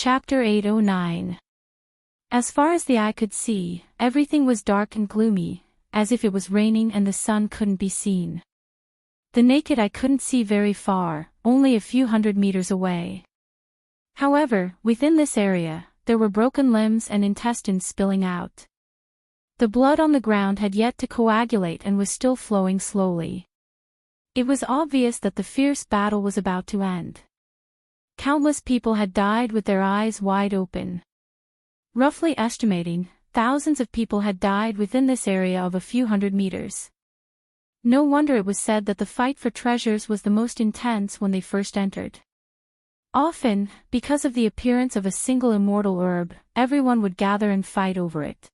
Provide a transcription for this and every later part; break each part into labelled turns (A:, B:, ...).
A: Chapter 809. As far as the eye could see, everything was dark and gloomy, as if it was raining and the sun couldn't be seen. The naked eye couldn't see very far, only a few hundred meters away. However, within this area, there were broken limbs and intestines spilling out. The blood on the ground had yet to coagulate and was still flowing slowly. It was obvious that the fierce battle was about to end. Countless people had died with their eyes wide open. Roughly estimating, thousands of people had died within this area of a few hundred meters. No wonder it was said that the fight for treasures was the most intense when they first entered. Often, because of the appearance of a single immortal herb, everyone would gather and fight over it.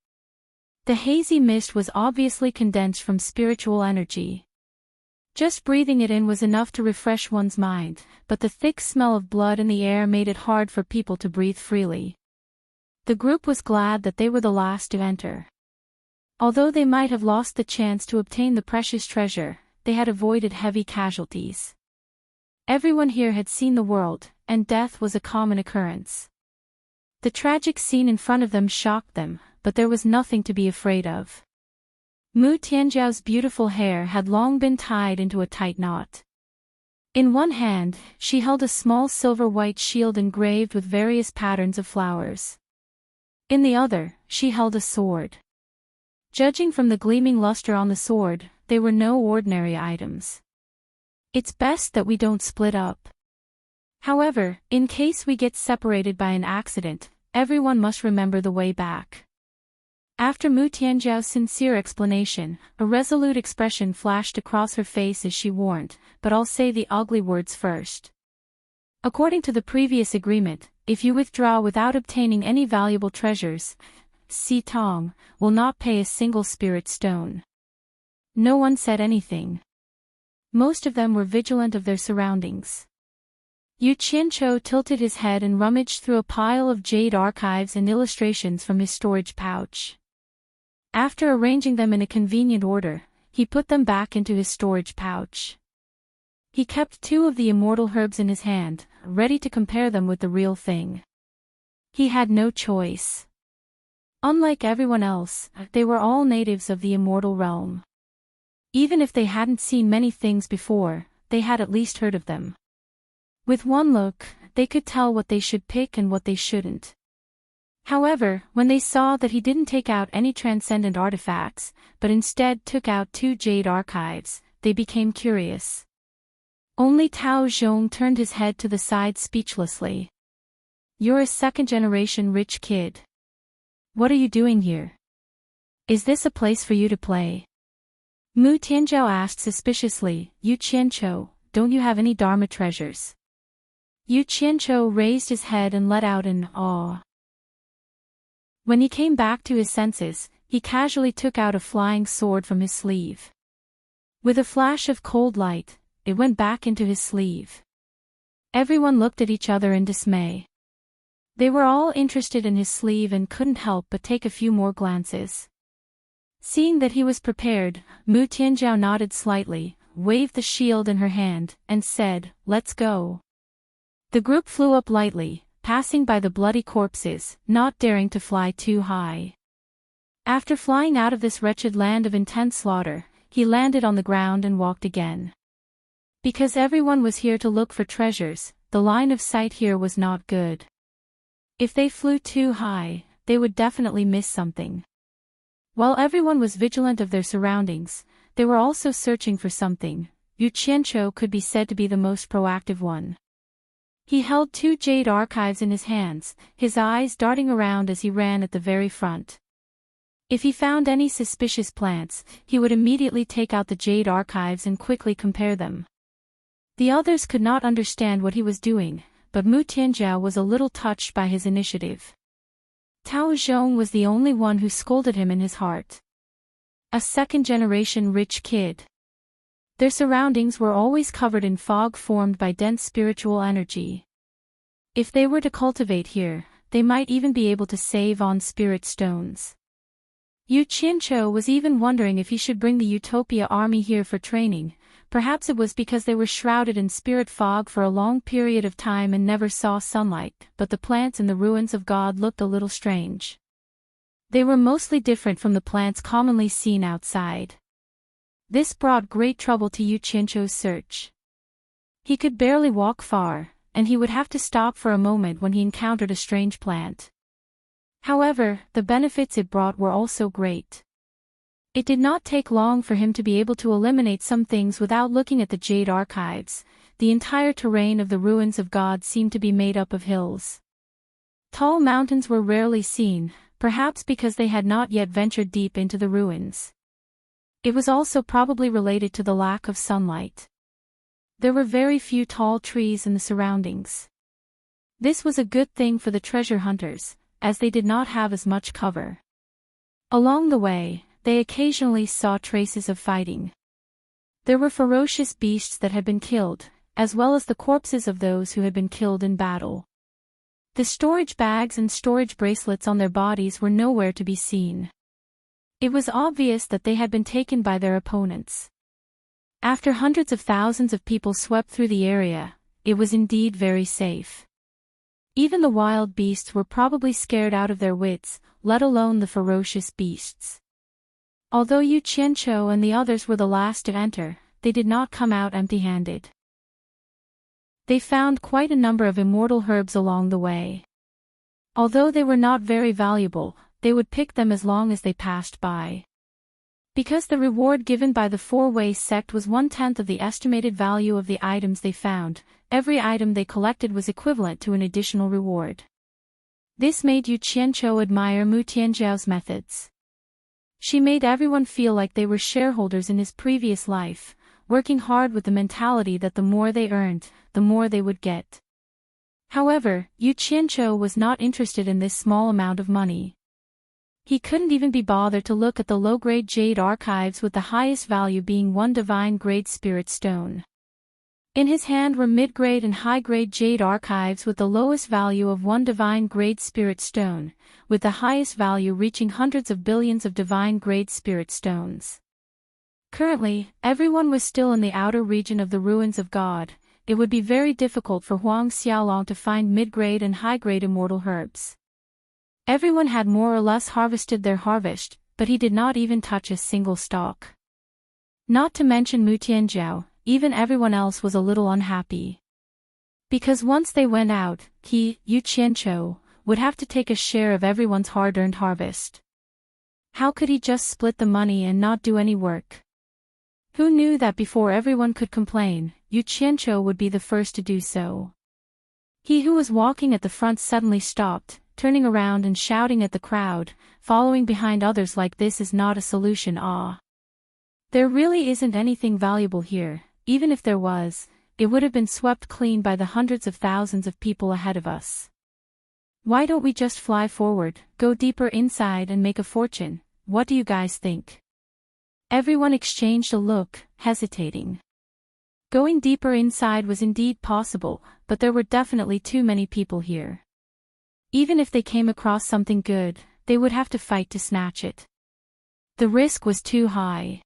A: The hazy mist was obviously condensed from spiritual energy. Just breathing it in was enough to refresh one's mind, but the thick smell of blood in the air made it hard for people to breathe freely. The group was glad that they were the last to enter. Although they might have lost the chance to obtain the precious treasure, they had avoided heavy casualties. Everyone here had seen the world, and death was a common occurrence. The tragic scene in front of them shocked them, but there was nothing to be afraid of. Mu Tianzhao's beautiful hair had long been tied into a tight knot. In one hand, she held a small silver-white shield engraved with various patterns of flowers. In the other, she held a sword. Judging from the gleaming luster on the sword, they were no ordinary items. It's best that we don't split up. However, in case we get separated by an accident, everyone must remember the way back. After Mu Tianzhao's sincere explanation, a resolute expression flashed across her face as she warned, but I'll say the ugly words first. According to the previous agreement, if you withdraw without obtaining any valuable treasures, Si Tong will not pay a single spirit stone. No one said anything. Most of them were vigilant of their surroundings. Yu Qianqiu tilted his head and rummaged through a pile of jade archives and illustrations from his storage pouch. After arranging them in a convenient order, he put them back into his storage pouch. He kept 2 of the immortal herbs in his hand, ready to compare them with the real thing. He had no choice. Unlike everyone else, they were all natives of the immortal realm. Even if they hadn't seen many things before, they had at least heard of them. With one look, they could tell what they should pick and what they shouldn't. However, when they saw that he didn't take out any transcendent artifacts, but instead took out 2 jade archives, they became curious. Only Tao Zhong turned his head to the side speechlessly. You're a second-generation rich kid. What are you doing here? Is this a place for you to play? Mu Tianzhao asked suspiciously. Yu Qianqiu, don't you have any Dharma treasures? Yu Qianqiu raised his head and let out an awe. When he came back to his senses, he casually took out a flying sword from his sleeve. With a flash of cold light, it went back into his sleeve. Everyone looked at each other in dismay. They were all interested in his sleeve and couldn't help but take a few more glances. Seeing that he was prepared, Mu Tianzhao nodded slightly, waved the shield in her hand, and said, "Let's go." The group flew up lightly, passing by the bloody corpses, not daring to fly too high. After flying out of this wretched land of intense slaughter, he landed on the ground and walked again. Because everyone was here to look for treasures, the line of sight here was not good. If they flew too high, they would definitely miss something. While everyone was vigilant of their surroundings, they were also searching for something. Yu Qianqiu could be said to be the most proactive one. He held 2 jade archives in his hands, his eyes darting around as he ran at the very front. If he found any suspicious plants, he would immediately take out the jade archives and quickly compare them. The others could not understand what he was doing, but Mu Tianzhao was a little touched by his initiative. Tao Zhong was the only one who scolded him in his heart. A second-generation rich kid. Their surroundings were always covered in fog formed by dense spiritual energy. If they were to cultivate here, they might even be able to save on spirit stones. Yu Qianqiu was even wondering if he should bring the Utopia army here for training, Perhaps it was because they were shrouded in spirit fog for a long period of time and never saw sunlight, but the plants in the ruins of God looked a little strange. They were mostly different from the plants commonly seen outside. This brought great trouble to Yu Qianqiu's search. He could barely walk far, and he would have to stop for a moment when he encountered a strange plant. However, the benefits it brought were also great. It did not take long for him to be able to eliminate some things without looking at the jade archives. The entire terrain of the ruins of God seemed to be made up of hills. Tall mountains were rarely seen, perhaps because they had not yet ventured deep into the ruins. It was also probably related to the lack of sunlight. There were very few tall trees in the surroundings. This was a good thing for the treasure hunters, as they did not have as much cover. Along the way, they occasionally saw traces of fighting. There were ferocious beasts that had been killed, as well as the corpses of those who had been killed in battle. The storage bags and storage bracelets on their bodies were nowhere to be seen. It was obvious that they had been taken by their opponents. After hundreds of thousands of people swept through the area, it was indeed very safe. Even the wild beasts were probably scared out of their wits, let alone the ferocious beasts. Although Yu Qianqiu and the others were the last to enter, they did not come out empty-handed. They found quite a number of immortal herbs along the way. Although they were not very valuable, they would pick them as long as they passed by. Because the reward given by the four-way sect was 1/10 of the estimated value of the items they found, every item they collected was equivalent to an additional reward. This made Yu Qianqiu admire Mu Tianjiao's methods. She made everyone feel like they were shareholders in his previous life, working hard with the mentality that the more they earned, the more they would get. However, Yu Qianqiu was not interested in this small amount of money. He couldn't even be bothered to look at the low-grade jade archives, with the highest value being one divine-grade spirit stone. In his hand were mid-grade and high-grade jade archives with the lowest value of one divine-grade spirit stone, with the highest value reaching hundreds of billions of divine-grade spirit stones. Currently, everyone was still in the outer region of the ruins of God. It would be very difficult for Huang Xiaolong to find mid-grade and high-grade immortal herbs. Everyone had more or less harvested their harvest, but he did not even touch a single stalk. Not to mention Mu Tianjiao, even everyone else was a little unhappy. Because once they went out, he, Yu Qianqiu, would have to take a share of everyone's hard-earned harvest. How could he just split the money and not do any work? Who knew that before everyone could complain, Yu Qianqiu would be the first to do so? He who was walking at the front suddenly stopped, turning around and shouting at the crowd, following behind others like this is not a solution. There really isn't anything valuable here. Even if there was, it would have been swept clean by the hundreds of thousands of people ahead of us. Why don't we just fly forward, go deeper inside and make a fortune? What do you guys think? Everyone exchanged a look, hesitating. Going deeper inside was indeed possible, but there were definitely too many people here. Even if they came across something good, they would have to fight to snatch it. The risk was too high.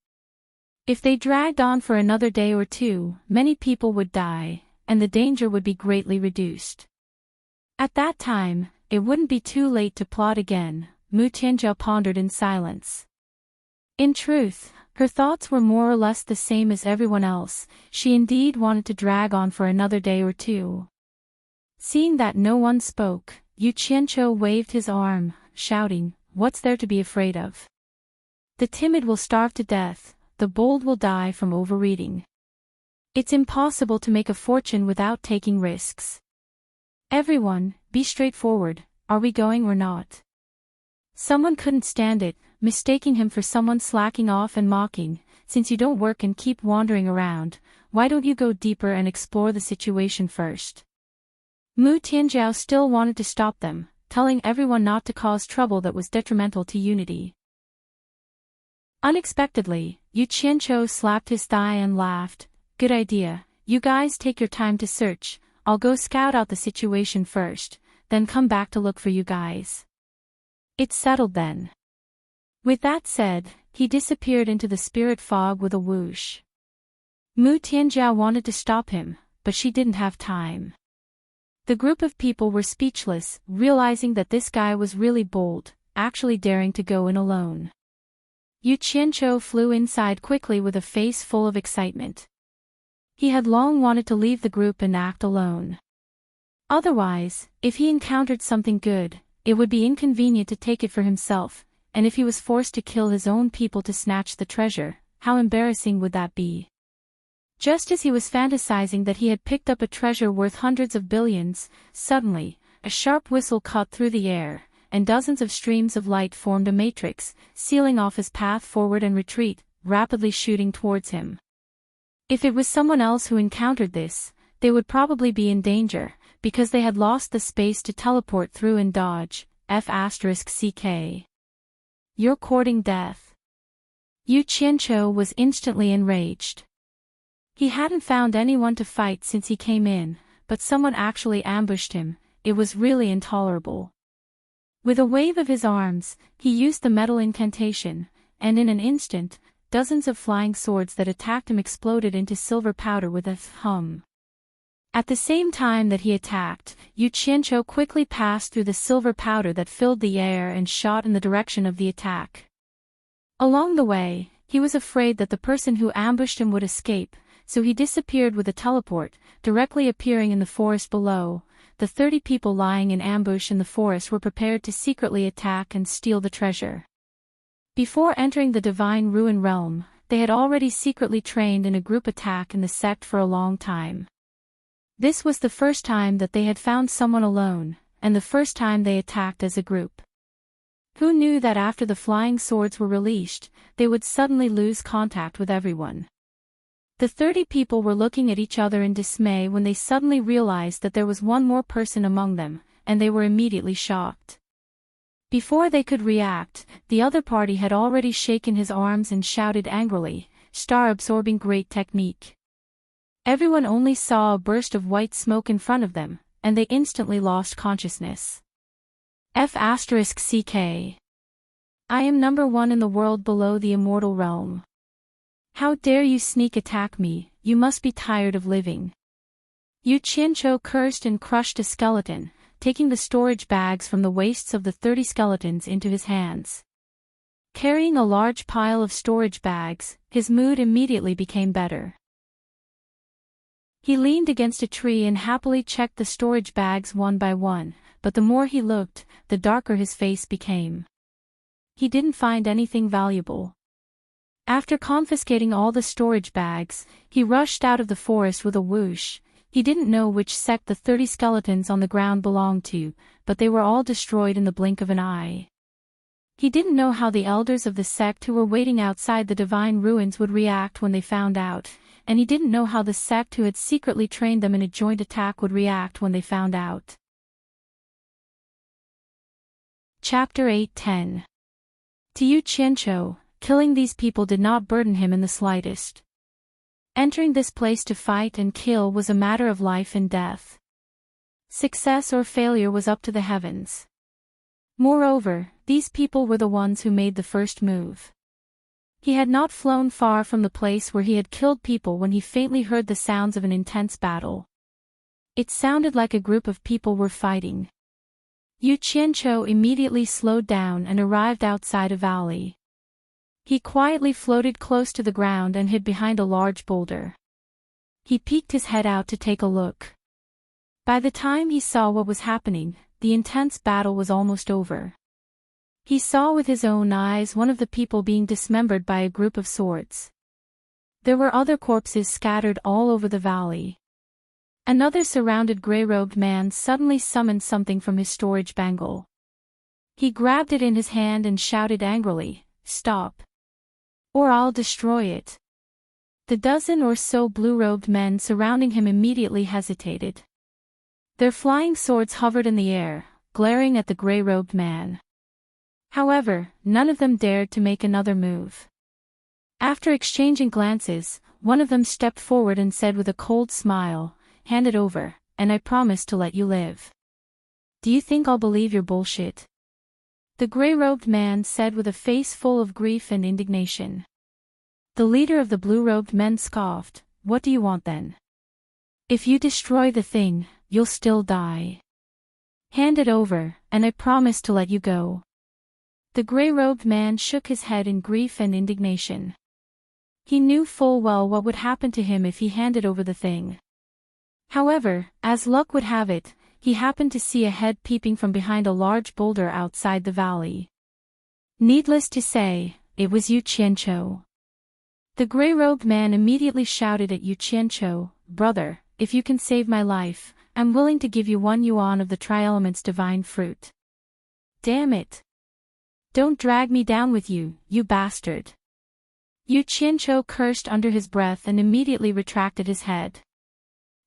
A: If they dragged on for another day or two, many people would die, and the danger would be greatly reduced. At that time, it wouldn't be too late to plot again. Mu Tianjiao pondered in silence. In truth, her thoughts were more or less the same as everyone else. She indeed wanted to drag on for another day or two. Seeing that no one spoke, Yu Qianqiu waved his arm, shouting, "What's there to be afraid of? The timid will starve to death, the bold will die from overeating. It's impossible to make a fortune without taking risks. Everyone, be straightforward, are we going or not?" Someone couldn't stand it, mistaking him for someone slacking off and mocking, "Since you don't work and keep wandering around, why don't you go deeper and explore the situation first?" Mu Tianjiao still wanted to stop them, telling everyone not to cause trouble that was detrimental to unity. Unexpectedly, Yu Qianqiu slapped his thigh and laughed. "Good idea, you guys take your time to search, I'll go scout out the situation first, then come back to look for you guys. It's settled then." With that said, he disappeared into the spirit fog with a whoosh. Mu Tianjia wanted to stop him, but she didn't have time. The group of people were speechless, realizing that this guy was really bold, actually daring to go in alone. Yu Qianqiu flew inside quickly with a face full of excitement. He had long wanted to leave the group and act alone. Otherwise, if he encountered something good, it would be inconvenient to take it for himself, and if he was forced to kill his own people to snatch the treasure, how embarrassing would that be? Just as he was fantasizing that he had picked up a treasure worth hundreds of billions, suddenly, a sharp whistle cut through the air, and dozens of streams of light formed a matrix, sealing off his path forward and retreat, rapidly shooting towards him. If it was someone else who encountered this, they would probably be in danger, because they had lost the space to teleport through and dodge. F***ck. You're courting death. Yu Qianqiu was instantly enraged. He hadn't found anyone to fight since he came in, but someone actually ambushed him. It was really intolerable. With a wave of his arms, he used the metal incantation, and in an instant, dozens of flying swords that attacked him exploded into silver powder with a hum. At the same time that he attacked, Yu Qianqiu quickly passed through the silver powder that filled the air and shot in the direction of the attack. Along the way, he was afraid that the person who ambushed him would escape, so he disappeared with a teleport, directly appearing in the forest below. The 30 people lying in ambush in the forest were prepared to secretly attack and steal the treasure. Before entering the Divine Ruin Realm, they had already secretly trained in a group attack in the sect for a long time. This was the first time that they had found someone alone, and the first time they attacked as a group. Who knew that after the flying swords were released, they would suddenly lose contact with everyone? The 30 people were looking at each other in dismay when they suddenly realized that there was one more person among them, and they were immediately shocked. Before they could react, the other party had already shaken his arms and shouted angrily, "Star-absorbing great technique." Everyone only saw a burst of white smoke in front of them, and they instantly lost consciousness. F***ck. I am number one in the world below the immortal realm. How dare you sneak attack me, you must be tired of living. Yu Qianqiu cursed and crushed a skeleton, taking the storage bags from the waists of the 30 skeletons into his hands. Carrying a large pile of storage bags, his mood immediately became better. He leaned against a tree and happily checked the storage bags one by one, but the more he looked, the darker his face became. He didn't find anything valuable. After confiscating all the storage bags, he rushed out of the forest with a whoosh. He didn't know which sect the 30 skeletons on the ground belonged to, but they were all destroyed in the blink of an eye. He didn't know how the elders of the sect who were waiting outside the divine ruins would react when they found out, and he didn't know how the sect who had secretly trained them in a joint attack would react when they found out. Chapter 8:10. To Yu Qianqiu, killing these people did not burden him in the slightest. Entering this place to fight and kill was a matter of life and death. Success or failure was up to the heavens. Moreover, these people were the ones who made the first move. He had not flown far from the place where he had killed people when he faintly heard the sounds of an intense battle. It sounded like a group of people were fighting. Yu Qianqiu immediately slowed down and arrived outside a valley. He quietly floated close to the ground and hid behind a large boulder. He peeked his head out to take a look. By the time he saw what was happening, the intense battle was almost over. He saw with his own eyes one of the people being dismembered by a group of swords. There were other corpses scattered all over the valley. Another surrounded gray-robed man suddenly summoned something from his storage bangle. He grabbed it in his hand and shouted angrily, "Stop! Or I'll destroy it." The dozen or so blue-robed men surrounding him immediately hesitated. Their flying swords hovered in the air, glaring at the gray-robed man. However, none of them dared to make another move. After exchanging glances, one of them stepped forward and said with a cold smile, "Hand it over, and I promise to let you live." "Do you think I'll believe your bullshit?" the gray-robed man said with a face full of grief and indignation. The leader of the blue-robed men scoffed, what do you want then? If you destroy the thing, you'll still die. Hand it over, and I promise to let you go. The gray-robed man shook his head in grief and indignation. He knew full well what would happen to him if he handed over the thing. However, as luck would have it, he happened to see a head peeping from behind a large boulder outside the valley. Needless to say, it was Yu Qianqiu. The gray-robed man immediately shouted at Yu Qianqiu, "Brother, if you can save my life, I'm willing to give you 1 yuan of the Tri-Element's divine fruit." "Damn it! Don't drag me down with you, you bastard." Yu Qianqiu cursed under his breath and immediately retracted his head.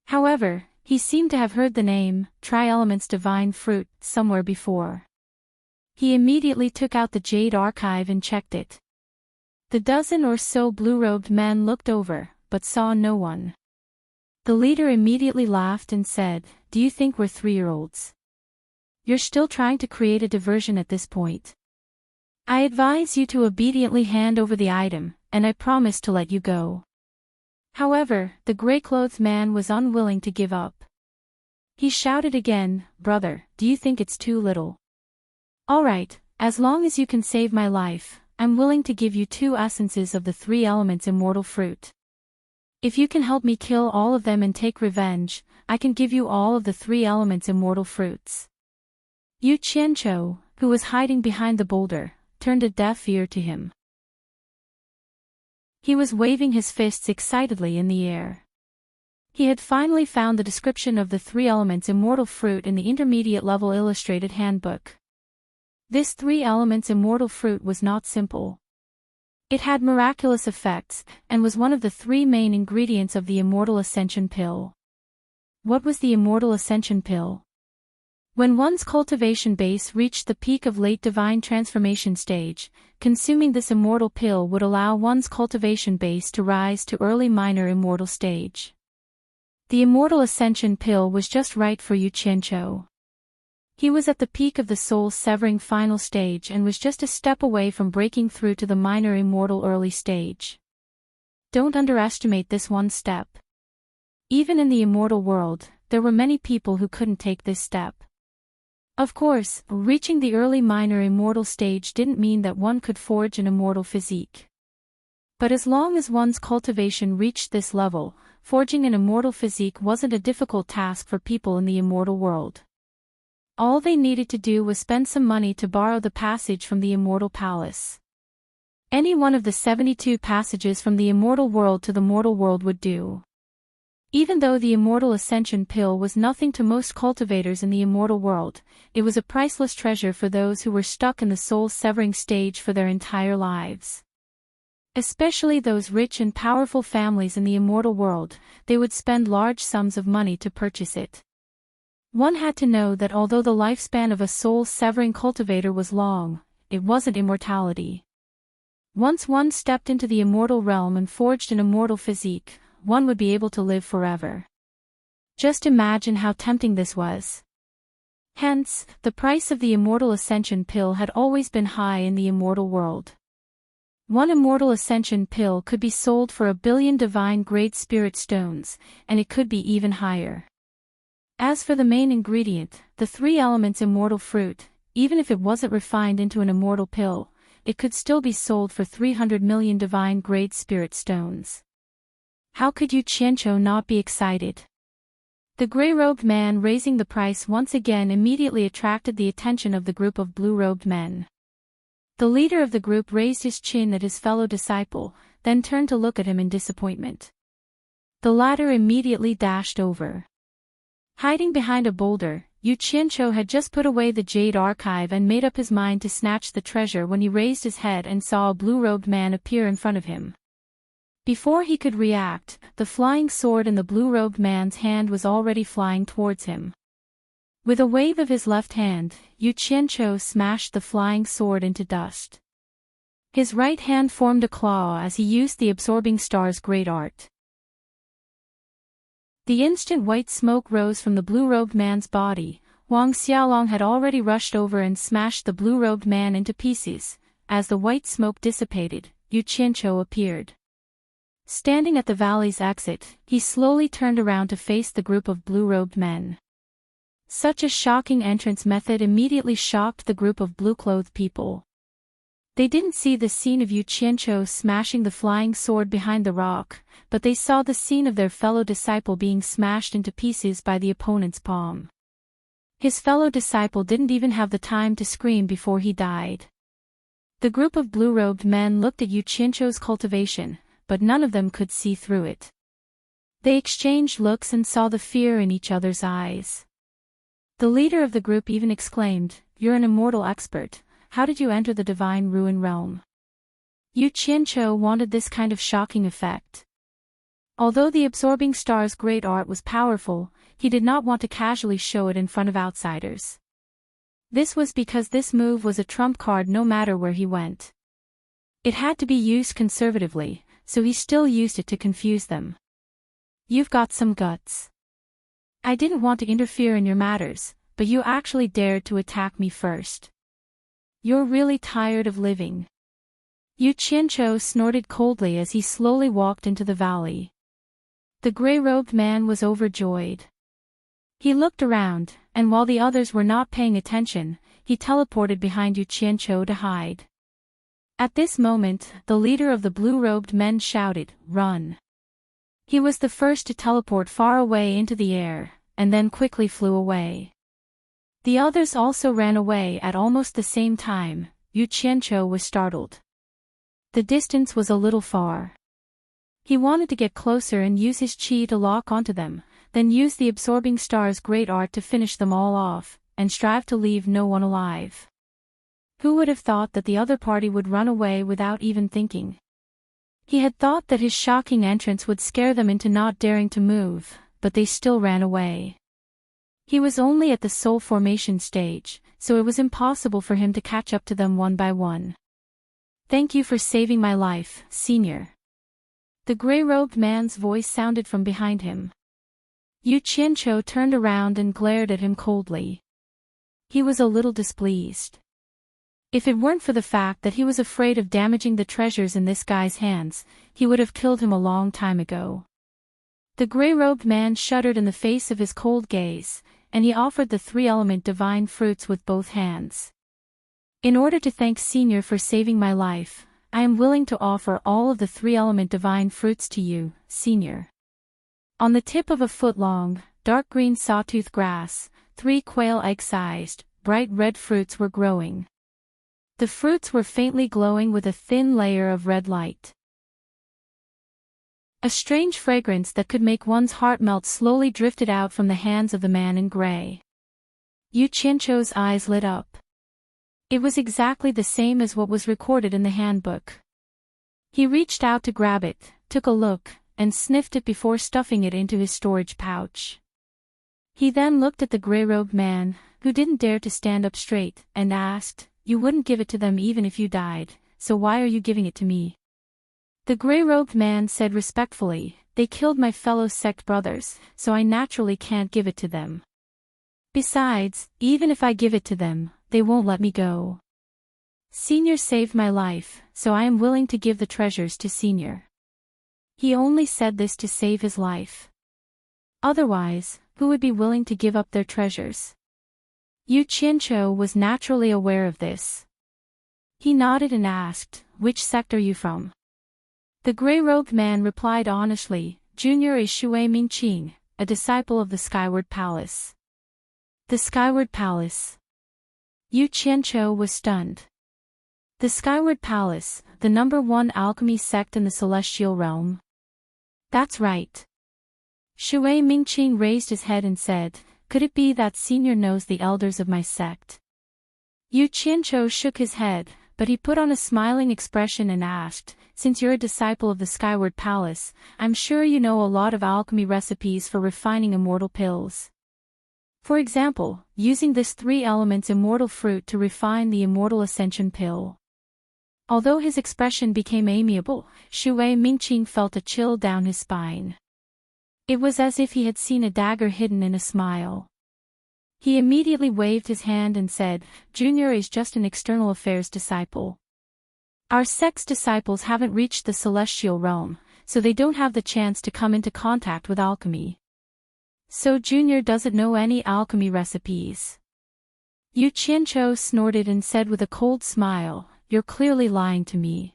A: However, he seemed to have heard the name, Tri-Element's divine fruit, somewhere before. He immediately took out the Jade Archive and checked it. The dozen or so blue-robed men looked over, but saw no one. The leader immediately laughed and said, "Do you think we're 3-year-olds? You're still trying to create a diversion at this point. I advise you to obediently hand over the item, and I promise to let you go." However, the gray-clothed man was unwilling to give up. He shouted again, "Brother, do you think it's too little? All right, as long as you can save my life, I'm willing to give you 2 essences of the 3 elements immortal fruit. If you can help me kill all of them and take revenge, I can give you all of the 3 elements immortal fruits." Yu Qianqiu, who was hiding behind the boulder, turned a deaf ear to him. He was waving his fists excitedly in the air. He had finally found the description of the 3 elements immortal fruit in the intermediate level illustrated handbook. This 3 elements immortal fruit was not simple. It had miraculous effects, and was one of the 3 main ingredients of the Immortal Ascension Pill. What was the Immortal Ascension Pill? When one's cultivation base reached the peak of late divine transformation stage, consuming this immortal pill would allow one's cultivation base to rise to early minor immortal stage. The Immortal Ascension Pill was just right for Yu Qianqiu. He was at the peak of the soul-severing final stage and was just a step away from breaking through to the minor immortal early stage. Don't underestimate this one step. Even in the immortal world, there were many people who couldn't take this step. Of course, reaching the early minor immortal stage didn't mean that one could forge an immortal physique. But as long as one's cultivation reached this level, forging an immortal physique wasn't a difficult task for people in the immortal world. All they needed to do was spend some money to borrow the passage from the Immortal Palace. Any one of the 72 passages from the immortal world to the mortal world would do. Even though the Immortal Ascension Pill was nothing to most cultivators in the immortal world, it was a priceless treasure for those who were stuck in the soul-severing stage for their entire lives. Especially those rich and powerful families in the immortal world, they would spend large sums of money to purchase it. One had to know that although the lifespan of a soul-severing cultivator was long, it wasn't immortality. Once one stepped into the immortal realm and forged an immortal physique, one would be able to live forever. Just imagine how tempting this was. Hence, the price of the Immortal Ascension Pill had always been high in the immortal world. One Immortal Ascension Pill could be sold for 1 billion divine grade spirit stones, and it could be even higher. As for the main ingredient, the 3 elements immortal fruit, even if it wasn't refined into an immortal pill, it could still be sold for 300 million divine grade spirit stones. How could Yu Qianqiu not be excited? The gray-robed man raising the price once again immediately attracted the attention of the group of blue-robed men. The leader of the group raised his chin at his fellow disciple, then turned to look at him in disappointment. The latter immediately dashed over. Hiding behind a boulder, Yu Qianqiu had just put away the Jade Archive and made up his mind to snatch the treasure when he raised his head and saw a blue-robed man appear in front of him. Before he could react, the flying sword in the blue-robed man's hand was already flying towards him. With a wave of his left hand, Yu Qianqiu smashed the flying sword into dust. His right hand formed a claw as he used the Absorbing Star's great art. The instant white smoke rose from the blue-robed man's body, Wang Xiaolong had already rushed over and smashed the blue-robed man into pieces. As the white smoke dissipated, Yu Qianqiu appeared. Standing at the valley's exit, he slowly turned around to face the group of blue-robed men. Such a shocking entrance method immediately shocked the group of blue-clothed people. They didn't see the scene of Yu Qianqiu smashing the flying sword behind the rock, but they saw the scene of their fellow disciple being smashed into pieces by the opponent's palm. His fellow disciple didn't even have the time to scream before he died. The group of blue-robed men looked at Yu Qianqiu's cultivation, but none of them could see through it. They exchanged looks and saw the fear in each other's eyes. The leader of the group even exclaimed, "You're an immortal expert. How did you enter the divine ruin realm?" Yu Qianqiu wanted this kind of shocking effect. Although the absorbing star's great art was powerful, he did not want to casually show it in front of outsiders. This was because this move was a trump card no matter where he went. It had to be used conservatively, so he still used it to confuse them. "You've got some guts. I didn't want to interfere in your matters, but you actually dared to attack me first. You're really tired of living." Yu Qianqiu snorted coldly as he slowly walked into the valley. The gray-robed man was overjoyed. He looked around, and while the others were not paying attention, he teleported behind Yu Qianqiu to hide. At this moment, the leader of the blue-robed men shouted, "Run!" He was the first to teleport far away into the air, and then quickly flew away. The others also ran away at almost the same time. Yu Qianqiu was startled. The distance was a little far. He wanted to get closer and use his qi to lock onto them, then use the absorbing star's great art to finish them all off, and strive to leave no one alive. Who would have thought that the other party would run away without even thinking? He had thought that his shocking entrance would scare them into not daring to move, but they still ran away. He was only at the soul formation stage, so it was impossible for him to catch up to them one by one. "Thank you for saving my life, Senior." The gray-robed man's voice sounded from behind him. Yu Qianqiu turned around and glared at him coldly. He was a little displeased. If it weren't for the fact that he was afraid of damaging the treasures in this guy's hands, he would have killed him a long time ago. The gray-robed man shuddered in the face of his cold gaze, and he offered the three-element divine fruits with both hands. "In order to thank Senior for saving my life, I am willing to offer all of the three-element divine fruits to you, Senior." On the tip of a foot-long, dark green sawtooth grass, 3 quail egg-sized, bright red fruits were growing. The fruits were faintly glowing with a thin layer of red light. A strange fragrance that could make one's heart melt slowly drifted out from the hands of the man in gray. Yu Qianqiu's eyes lit up. It was exactly the same as what was recorded in the handbook. He reached out to grab it, took a look, and sniffed it before stuffing it into his storage pouch. He then looked at the gray-robed man, who didn't dare to stand up straight, and asked, "You wouldn't give it to them even if you died, so why are you giving it to me?" The gray-robed man said respectfully, "They killed my fellow sect brothers, so I naturally can't give it to them. Besides, even if I give it to them, they won't let me go. Senior saved my life, so I am willing to give the treasures to Senior." He only said this to save his life. Otherwise, who would be willing to give up their treasures? Yu Qianqiu was naturally aware of this. He nodded and asked, "Which sect are you from?" The gray-robed man replied honestly, "Junior is Shui Mingqing, a disciple of the Skyward Palace." The Skyward Palace. Yu Qianqiu was stunned. The Skyward Palace, the #1 alchemy sect in the celestial realm? That's right. Shui Mingqing raised his head and said, "Could it be that Senior knows the elders of my sect?" Yu Qianqiu shook his head, but he put on a smiling expression and asked, "Since you're a disciple of the Skyward Palace, I'm sure you know a lot of alchemy recipes for refining immortal pills. For example, using this 3 elements immortal fruit to refine the immortal ascension pill." Although his expression became amiable, Shui Mingqing felt a chill down his spine. It was as if he had seen a dagger hidden in a smile. He immediately waved his hand and said, "Junior is just an external affairs disciple. Our sect's disciples haven't reached the celestial realm, so they don't have the chance to come into contact with alchemy. So Junior doesn't know any alchemy recipes. Yu Qianzhou snorted and said with a cold smile, "You're clearly lying to me.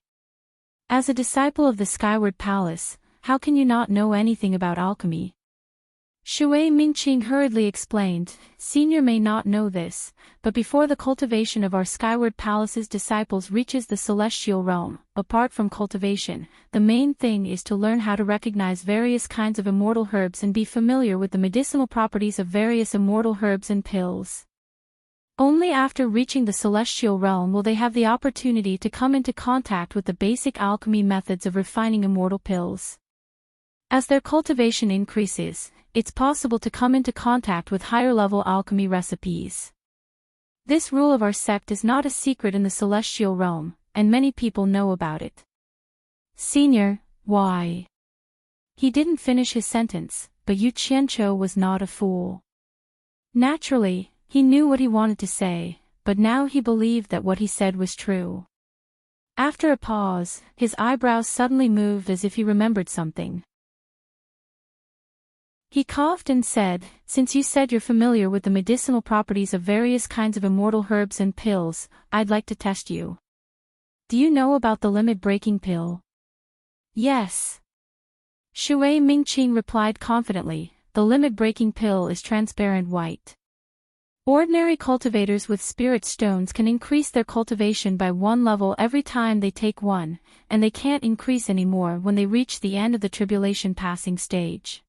A: As a disciple of the Skyward Palace, how can you not know anything about alchemy?" Shui Mingqing hurriedly explained, "Senior may not know this, but before the cultivation of our Skyward Palace's disciples reaches the celestial realm, apart from cultivation, the main thing is to learn how to recognize various kinds of immortal herbs and be familiar with the medicinal properties of various immortal herbs and pills. Only after reaching the celestial realm will they have the opportunity to come into contact with the basic alchemy methods of refining immortal pills. As their cultivation increases, it's possible to come into contact with higher-level alchemy recipes. This rule of our sect is not a secret in the celestial realm, and many people know about it." "Senior, why?" He didn't finish his sentence, but Yu Qianzhou was not a fool. Naturally, he knew what he wanted to say, but now he believed that what he said was true. After a pause, his eyebrows suddenly moved as if he remembered something. He coughed and said, "Since you said you're familiar with the medicinal properties of various kinds of immortal herbs and pills, I'd like to test you. Do you know about the limit-breaking pill?" "Yes." Shui Mingqing replied confidently, "The limit-breaking pill is transparent white. Ordinary cultivators with spirit stones can increase their cultivation by 1 level every time they take one, and they can't increase any more when they reach the end of the tribulation passing stage.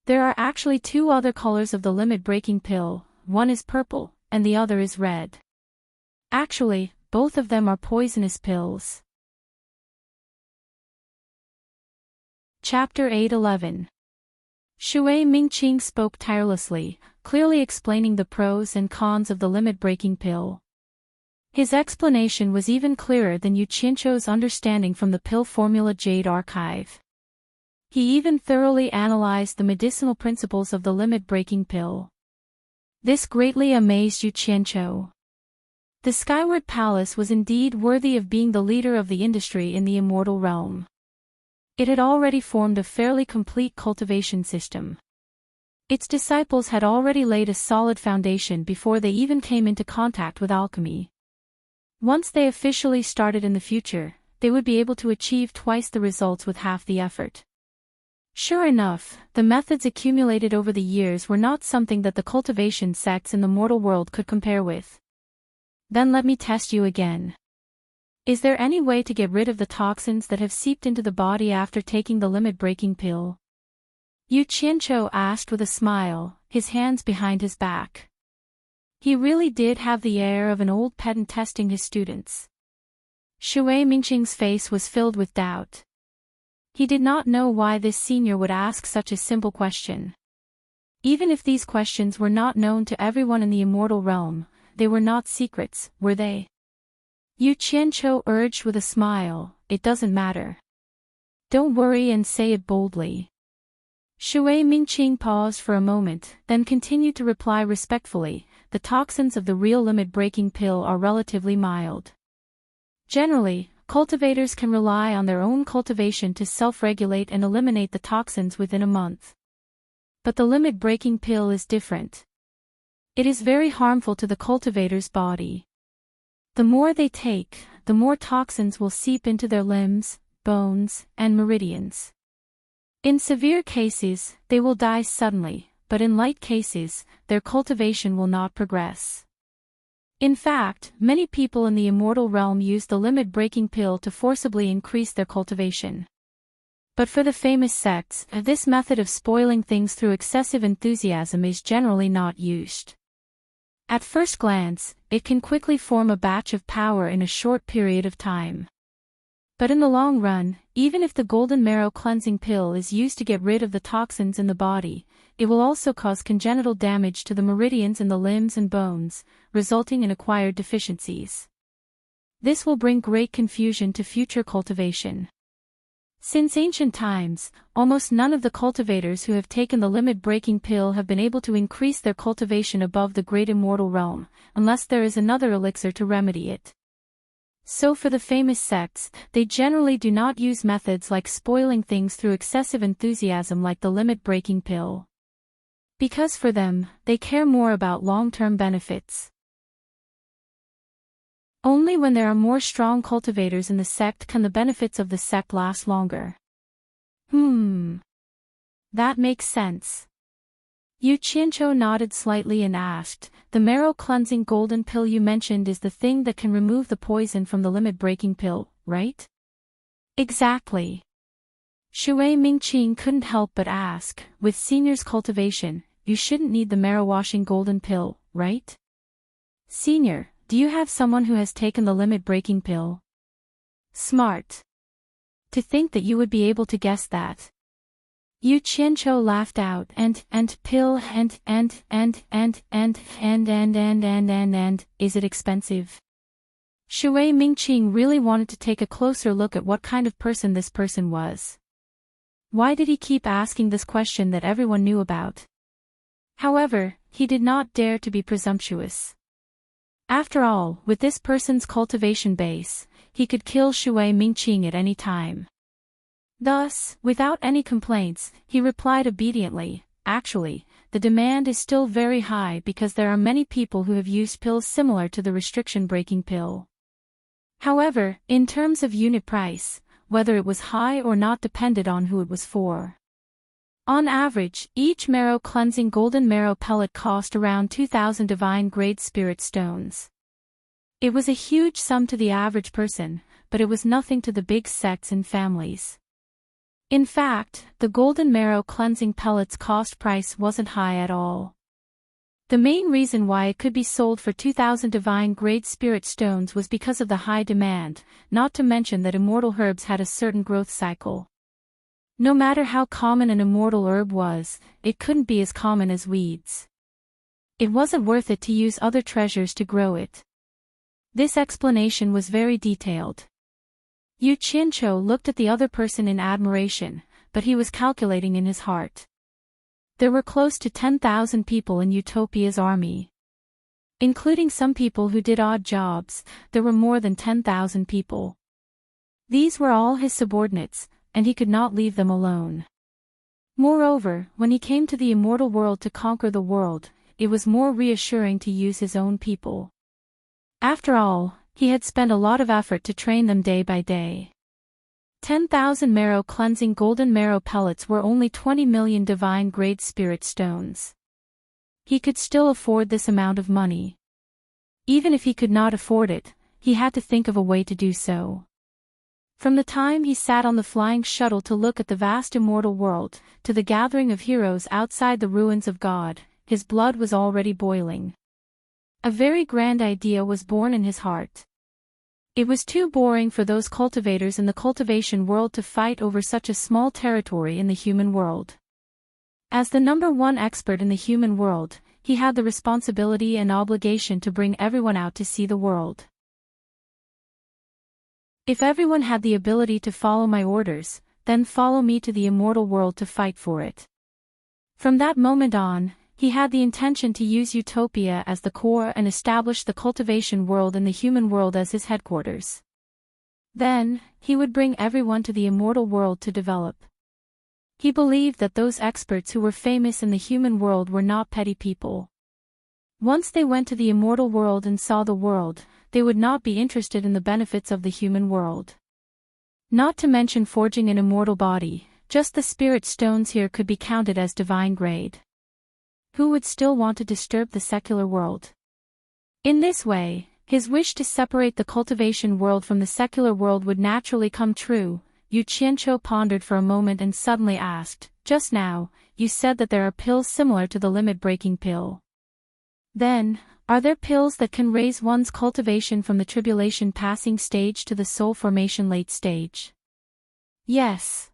A: There are actually 2 other colors of the limit-breaking pill, one is purple, and the other is red. Actually, both of them are poisonous pills." Chapter 8:11. Shui Mingqing spoke tirelessly, clearly explaining the pros and cons of the limit-breaking pill. His explanation was even clearer than Yu Qianzhou's understanding from the pill formula Jade Archive. He even thoroughly analyzed the medicinal principles of the limit-breaking pill. This greatly amazed Yu Qianzhou. The Skyward Palace was indeed worthy of being the leader of the industry in the immortal realm. It had already formed a fairly complete cultivation system. Its disciples had already laid a solid foundation before they even came into contact with alchemy. Once they officially started in the future, they would be able to achieve twice the results with half the effort. Sure enough, the methods accumulated over the years were not something that the cultivation sects in the mortal world could compare with. "Then let me test you again. Is there any way to get rid of the toxins that have seeped into the body after taking the limit-breaking pill?" Yu Qianzhou asked with a smile, his hands behind his back. He really did have the air of an old pedant testing his students. Shui Mingqing's face was filled with doubt. He did not know why this senior would ask such a simple question. Even if these questions were not known to everyone in the immortal realm, they were not secrets, were they? Yu Qianzhou urged with a smile, "It doesn't matter. Don't worry and say it boldly." Shui Mingqing paused for a moment, then continued to reply respectfully, "The toxins of the real limit-breaking pill are relatively mild. Generally, cultivators can rely on their own cultivation to self-regulate and eliminate the toxins within a month. But the limit-breaking pill is different. It is very harmful to the cultivator's body. The more they take, the more toxins will seep into their limbs, bones, and meridians. In severe cases, they will die suddenly, but in light cases, their cultivation will not progress. In fact, many people in the immortal realm use the limit-breaking pill to forcibly increase their cultivation. But for the famous sects, this method of spoiling things through excessive enthusiasm is generally not used. At first glance, it can quickly form a batch of power in a short period of time. But in the long run, even if the golden marrow cleansing pill is used to get rid of the toxins in the body, it will also cause congenital damage to the meridians in the limbs and bones, resulting in acquired deficiencies. This will bring great confusion to future cultivation. Since ancient times, almost none of the cultivators who have taken the limit-breaking pill have been able to increase their cultivation above the great immortal realm, unless there is another elixir to remedy it. So for the famous sects, they generally do not use methods like spoiling things through excessive enthusiasm like the limit-breaking pill. Because for them, they care more about long-term benefits. Only when there are more strong cultivators in the sect can the benefits of the sect last longer. That makes sense. Yu Qianqiu nodded slightly and asked, the marrow-cleansing golden pill you mentioned is the thing that can remove the poison from the limit-breaking pill, right? Exactly. Shui Mingqing couldn't help but ask, with Senior's cultivation, you shouldn't need the marrow-washing golden pill, right? Senior, do you have someone who has taken the limit-breaking pill? Smart. To think that you would be able to guess that. Yu Qianqiu laughed out and pill and, is it expensive? Shui Mingqing really wanted to take a closer look at what kind of person this person was. Why did he keep asking this question that everyone knew about? However, he did not dare to be presumptuous. After all, with this person's cultivation base, he could kill Shui Mingqing at any time. Thus, without any complaints, he replied obediently, actually, the demand is still very high because there are many people who have used pills similar to the restriction-breaking pill. However, in terms of unit price, whether it was high or not depended on who it was for. On average, each marrow-cleansing golden marrow pellet cost around 2,000 divine-grade spirit stones. It was a huge sum to the average person, but it was nothing to the big sects and families. In fact, the golden marrow cleansing pellets cost price wasn't high at all. The main reason why it could be sold for 2,000 divine-grade spirit stones was because of the high demand, not to mention that immortal herbs had a certain growth cycle. No matter how common an immortal herb was, it couldn't be as common as weeds. It wasn't worth it to use other treasures to grow it. This explanation was very detailed. Yu Qianqiu looked at the other person in admiration, but he was calculating in his heart. There were close to 10,000 people in Utopia's army. Including some people who did odd jobs, there were more than 10,000 people. These were all his subordinates, and he could not leave them alone. Moreover, when he came to the immortal world to conquer the world, it was more reassuring to use his own people. After all, he had spent a lot of effort to train them day by day. 10,000 marrow-cleansing golden marrow pellets were only 20 million divine-grade spirit stones. He could still afford this amount of money. Even if he could not afford it, he had to think of a way to do so. From the time he sat on the flying shuttle to look at the vast immortal world, to the gathering of heroes outside the ruins of God, his blood was already boiling. A very grand idea was born in his heart. It was too boring for those cultivators in the cultivation world to fight over such a small territory in the human world. As the #1 expert in the human world, he had the responsibility and obligation to bring everyone out to see the world. If everyone had the ability to follow my orders, then follow me to the immortal world to fight for it. From that moment on, he had the intention to use Utopia as the core and establish the cultivation world and the human world as his headquarters. Then, he would bring everyone to the immortal world to develop. He believed that those experts who were famous in the human world were not petty people. Once they went to the immortal world and saw the world, they would not be interested in the benefits of the human world. Not to mention forging an immortal body, just the spirit stones here could be counted as divine grade. Who would still want to disturb the secular world? In this way, his wish to separate the cultivation world from the secular world would naturally come true. Yu Qianqiu pondered for a moment and suddenly asked, just now, you said that there are pills similar to the limit-breaking pill. Then, are there pills that can raise one's cultivation from the tribulation passing stage to the soul formation late stage? Yes.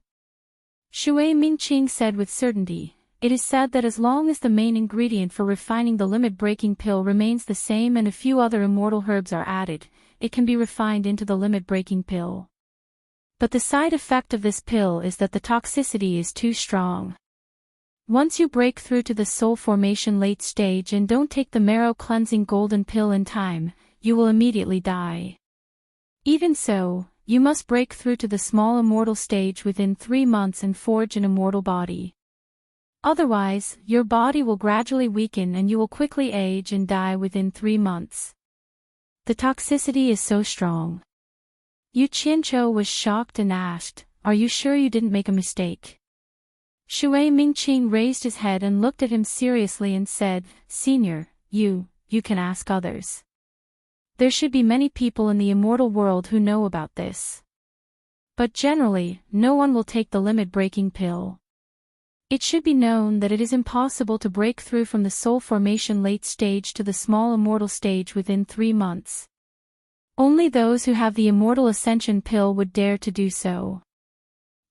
A: Shui Mingqing said with certainty. It is said that as long as the main ingredient for refining the limit-breaking pill remains the same and a few other immortal herbs are added, it can be refined into the limit-breaking pill. But the side effect of this pill is that the toxicity is too strong. Once you break through to the soul formation late stage and don't take the marrow-cleansing golden pill in time, you will immediately die. Even so, you must break through to the small immortal stage within 3 months and forge an immortal body. Otherwise, your body will gradually weaken and you will quickly age and die within 3 months. The toxicity is so strong. Yu Qianqiu was shocked and asked, "Are you sure you didn't make a mistake?" Shui Mingqing raised his head and looked at him seriously and said, "Senior, you can ask others. There should be many people in the immortal world who know about this. But generally, no one will take the limit-breaking pill. It should be known that it is impossible to break through from the soul formation late stage to the small immortal stage within 3 months. Only those who have the immortal ascension pill would dare to do so.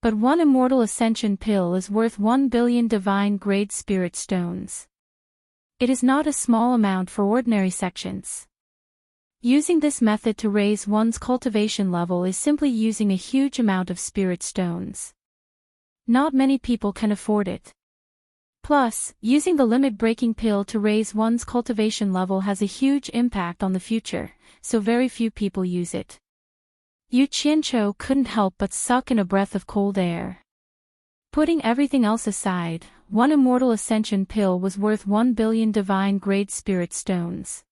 A: But one immortal ascension pill is worth 1 billion divine-grade spirit stones. It is not a small amount for ordinary sections. Using this method to raise one's cultivation level is simply using a huge amount of spirit stones. Not many people can afford it. Plus, using the limit-breaking pill to raise one's cultivation level has a huge impact on the future, so very few people use it. Yu Qianqiu couldn't help but suck in a breath of cold air. Putting everything else aside, one immortal ascension pill was worth 1 billion divine-grade spirit stones.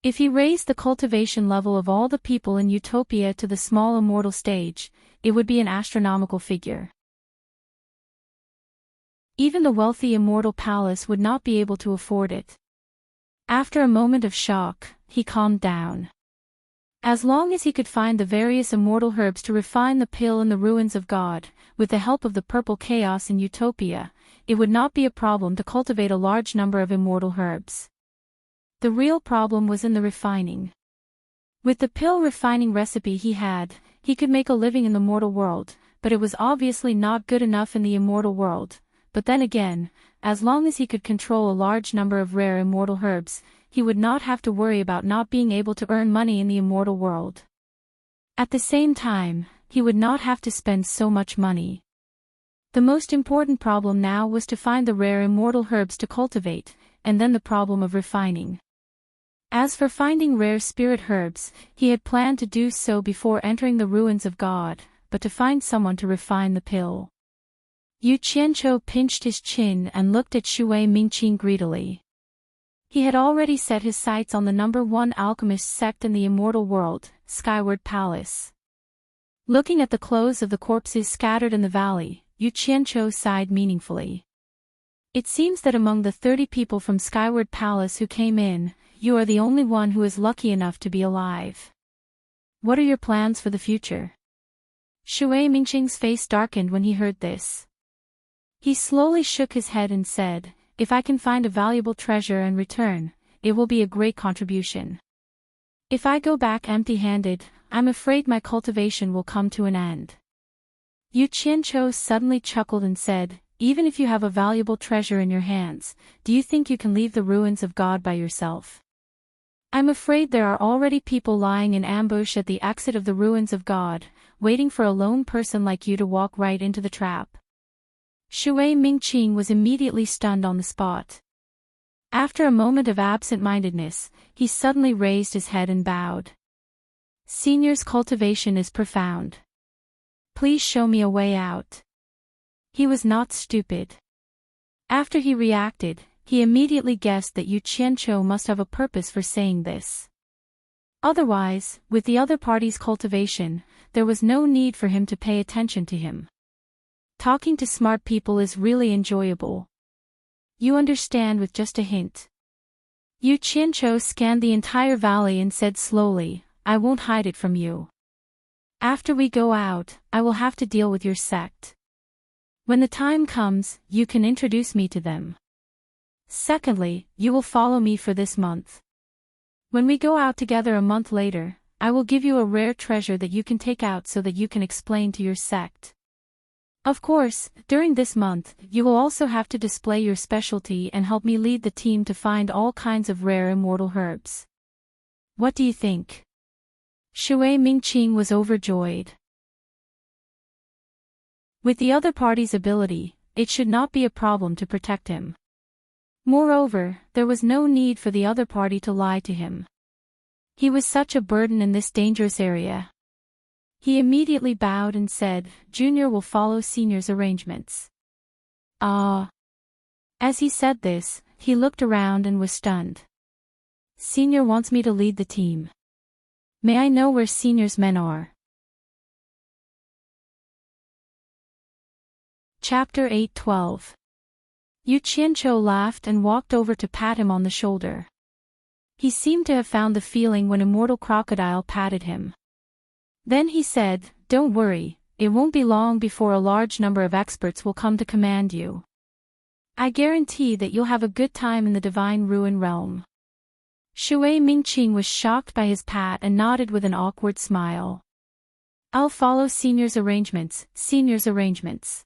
A: If he raised the cultivation level of all the people in Utopia to the small immortal stage, it would be an astronomical figure. Even the wealthy immortal palace would not be able to afford it. After a moment of shock, he calmed down. As long as he could find the various immortal herbs to refine the pill in the ruins of God, with the help of the purple chaos in Utopia, it would not be a problem to cultivate a large number of immortal herbs. The real problem was in the refining. With the pill refining recipe he could make a living in the mortal world, but it was obviously not good enough in the immortal world. But then again, as long as he could control a large number of rare immortal herbs, he would not have to worry about not being able to earn money in the immortal world. At the same time, he would not have to spend so much money. The most important problem now was to find the rare immortal herbs to cultivate, and then the problem of refining. As for finding rare spirit herbs, he had planned to do so before entering the ruins of God, but to find someone to refine the pill. Yu Qianqiu pinched his chin and looked at Shui Mingqing greedily. He had already set his sights on the number 1 alchemist sect in the immortal world, Skyward Palace. Looking at the clothes of the corpses scattered in the valley, Yu Qianqiu sighed meaningfully. It seems that among the 30 people from Skyward Palace who came in, you are the only one who is lucky enough to be alive. What are your plans for the future? Shui Mingqing's face darkened when he heard this. He slowly shook his head and said, "If I can find a valuable treasure and return, it will be a great contribution. If I go back empty-handed, I'm afraid my cultivation will come to an end." Yu Qianqiu suddenly chuckled and said, "Even if you have a valuable treasure in your hands, do you think you can leave the ruins of God by yourself? I'm afraid there are already people lying in ambush at the exit of the ruins of God, waiting for a lone person like you to walk right into the trap." Shui Mingqing was immediately stunned on the spot. After a moment of absent-mindedness, he suddenly raised his head and bowed. "Senior's cultivation is profound. Please show me a way out." He was not stupid. After he reacted, he immediately guessed that Yu Qianqiu must have a purpose for saying this. Otherwise, with the other party's cultivation, there was no need for him to pay attention to him. Talking to smart people is really enjoyable. You understand with just a hint. Yu Qianqiu scanned the entire valley and said slowly, "I won't hide it from you. After we go out, I will have to deal with your sect. When the time comes, you can introduce me to them. Secondly, you will follow me for this month. When we go out together a month later, I will give you a rare treasure that you can take out so that you can explain to your sect. Of course, during this month, you will also have to display your specialty and help me lead the team to find all kinds of rare immortal herbs. What do you think?" Shui Mingqing was overjoyed. With the other party's ability, it should not be a problem to protect him. Moreover, there was no need for the other party to lie to him. He was such a burden in this dangerous area, He immediately bowed and said, Junior will follow Senior's arrangements. Ah. As he said this, he looked around and was stunned. Senior wants me to lead the team. May I know where Senior's men are? Chapter 8:12. Yu Qianqiu laughed and walked over to pat him on the shoulder. He seemed to have found the feeling when Immortal Crocodile patted him. Then he said, Don't worry, it won't be long before a large number of experts will come to command you. I guarantee that you'll have a good time in the Divine Ruin Realm. Shui Mingqing was shocked by his pat and nodded with an awkward smile. I'll follow Senior's arrangements, Senior's arrangements.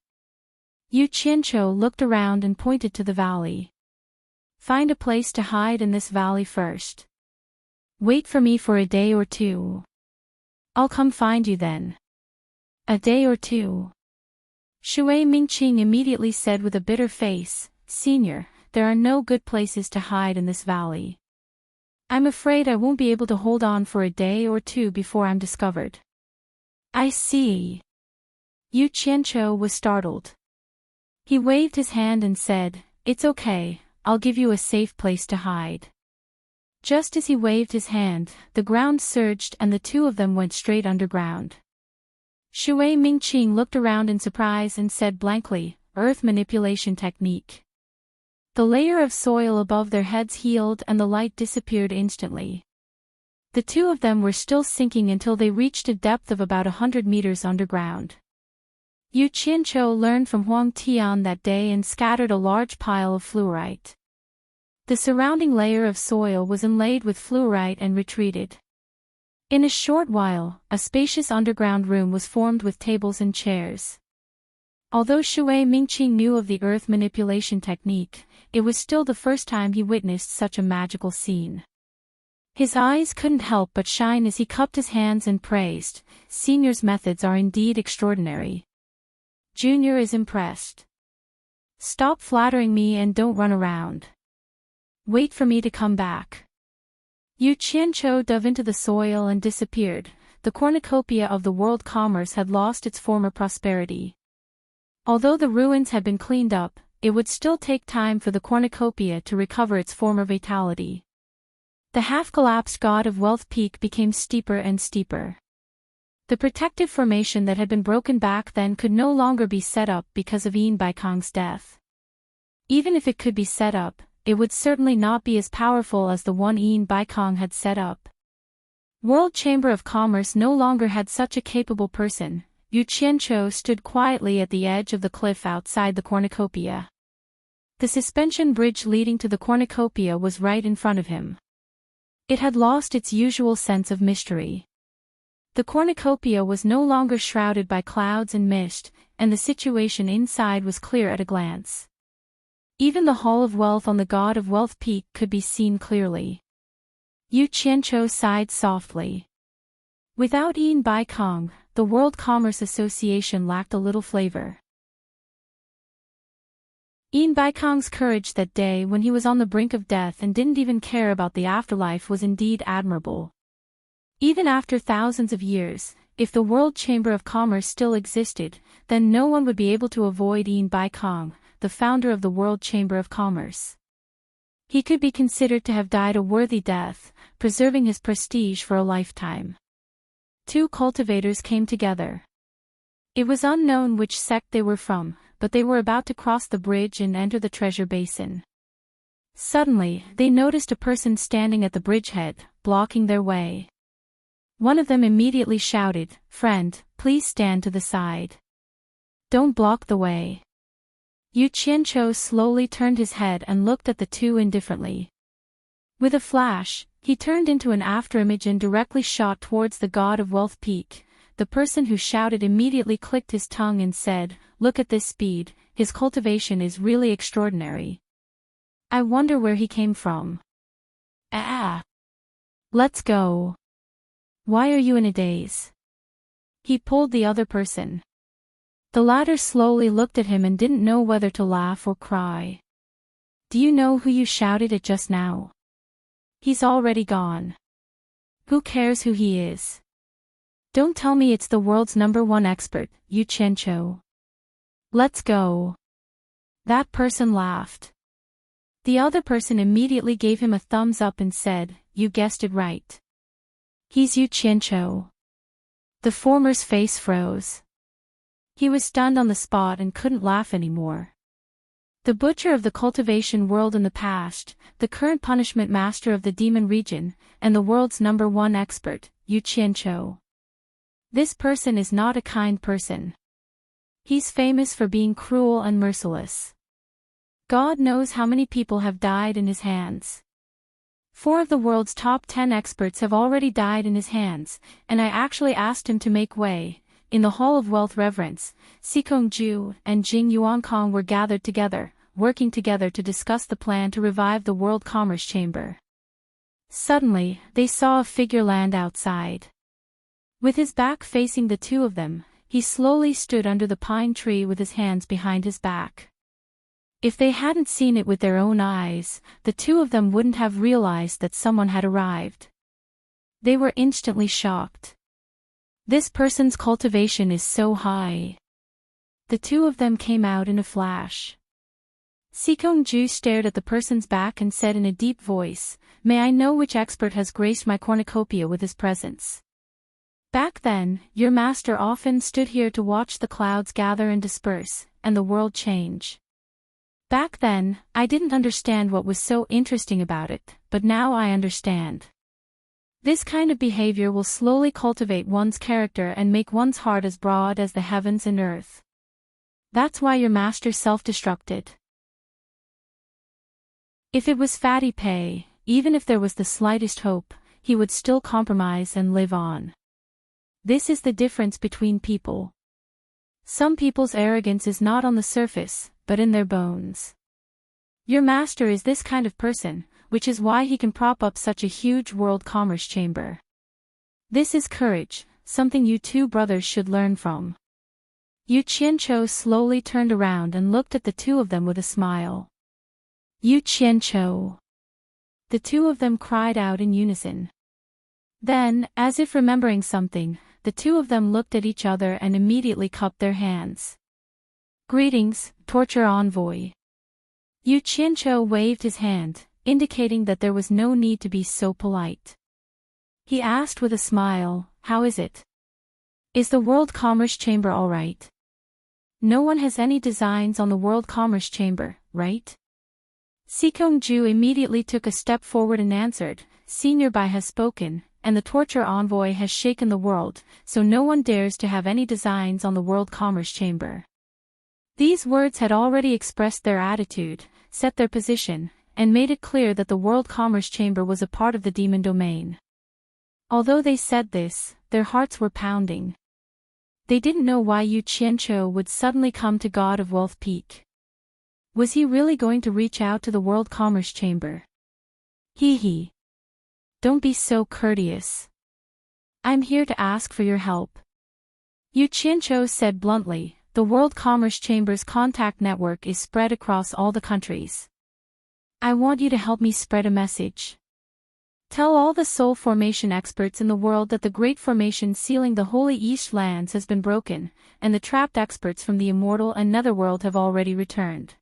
A: Yu Qianqiu looked around and pointed to the valley. Find a place to hide in this valley first. Wait for me for a day or two. I'll come find you then. A day or two. Shui Mingqing immediately said with a bitter face, Senior, there are no good places to hide in this valley. I'm afraid I won't be able to hold on for a day or two before I'm discovered. I see. Yu Qianqiu was startled. He waved his hand and said, It's okay, I'll give you a safe place to hide. Just as he waved his hand, the ground surged and the two of them went straight underground. Shui Mingqing looked around in surprise and said blankly, Earth manipulation technique. The layer of soil above their heads healed and the light disappeared instantly. The two of them were still sinking until they reached a depth of about 100 meters underground. Yu Qianqiu learned from Huang Tian that day and scattered a large pile of fluorite. The surrounding layer of soil was inlaid with fluorite and retreated. In a short while, a spacious underground room was formed with tables and chairs. Although Shui Mingqing knew of the earth manipulation technique, it was still the first time he witnessed such a magical scene. His eyes couldn't help but shine as he cupped his hands and praised, Senior's methods are indeed extraordinary. Junior is impressed. Stop flattering me and don't run around. Wait for me to come back. Yu Qianqiu dove into the soil and disappeared. The cornucopia of the world commerce had lost its former prosperity. Although the ruins had been cleaned up, it would still take time for the cornucopia to recover its former vitality. The half-collapsed God of Wealth peak became steeper and steeper. The protective formation that had been broken back then could no longer be set up because of Yin Baikong's death. Even if it could be set up, it would certainly not be as powerful as the one Yin Baikong had set up. World Chamber of Commerce no longer had such a capable person. Yu Qianqiu stood quietly at the edge of the cliff outside the cornucopia. The suspension bridge leading to the cornucopia was right in front of him. It had lost its usual sense of mystery. The cornucopia was no longer shrouded by clouds and mist, and the situation inside was clear at a glance. Even the Hall of Wealth on the God of Wealth peak could be seen clearly. Yu Qianqiu sighed softly. Without Yin Baikong, the World Commerce Association lacked a little flavor. Yin Baikong's courage that day when he was on the brink of death and didn't even care about the afterlife was indeed admirable. Even after thousands of years, if the World Chamber of Commerce still existed, then no one would be able to avoid Yin Baikong, the founder of the World Chamber of Commerce. He could be considered to have died a worthy death, preserving his prestige for a lifetime. Two cultivators came together. It was unknown which sect they were from, but they were about to cross the bridge and enter the treasure basin. Suddenly, they noticed a person standing at the bridgehead, blocking their way. One of them immediately shouted, Friend, please stand to the side. Don't block the way. Yu Qianqiu slowly turned his head and looked at the two indifferently. With a flash, he turned into an afterimage and directly shot towards the God of Wealth peak. The person who shouted immediately clicked his tongue and said, Look at this speed, his cultivation is really extraordinary. I wonder where he came from. Ah! Let's go. Why are you in a daze? He pulled the other person. The latter slowly looked at him and didn't know whether to laugh or cry. Do you know who you shouted at just now? He's already gone. Who cares who he is? Don't tell me it's the world's #1 expert, Yu Qianqiu. Let's go. That person laughed. The other person immediately gave him a thumbs up and said, you guessed it right. He's Yu Qianqiu. The former's face froze. He was stunned on the spot and couldn't laugh anymore. The butcher of the cultivation world in the past, the current punishment master of the demon region, and the world's #1 expert, Yu Qianqiu. This person is not a kind person. He's famous for being cruel and merciless. God knows how many people have died in his hands. 4 of the world's top 10 experts have already died in his hands, and I actually asked him to make way. In the Hall of Wealth Reverence, Xikong Ju and Jing Yuankong were gathered together, working together to discuss the plan to revive the World Commerce Chamber. Suddenly, they saw a figure land outside. With his back facing the 2 of them, he slowly stood under the pine tree with his hands behind his back. If they hadn't seen it with their own eyes, the 2 of them wouldn't have realized that someone had arrived. They were instantly shocked. This person's cultivation is so high. The 2 of them came out in a flash. Xikong Ju stared at the person's back and said in a deep voice, may I know which expert has graced my cornucopia with his presence? Back then, your master often stood here to watch the clouds gather and disperse, and the world change. Back then, I didn't understand what was so interesting about it, but now I understand. This kind of behavior will slowly cultivate one's character and make one's heart as broad as the heavens and earth. That's why your master self-destructed. If it was Fatty Pei, even if there was the slightest hope, he would still compromise and live on. This is the difference between people. Some people's arrogance is not on the surface, but in their bones. Your master is this kind of person, which is why he can prop up such a huge world commerce chamber. This is courage, something you 2 brothers should learn from. Yu Qianqiu slowly turned around and looked at the 2 of them with a smile. Yu Qianqiu. The 2 of them cried out in unison. Then, as if remembering something, the 2 of them looked at each other and immediately cupped their hands. Greetings, torture envoy. Yu Qianqiu waved his hand, indicating that there was no need to be so polite. He asked with a smile, how is it? Is the World Commerce Chamber all right? No one has any designs on the World Commerce Chamber, right? Xikong Ju immediately took a step forward and answered, Senior Bai has spoken, and the torture envoy has shaken the world, so no one dares to have any designs on the World Commerce Chamber. These words had already expressed their attitude, set their position, and made it clear that the World Commerce Chamber was a part of the demon domain. Although they said this, their hearts were pounding. They didn't know why Yu Qianqiu would suddenly come to God of Wealth Peak. Was he really going to reach out to the World Commerce Chamber? Hee. Don't be so courteous. I'm here to ask for your help. Yu Qianqiu said bluntly, the World Commerce Chamber's contact network is spread across all the countries. I want you to help me spread a message. Tell all the soul formation experts in the world that the great formation sealing the Holy East lands has been broken, and the trapped experts from the immortal and netherworld have already returned.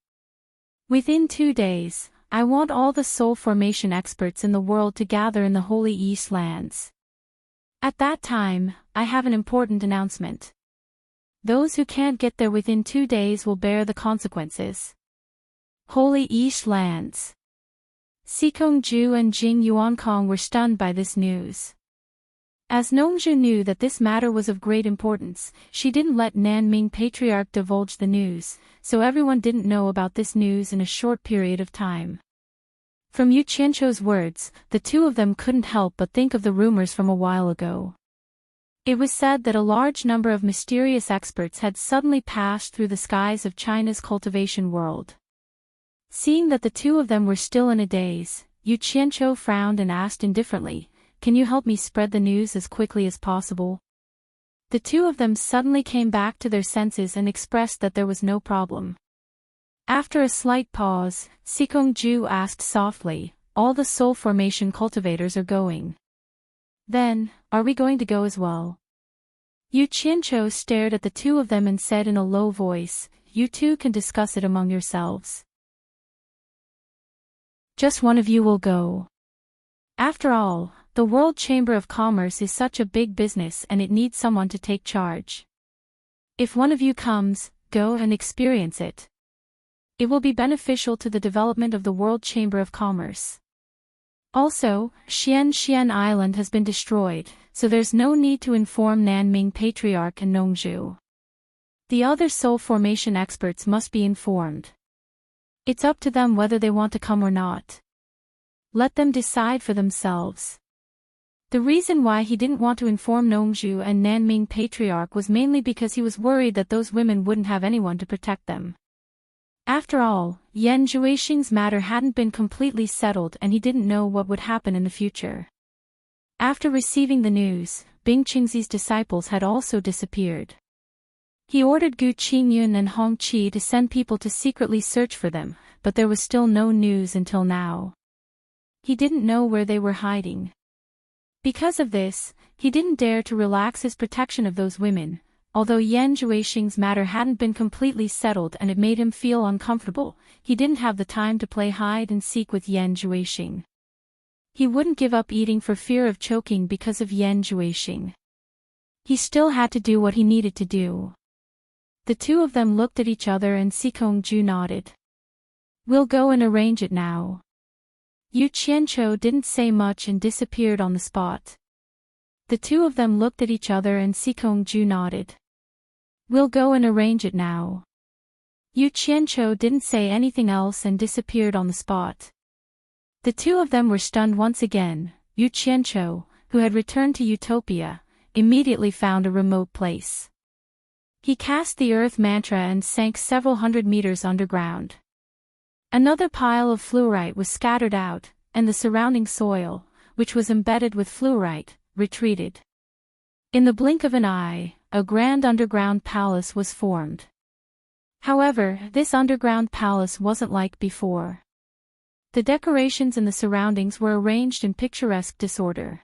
A: Within 2 days, I want all the soul formation experts in the world to gather in the Holy East lands. At that time, I have an important announcement. Those who can't get there within 2 days will bear the consequences. Holy East lands. Xikong Ju and Jing Yuankong were stunned by this news. As Nongzhu knew that this matter was of great importance, she didn't let Nanming Patriarch divulge the news, so everyone didn't know about this news in a short period of time. From Yu Qianqiu's words, the 2 of them couldn't help but think of the rumors from a while ago. It was said that a large number of mysterious experts had suddenly passed through the skies of China's cultivation world. Seeing that the 2 of them were still in a daze, Yu Qianqiu frowned and asked indifferently, can you help me spread the news as quickly as possible? The 2 of them suddenly came back to their senses and expressed that there was no problem. After a slight pause, Xikong Ju asked softly, all the soul formation cultivators are going. Then, are we going to go as well? Yu Qianqiu stared at the two of them and said in a low voice, "You two can discuss it among yourselves. Just one of you will go. After all, the World Chamber of Commerce is such a big business and it needs someone to take charge. If one of you comes, go and experience it. It will be beneficial to the development of the World Chamber of Commerce. Also, Xian Island has been destroyed, so there's no need to inform Nanming Patriarch and Nongzhu. The other soul formation experts must be informed. It's up to them whether they want to come or not. Let them decide for themselves." The reason why he didn't want to inform Nongzhu and Nanming Patriarch was mainly because he was worried that those women wouldn't have anyone to protect them. After all, Yan Zhuixing's matter hadn't been completely settled and he didn't know what would happen in the future. After receiving the news, Bing Qingzi's disciples had also disappeared. He ordered Gu Qingyun and Hong Qi to send people to secretly search for them, but there was still no news until now. He didn't know where they were hiding. Because of this, he didn't dare to relax his protection of those women. Although Yan Zhuixing's matter hadn't been completely settled and it made him feel uncomfortable, he didn't have the time to play hide and seek with Yan Zhuixing. He wouldn't give up eating for fear of choking because of Yan Zhuixing. He still had to do what he needed to do. The two of them looked at each other and Sikongju nodded. "We'll go and arrange it now." Yu Qianqiu didn't say much and disappeared on the spot. The two of them looked at each other and Sikongju nodded. "We'll go and arrange it now." Yu Qianqiu didn't say anything else and disappeared on the spot. The two of them were stunned once again. Yu Qianqiu, who had returned to Utopia, immediately found a remote place. He cast the earth mantra and sank several hundred meters underground. Another pile of fluorite was scattered out, and the surrounding soil, which was embedded with fluorite, retreated. In the blink of an eye, a grand underground palace was formed. However, this underground palace wasn't like before. The decorations in the surroundings were arranged in picturesque disorder.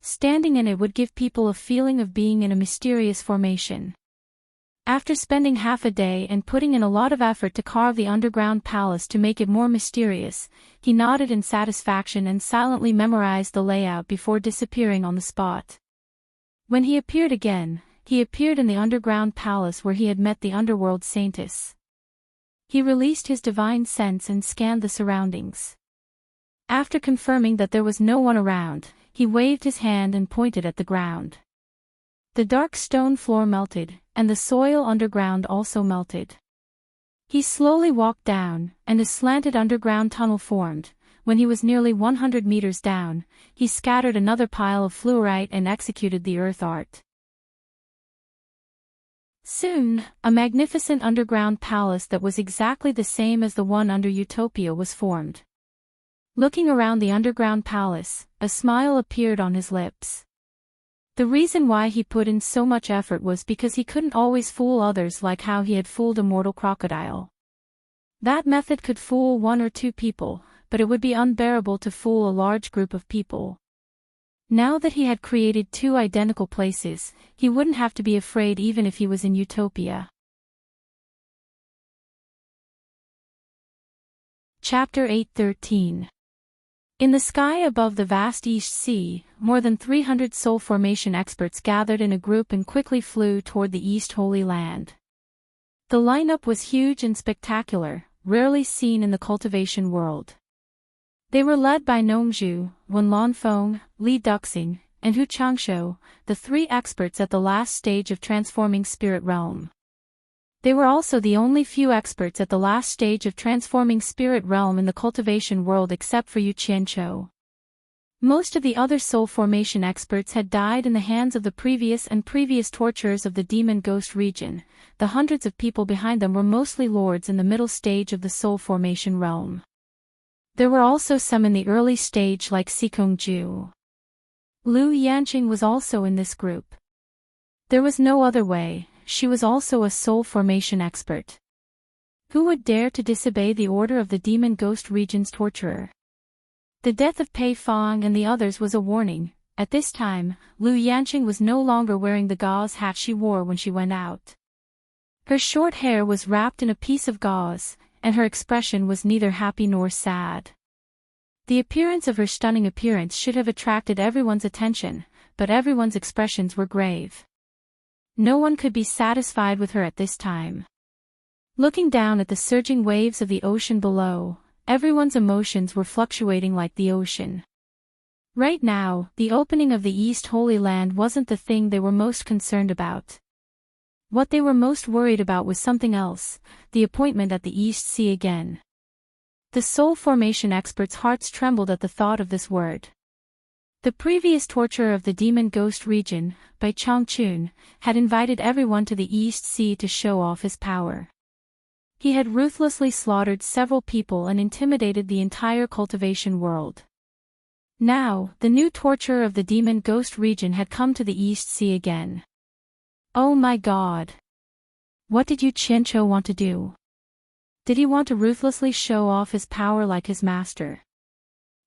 A: Standing in it would give people a feeling of being in a mysterious formation. After spending half a day and putting in a lot of effort to carve the underground palace to make it more mysterious, he nodded in satisfaction and silently memorized the layout before disappearing on the spot. When he appeared again, he appeared in the underground palace where he had met the underworld saintess. He released his divine sense and scanned the surroundings. After confirming that there was no one around, he waved his hand and pointed at the ground. The dark stone floor melted, and the soil underground also melted. He slowly walked down, and a slanted underground tunnel formed. When he was nearly 100 meters down, he scattered another pile of fluorite and executed the earth art. Soon, a magnificent underground palace that was exactly the same as the one under Utopia was formed. Looking around the underground palace, a smile appeared on his lips. The reason why he put in so much effort was because he couldn't always fool others like how he had fooled a mortal crocodile. That method could fool one or two people, but it would be unbearable to fool a large group of people. Now that he had created two identical places, he wouldn't have to be afraid even if he was in Utopia. Chapter 8:13. In the sky above the vast East Sea, more than 300 soul formation experts gathered in a group and quickly flew toward the East Holy Land. The lineup was huge and spectacular, rarely seen in the cultivation world. They were led by Nongzhu, Wen Lanfeng, Li Duxing, and Hu Changshou, the three experts at the last stage of transforming spirit realm. They were also the only few experts at the last stage of transforming spirit realm in the cultivation world except for Yu Qianqiu. Most of the other soul formation experts had died in the hands of the previous torturers of the demon ghost region. The hundreds of people behind them were mostly lords in the middle stage of the soul formation realm. There were also some in the early stage like Sikongju. Lu Yanqing was also in this group. There was no other way. She was also a soul formation expert. Who would dare to disobey the order of the demon ghost region's torturer? The death of Pei Fong and the others was a warning. At this time, Lu Yanqing was no longer wearing the gauze hat she wore when she went out. Her short hair was wrapped in a piece of gauze, and her expression was neither happy nor sad. The appearance of her stunning appearance should have attracted everyone's attention, but everyone's expressions were grave. No one could be satisfied with her at this time. Looking down at the surging waves of the ocean below, everyone's emotions were fluctuating like the ocean. Right now, the opening of the East Holy Land wasn't the thing they were most concerned about. What they were most worried about was something else, the appointment at the East Sea again. The soul formation experts' hearts trembled at the thought of this word. The previous torturer of the demon ghost region, Bai Changchun, had invited everyone to the East Sea to show off his power. He had ruthlessly slaughtered several people and intimidated the entire cultivation world. Now, the new torturer of the demon ghost region had come to the East Sea again. Oh my God! What did Yu Qianqiu want to do? Did he want to ruthlessly show off his power like his master?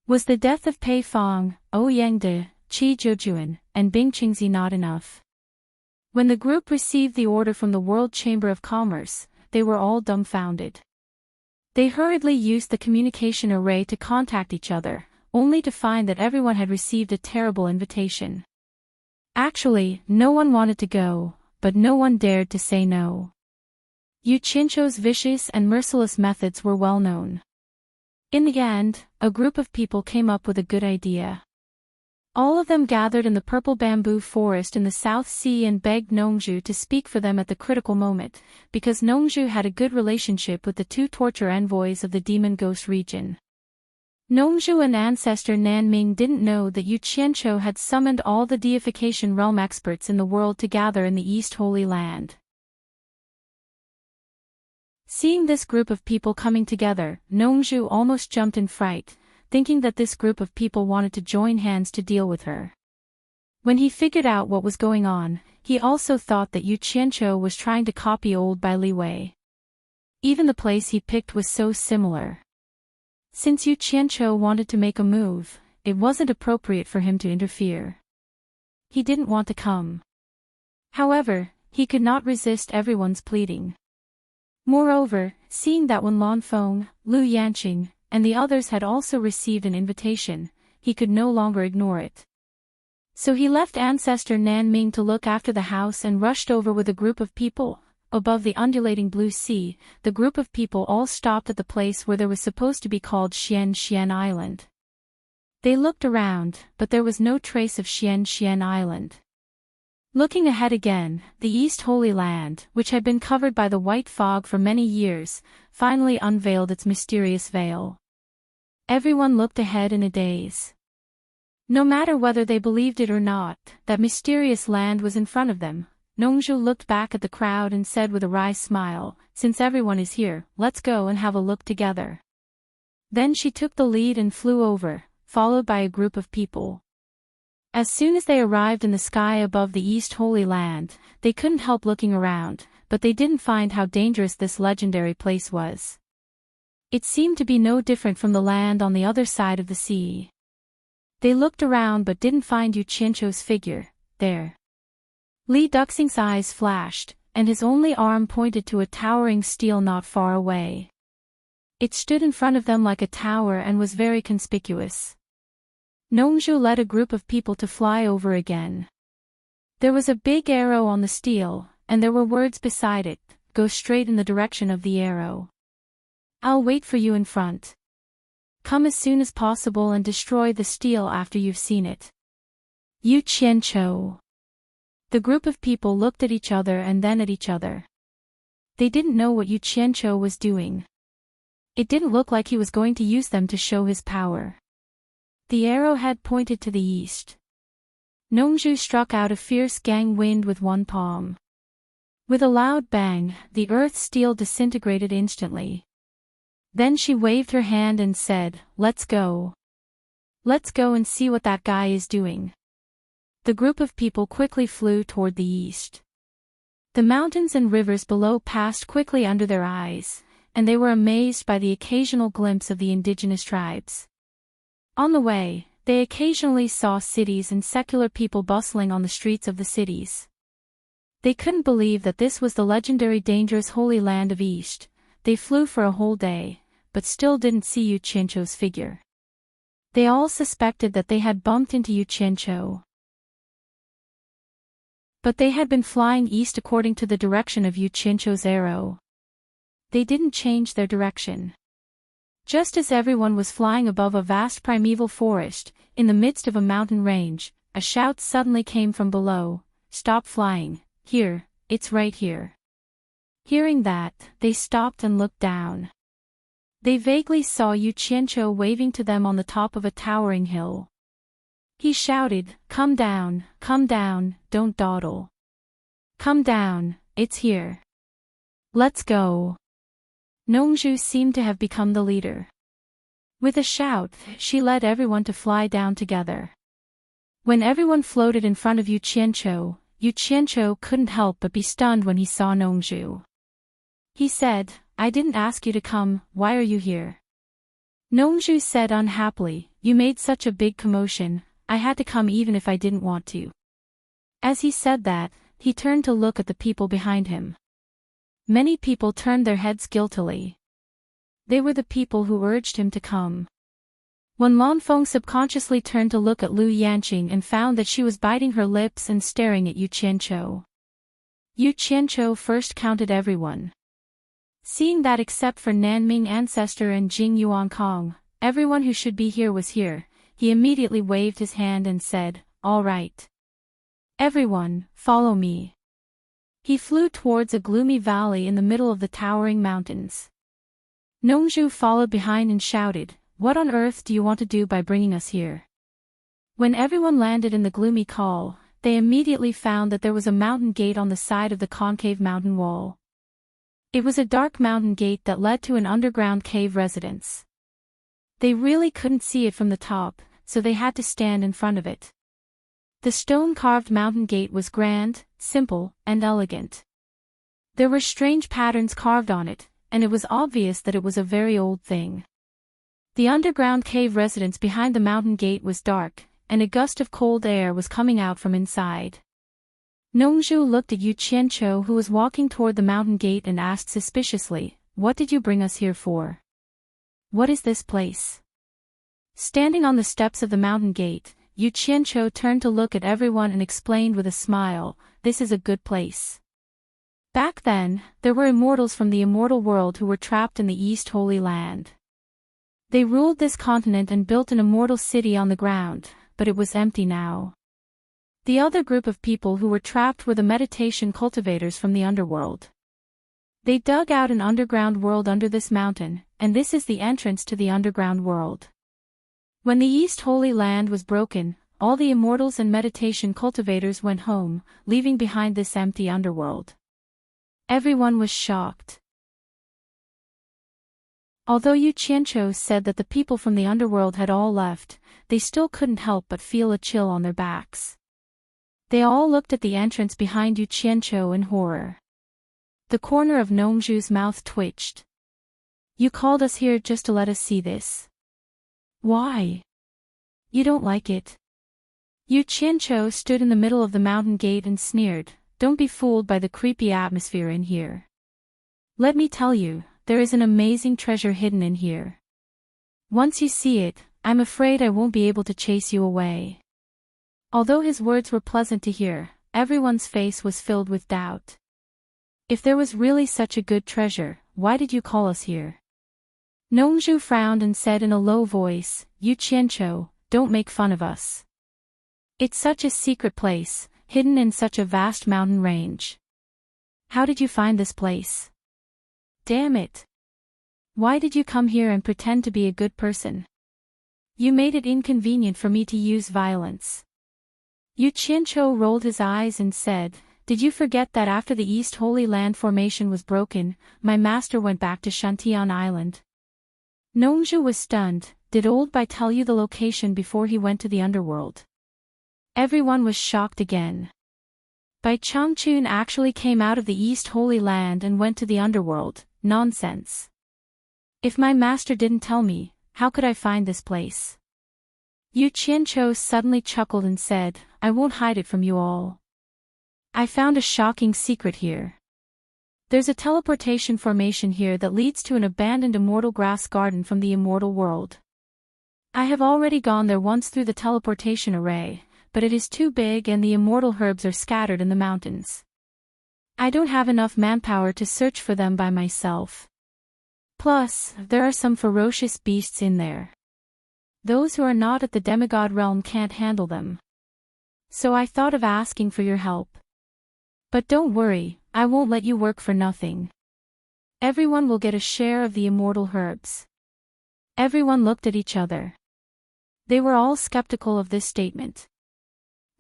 A: Was the death of Pei Fong, Ou Yangde, Qi Zhoujuan, and Bing Qingzi not enough? When the group received the order from the World Chamber of Commerce, they were all dumbfounded. They hurriedly used the communication array to contact each other, only to find that everyone had received a terrible invitation. Actually, no one wanted to go, but no one dared to say no. Yu Qianqiu's vicious and merciless methods were well known. In the end, a group of people came up with a good idea. All of them gathered in the purple bamboo forest in the South Sea and begged Nongzhu to speak for them at the critical moment, because Nongzhu had a good relationship with the two torture envoys of the demon ghost region. Nongzhu and ancestor Nanming didn't know that Yu Qianqiu had summoned all the deification realm experts in the world to gather in the East Holy Land. Seeing this group of people coming together, Nongzhu almost jumped in fright, thinking that this group of people wanted to join hands to deal with her. When he figured out what was going on, he also thought that Yu Qianqiu was trying to copy old Bai Li Wei. Even the place he picked was so similar. Since Yu Qianqiu wanted to make a move, it wasn't appropriate for him to interfere. He didn't want to come. However, he could not resist everyone's pleading. Moreover, seeing that Wen Lanfeng, Lu Yanqing, and the others had also received an invitation, he could no longer ignore it. So he left ancestor Nanming to look after the house and rushed over with a group of people. Above the undulating blue sea, the group of people all stopped at the place where there was supposed to be called Xian Island. They looked around, but there was no trace of Xian Island. Looking ahead again, the East Holy Land, which had been covered by the white fog for many years, finally unveiled its mysterious veil. Everyone looked ahead in a daze. No matter whether they believed it or not, that mysterious land was in front of them. Nongzhu looked back at the crowd and said with a wry smile, "Since everyone is here, let's go and have a look together." Then she took the lead and flew over, followed by a group of people. As soon as they arrived in the sky above the East Holy Land, they couldn't help looking around, but they didn't find how dangerous this legendary place was. It seemed to be no different from the land on the other side of the sea. They looked around but didn't find Yu Qianqiu's figure there. Li Duxing's eyes flashed, and his only arm pointed to a towering stele not far away. It stood in front of them like a tower and was very conspicuous. Nongzhu led a group of people to fly over again. There was a big arrow on the stele, and there were words beside it, "Go straight in the direction of the arrow. I'll wait for you in front. Come as soon as possible and destroy the stele after you've seen it. Yu Qianqiu." The group of people looked at each other and then at each other. They didn't know what Yu Qianqiu was doing. It didn't look like he was going to use them to show his power. The arrowhead pointed to the east. Nongzhu struck out a fierce gang wind with one palm. With a loud bang, the earth stele disintegrated instantly. Then she waved her hand and said, "Let's go. Let's go and see what that guy is doing." The group of people quickly flew toward the east. The mountains and rivers below passed quickly under their eyes, and they were amazed by the occasional glimpse of the indigenous tribes. On the way, They occasionally saw cities and secular people bustling on the streets of the cities. They couldn't believe that this was the legendary dangerous Holy Land of East. They flew for a whole day, but still didn't see Yuchencho's figure. They all suspected that they had bumped into Yuchencho. But they had been flying east according to the direction of Yuchencho's arrow. They didn't change their direction. Just as everyone was flying above a vast primeval forest, in the midst of a mountain range, a shout suddenly came from below, "Stop flying, here, it's right here." Hearing that, they stopped and looked down. They vaguely saw Yuchencho waving to them on the top of a towering hill. He shouted, come down, don't dawdle. Come down, it's here. Let's go." Nongju seemed to have become the leader. With a shout, she led everyone to fly down together. When everyone floated in front of Yuchencho, Yuchencho couldn't help but be stunned when he saw Nongju. He said, "I didn't ask you to come, why are you here?" Nongju said unhappily, "You made such a big commotion, I had to come even if I didn't want to." As he said that, he turned to look at the people behind him. Many people turned their heads guiltily. They were the people who urged him to come. When Lanfeng subconsciously turned to look at Lu Yanqing and found that she was biting her lips and staring at Yuchencho. Yuchencho first counted everyone. Seeing that except for Nanming Ancestor and Jing Yuankong, everyone who should be here was here, he immediately waved his hand and said, "All right. Everyone, follow me." He flew towards a gloomy valley in the middle of the towering mountains. Nongju followed behind and shouted, "What on earth do you want to do by bringing us here?" When everyone landed in the gloomy call, they immediately found that there was a mountain gate on the side of the concave mountain wall. It was a dark mountain gate that led to an underground cave residence. They really couldn't see it from the top, so they had to stand in front of it. The stone-carved mountain gate was grand, simple, and elegant. There were strange patterns carved on it, and it was obvious that it was a very old thing. The underground cave residence behind the mountain gate was dark, and a gust of cold air was coming out from inside. Nongju looked at Yuchencho who was walking toward the mountain gate and asked suspiciously, "What did you bring us here for? What is this place?" Standing on the steps of the mountain gate, Yuchencho turned to look at everyone and explained with a smile, "This is a good place." Back then, there were immortals from the immortal world who were trapped in the East Holy Land. They ruled this continent and built an immortal city on the ground, but it was empty now. The other group of people who were trapped were the meditation cultivators from the underworld. They dug out an underground world under this mountain, and this is the entrance to the underground world. When the East Holy Land was broken, all the immortals and meditation cultivators went home, leaving behind this empty underworld. Everyone was shocked. Although Yuchencho said that the people from the underworld had all left, they still couldn't help but feel a chill on their backs. They all looked at the entrance behind Yuchencho in horror. The corner of Nongju's mouth twitched. "You called us here just to let us see this. Why? You don't like it?" Yuchencho stood in the middle of the mountain gate and sneered, "Don't be fooled by the creepy atmosphere in here. Let me tell you, there is an amazing treasure hidden in here. Once you see it, I'm afraid I won't be able to chase you away." Although his words were pleasant to hear, everyone's face was filled with doubt. If there was really such a good treasure, why did you call us here? Nongju frowned and said in a low voice, "Yuchencho, don't make fun of us. It's such a secret place, hidden in such a vast mountain range. How did you find this place? Damn it. Why did you come here and pretend to be a good person? You made it inconvenient for me to use violence." Yuchencho rolled his eyes and said, "Did you forget that after the East Holy Land formation was broken, my master went back to Shantian Island?" Nongju was stunned. "Did Old Bai tell you the location before he went to the underworld?" Everyone was shocked again. Bai Changchun actually came out of the East Holy Land and went to the underworld. Nonsense. If my master didn't tell me, how could I find this place? Yu Qianqiu suddenly chuckled and said, I won't hide it from you all. I found a shocking secret here. There's a teleportation formation here that leads to an abandoned immortal grass garden from the immortal world. I have already gone there once through the teleportation array, but it is too big and the immortal herbs are scattered in the mountains. I don't have enough manpower to search for them by myself. Plus, there are some ferocious beasts in there. Those who are not at the demigod realm can't handle them. So I thought of asking for your help. But don't worry, I won't let you work for nothing. Everyone will get a share of the immortal herbs. Everyone looked at each other. They were all skeptical of this statement.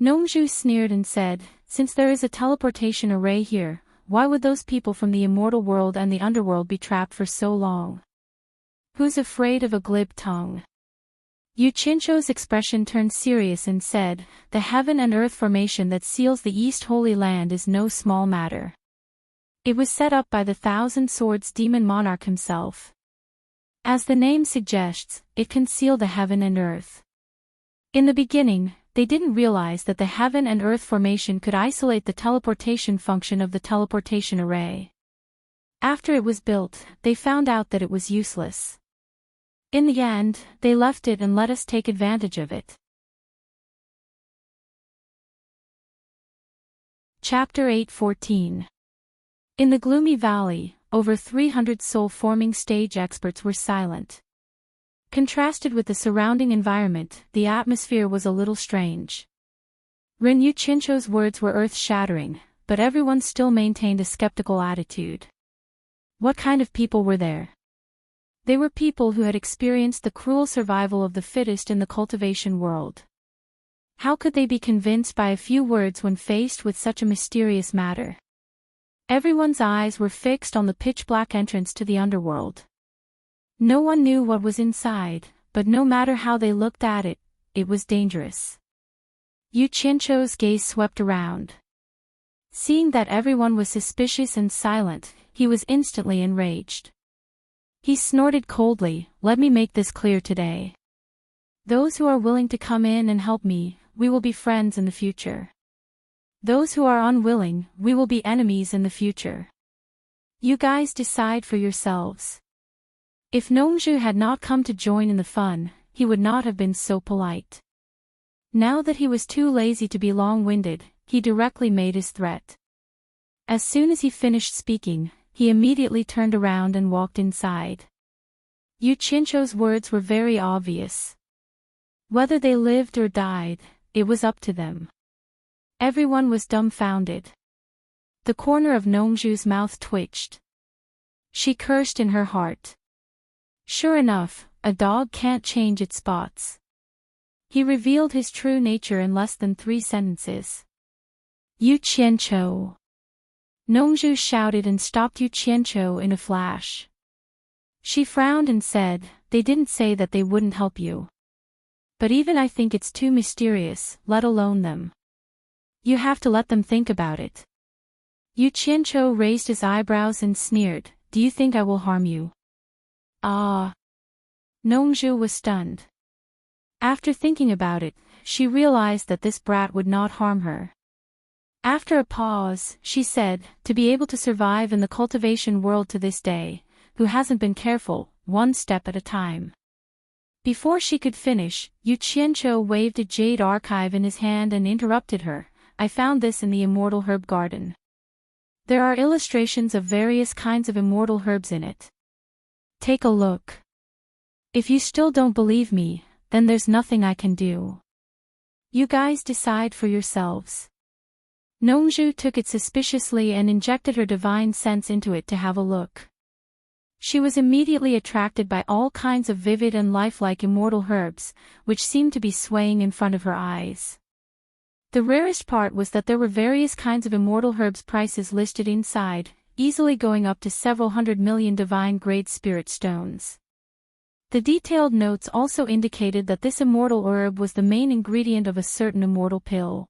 A: Nongzhu sneered and said, since there is a teleportation array here, why would those people from the immortal world and the underworld be trapped for so long? Who's afraid of a glib tongue? Yu Qianqiu's expression turned serious and said, the heaven and earth formation that seals the East Holy Land is no small matter. It was set up by the Thousand Swords demon monarch himself. As the name suggests, it can seal the heaven and earth. In the beginning, they didn't realize that the heaven and earth formation could isolate the teleportation function of the teleportation array. After it was built, they found out that it was useless. In the end, they left it and let us take advantage of it. Chapter 8:14. In the gloomy valley, over 300 soul-forming stage experts were silent. Contrasted with the surrounding environment, the atmosphere was a little strange. Ren Yu Qianqiu's words were earth-shattering, but everyone still maintained a skeptical attitude. What kind of people were there? They were people who had experienced the cruel survival of the fittest in the cultivation world. How could they be convinced by a few words when faced with such a mysterious matter? Everyone's eyes were fixed on the pitch-black entrance to the underworld. No one knew what was inside, but no matter how they looked at it, it was dangerous. Yu Qianqiu's gaze swept around. Seeing that everyone was suspicious and silent, he was instantly enraged. He snorted coldly, let me make this clear today. Those who are willing to come in and help me, we will be friends in the future. Those who are unwilling, we will be enemies in the future. You guys decide for yourselves. If Nongzhu had not come to join in the fun, he would not have been so polite. Now that he was too lazy to be long-winded, he directly made his threat. As soon as he finished speaking, he immediately turned around and walked inside. Yu Qianqiu's words were very obvious. Whether they lived or died, it was up to them. Everyone was dumbfounded. The corner of Nongzhu's mouth twitched. She cursed in her heart. Sure enough, a dog can't change its spots. He revealed his true nature in less than 3 sentences. Yu Qianqiu. Nongzhu shouted and stopped Yu Qianqiu in a flash. She frowned and said, they didn't say that they wouldn't help you. But even I think it's too mysterious, let alone them. You have to let them think about it. Yu Qianqiu raised his eyebrows and sneered, do you think I will harm you? Ah. Nongzhu was stunned. After thinking about it, she realized that this brat would not harm her. After a pause, she said, to be able to survive in the cultivation world to this day, who hasn't been careful, one step at a time. Before she could finish, Yu Qianqiu waved a jade archive in his hand and interrupted her, I found this in the immortal herb garden. There are illustrations of various kinds of immortal herbs in it. Take a look. If you still don't believe me, then there's nothing I can do. You guys decide for yourselves. Nongzhu took it suspiciously and injected her divine sense into it to have a look. She was immediately attracted by all kinds of vivid and lifelike immortal herbs, which seemed to be swaying in front of her eyes. The rarest part was that there were various kinds of immortal herbs prices listed inside, easily going up to several 100 million divine-grade spirit stones. The detailed notes also indicated that this immortal herb was the main ingredient of a certain immortal pill.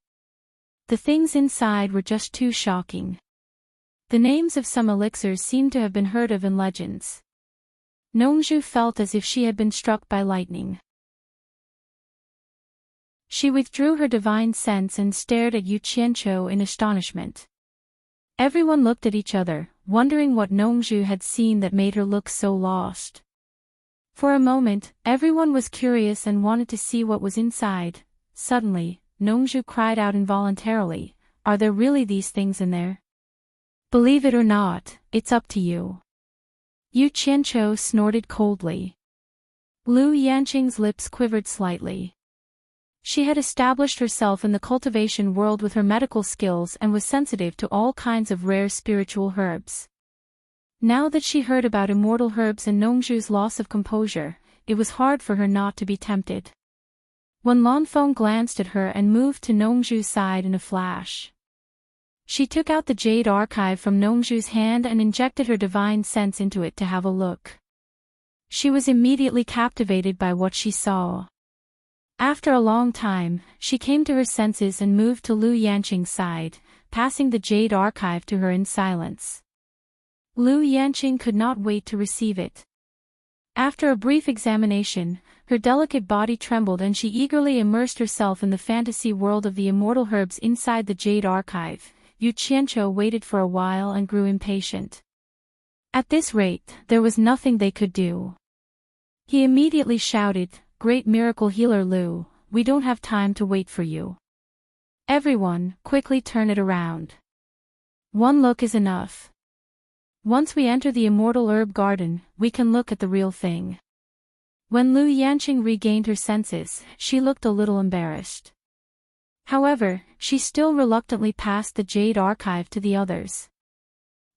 A: The things inside were just too shocking. The names of some elixirs seemed to have been heard of in legends. Nongzhu felt as if she had been struck by lightning. She withdrew her divine sense and stared at Yu Qianqiu in astonishment. Everyone looked at each other, wondering what Nongzhu had seen that made her look so lost. For a moment, everyone was curious and wanted to see what was inside. Suddenly, Nongzhu cried out involuntarily, "Are there really these things in there?" "Believe it or not, it's up to you." Yu Qianqiu snorted coldly. Lu Yanqing's lips quivered slightly. She had established herself in the cultivation world with her medical skills and was sensitive to all kinds of rare spiritual herbs. Now that she heard about immortal herbs and Nongzhu's loss of composure, it was hard for her not to be tempted. When Lanfeng glanced at her and moved to Nongzhu's side in a flash. She took out the jade archive from Nongzhu's hand and injected her divine sense into it to have a look. She was immediately captivated by what she saw. After a long time, she came to her senses and moved to Lu Yanqing's side, passing the jade archive to her in silence. Lu Yanqing could not wait to receive it. After a brief examination, her delicate body trembled and she eagerly immersed herself in the fantasy world of the immortal herbs inside the jade archive. Yu Qianqiu waited for a while and grew impatient. At this rate, there was nothing they could do. He immediately shouted, "Great miracle healer Lu, we don't have time to wait for you. Everyone, quickly turn it around. One look is enough. Once we enter the immortal herb garden, we can look at the real thing." When Lu Yanqing regained her senses, she looked a little embarrassed. However, she still reluctantly passed the jade archive to the others.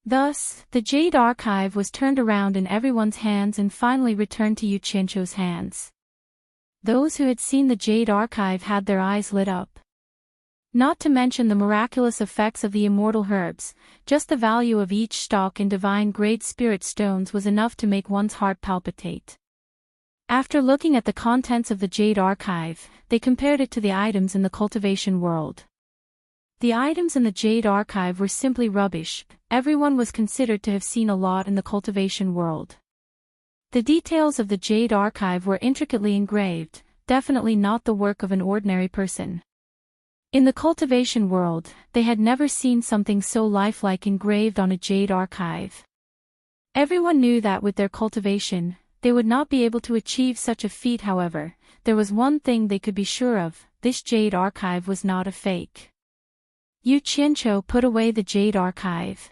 A: Thus, the jade archive was turned around in everyone's hands and finally returned to Yu Qianqiu's hands. Those who had seen the jade archive had their eyes lit up. Not to mention the miraculous effects of the immortal herbs, just the value of each stalk in divine-grade spirit stones was enough to make one's heart palpitate. After looking at the contents of the jade archive, they compared it to the items in the cultivation world. The items in the jade archive were simply rubbish. Everyone was considered to have seen a lot in the cultivation world. The details of the jade archive were intricately engraved, definitely not the work of an ordinary person. In the cultivation world, they had never seen something so lifelike engraved on a jade archive. Everyone knew that with their cultivation, they would not be able to achieve such a feat. However, there was one thing they could be sure of: this jade archive was not a fake. Yu Qianqiu put away the jade archive.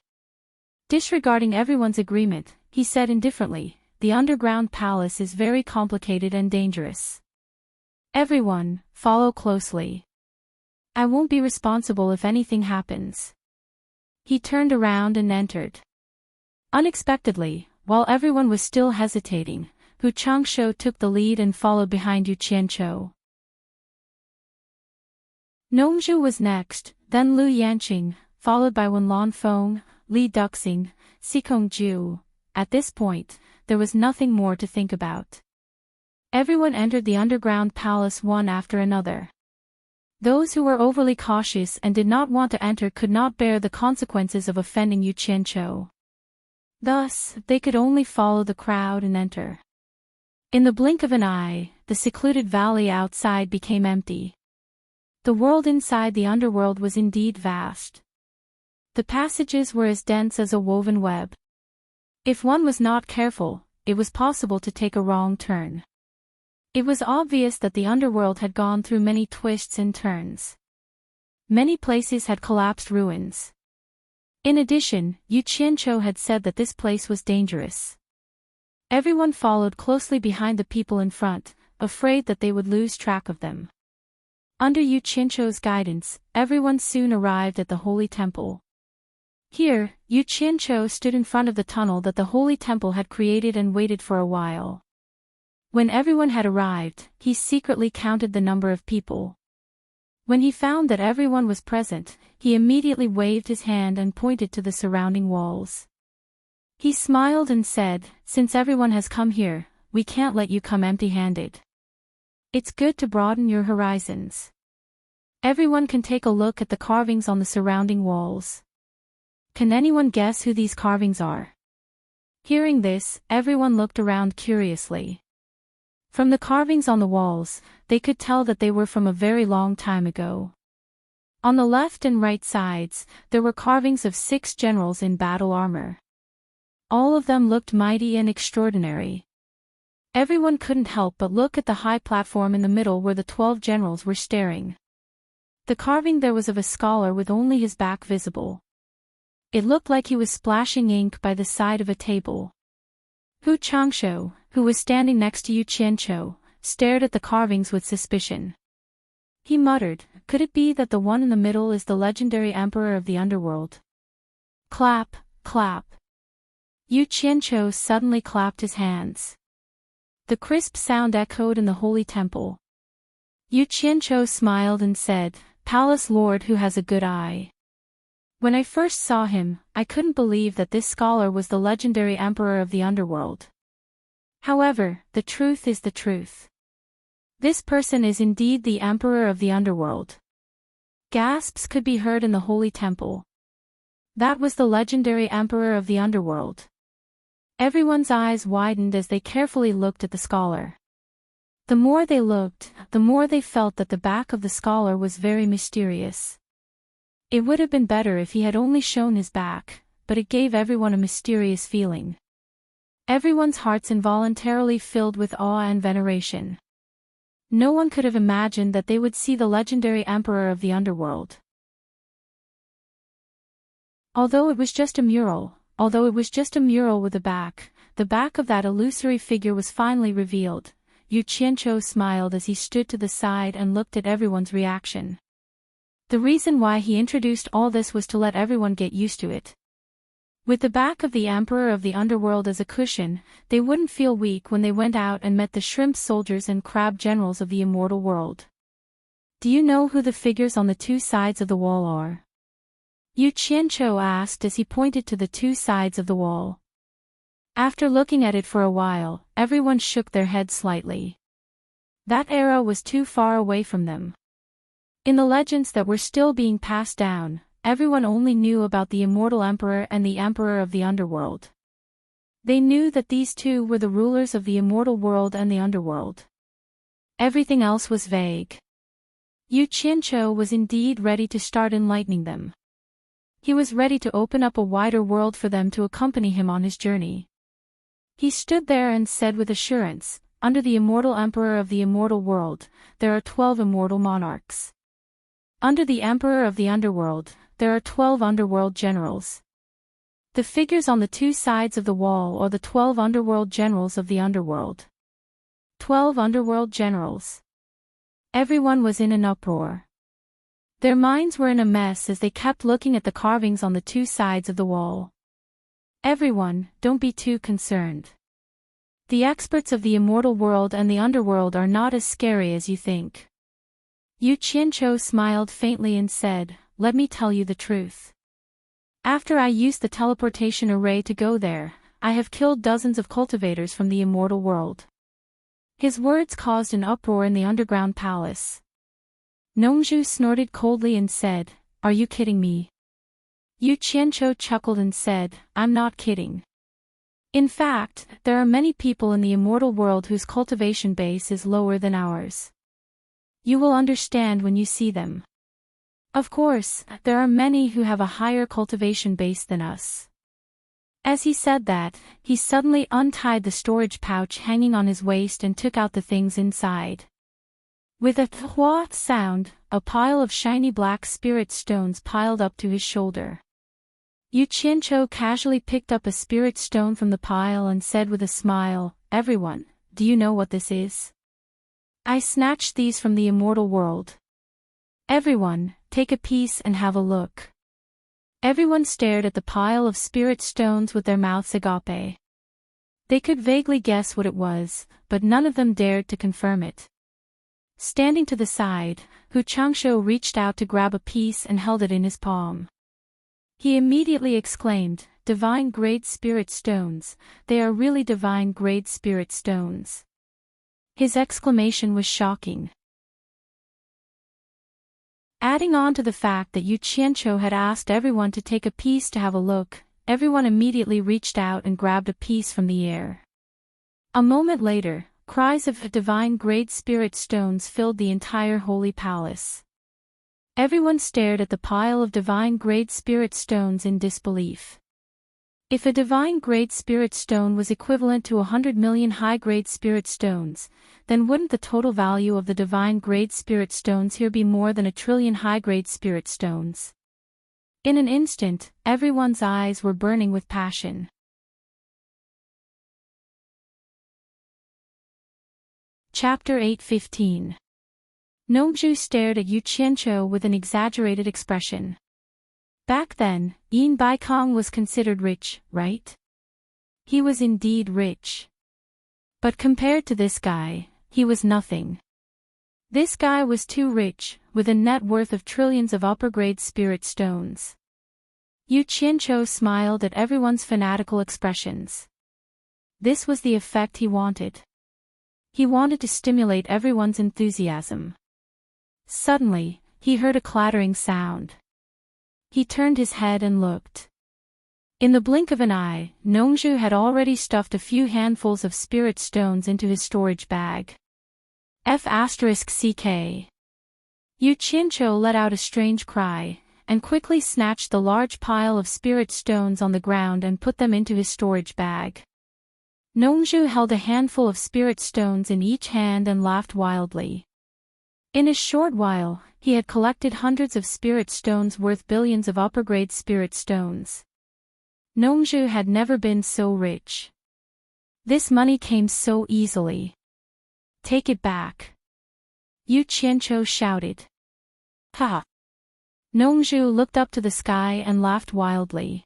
A: Disregarding everyone's agreement, he said indifferently, "The underground palace is very complicated and dangerous. Everyone, follow closely. I won't be responsible if anything happens." He turned around and entered. Unexpectedly, while everyone was still hesitating, Hu Changshou took the lead and followed behind Yu Qianqiu. Nongzhu was next, then Lu Yanqing, followed by Wen Lanfeng, Li Duxing, Sikongju. At this point, there was nothing more to think about. Everyone entered the underground palace one after another. Those who were overly cautious and did not want to enter could not bear the consequences of offending Yu Qianqiu. Thus, they could only follow the crowd and enter. In the blink of an eye, the secluded valley outside became empty. The world inside the underworld was indeed vast. The passages were as dense as a woven web. If one was not careful, it was possible to take a wrong turn. It was obvious that the underworld had gone through many twists and turns. Many places had collapsed ruins. In addition, Yu Qianqiu had said that this place was dangerous. Everyone followed closely behind the people in front, afraid that they would lose track of them. Under Yu Qianqiu's guidance, everyone soon arrived at the Holy Temple. Here, Yu Qianqiu stood in front of the tunnel that the Holy Temple had created and waited for a while. When everyone had arrived, he secretly counted the number of people. When he found that everyone was present, he immediately waved his hand and pointed to the surrounding walls. He smiled and said, "Since everyone has come here, we can't let you come empty-handed. It's good to broaden your horizons. Everyone can take a look at the carvings on the surrounding walls. Can anyone guess who these carvings are?" Hearing this, everyone looked around curiously. From the carvings on the walls, they could tell that they were from a very long time ago. On the left and right sides, there were carvings of 6 generals in battle armor. All of them looked mighty and extraordinary. Everyone couldn't help but look at the high platform in the middle where the 12 generals were staring. The carving there was of a scholar with only his back visible. It looked like he was splashing ink by the side of a table. Hu Changsho, who was standing next to Yu Qianqiu, stared at the carvings with suspicion. He muttered, "Could it be that the one in the middle is the legendary emperor of the underworld?" Clap, clap. Yu Qianqiu suddenly clapped his hands. The crisp sound echoed in the holy temple. Yu Qianqiu smiled and said, "Palace Lord who has a good eye. When I first saw him, I couldn't believe that this scholar was the legendary emperor of the underworld. However, the truth is the truth. This person is indeed the emperor of the underworld." Gasps could be heard in the holy temple. That was the legendary emperor of the underworld. Everyone's eyes widened as they carefully looked at the scholar. The more they looked, the more they felt that the back of the scholar was very mysterious. It would have been better if he had only shown his back, but it gave everyone a mysterious feeling. Everyone's hearts involuntarily filled with awe and veneration. No one could have imagined that they would see the legendary emperor of the underworld. Although it was just a mural with a back, the back of that illusory figure was finally revealed. Yu Qianqiu smiled as he stood to the side and looked at everyone's reaction. The reason why he introduced all this was to let everyone get used to it. With the back of the emperor of the underworld as a cushion, they wouldn't feel weak when they went out and met the shrimp soldiers and crab generals of the immortal world. "Do you know who the figures on the 2 sides of the wall are?" Yu Qianqiu asked as he pointed to the 2 sides of the wall. After looking at it for a while, everyone shook their heads slightly. That era was too far away from them. In the legends that were still being passed down, everyone only knew about the immortal emperor and the emperor of the underworld. They knew that these 2 were the rulers of the immortal world and the underworld. Everything else was vague. Yu Qianqiu was indeed ready to start enlightening them. He was ready to open up a wider world for them to accompany him on his journey. He stood there and said with assurance, "Under the immortal emperor of the immortal world, there are 12 immortal monarchs. Under the emperor of the underworld, there are 12 underworld generals. The figures on the 2 sides of the wall are the 12 underworld generals of the underworld." 12 underworld generals. Everyone was in an uproar. Their minds were in a mess as they kept looking at the carvings on the 2 sides of the wall. "Everyone, don't be too concerned. The experts of the immortal world and the underworld are not as scary as you think." Yu Qianqiu smiled faintly and said, "Let me tell you the truth. After I used the teleportation array to go there, I have killed dozens of cultivators from the immortal world." His words caused an uproar in the underground palace. Nongzhu snorted coldly and said, "Are you kidding me?" Yu Qianqiu chuckled and said, "I'm not kidding. In fact, there are many people in the immortal world whose cultivation base is lower than ours. You will understand when you see them. Of course, there are many who have a higher cultivation base than us." As he said that, he suddenly untied the storage pouch hanging on his waist and took out the things inside. With a thwah sound, a pile of shiny black spirit stones piled up to his shoulder. Yu Qianqiu casually picked up a spirit stone from the pile and said with a smile, "Everyone, do you know what this is? I snatched these from the immortal world. Everyone, take a piece and have a look." Everyone stared at the pile of spirit stones with their mouths agape. They could vaguely guess what it was, but none of them dared to confirm it. Standing to the side, Hu Changshu reached out to grab a piece and held it in his palm. He immediately exclaimed, "Divine grade spirit stones, they are really divine grade spirit stones." His exclamation was shocking. Adding on to the fact that Yu Qianqiu had asked everyone to take a piece to have a look, everyone immediately reached out and grabbed a piece from the air. A moment later, Cries of divine great spirit stones filled the entire holy palace. Everyone stared at the pile of divine great spirit stones in disbelief. If a divine great spirit stone was equivalent to 100 million high-grade spirit stones, then wouldn't the total value of the divine great spirit stones here be more than 1 trillion high-grade spirit stones? In an instant, everyone's eyes were burning with passion. Chapter 8:15. Nongju stared at Yu Qianqiu with an exaggerated expression. Back then, Yin Baikong was considered rich, right? He was indeed rich. But compared to this guy, he was nothing. This guy was too rich, with a net worth of trillions of upper-grade spirit stones. Yu Qianqiu smiled at everyone's fanatical expressions. This was the effect he wanted. He wanted to stimulate everyone's enthusiasm. Suddenly, he heard a clattering sound. He turned his head and looked. In the blink of an eye, Nongju had already stuffed a few handfuls of spirit stones into his storage bag. F***CK. Yu Qianqiu let out a strange cry, and quickly snatched the large pile of spirit stones on the ground and put them into his storage bag. Nongju held a handful of spirit stones in each hand and laughed wildly. In a short while, he had collected hundreds of spirit stones worth billions of upper-grade spirit stones. Nongju had never been so rich. This money came so easily. Take it back. Yu Qianqiu shouted. Ha! Nongju looked up to the sky and laughed wildly.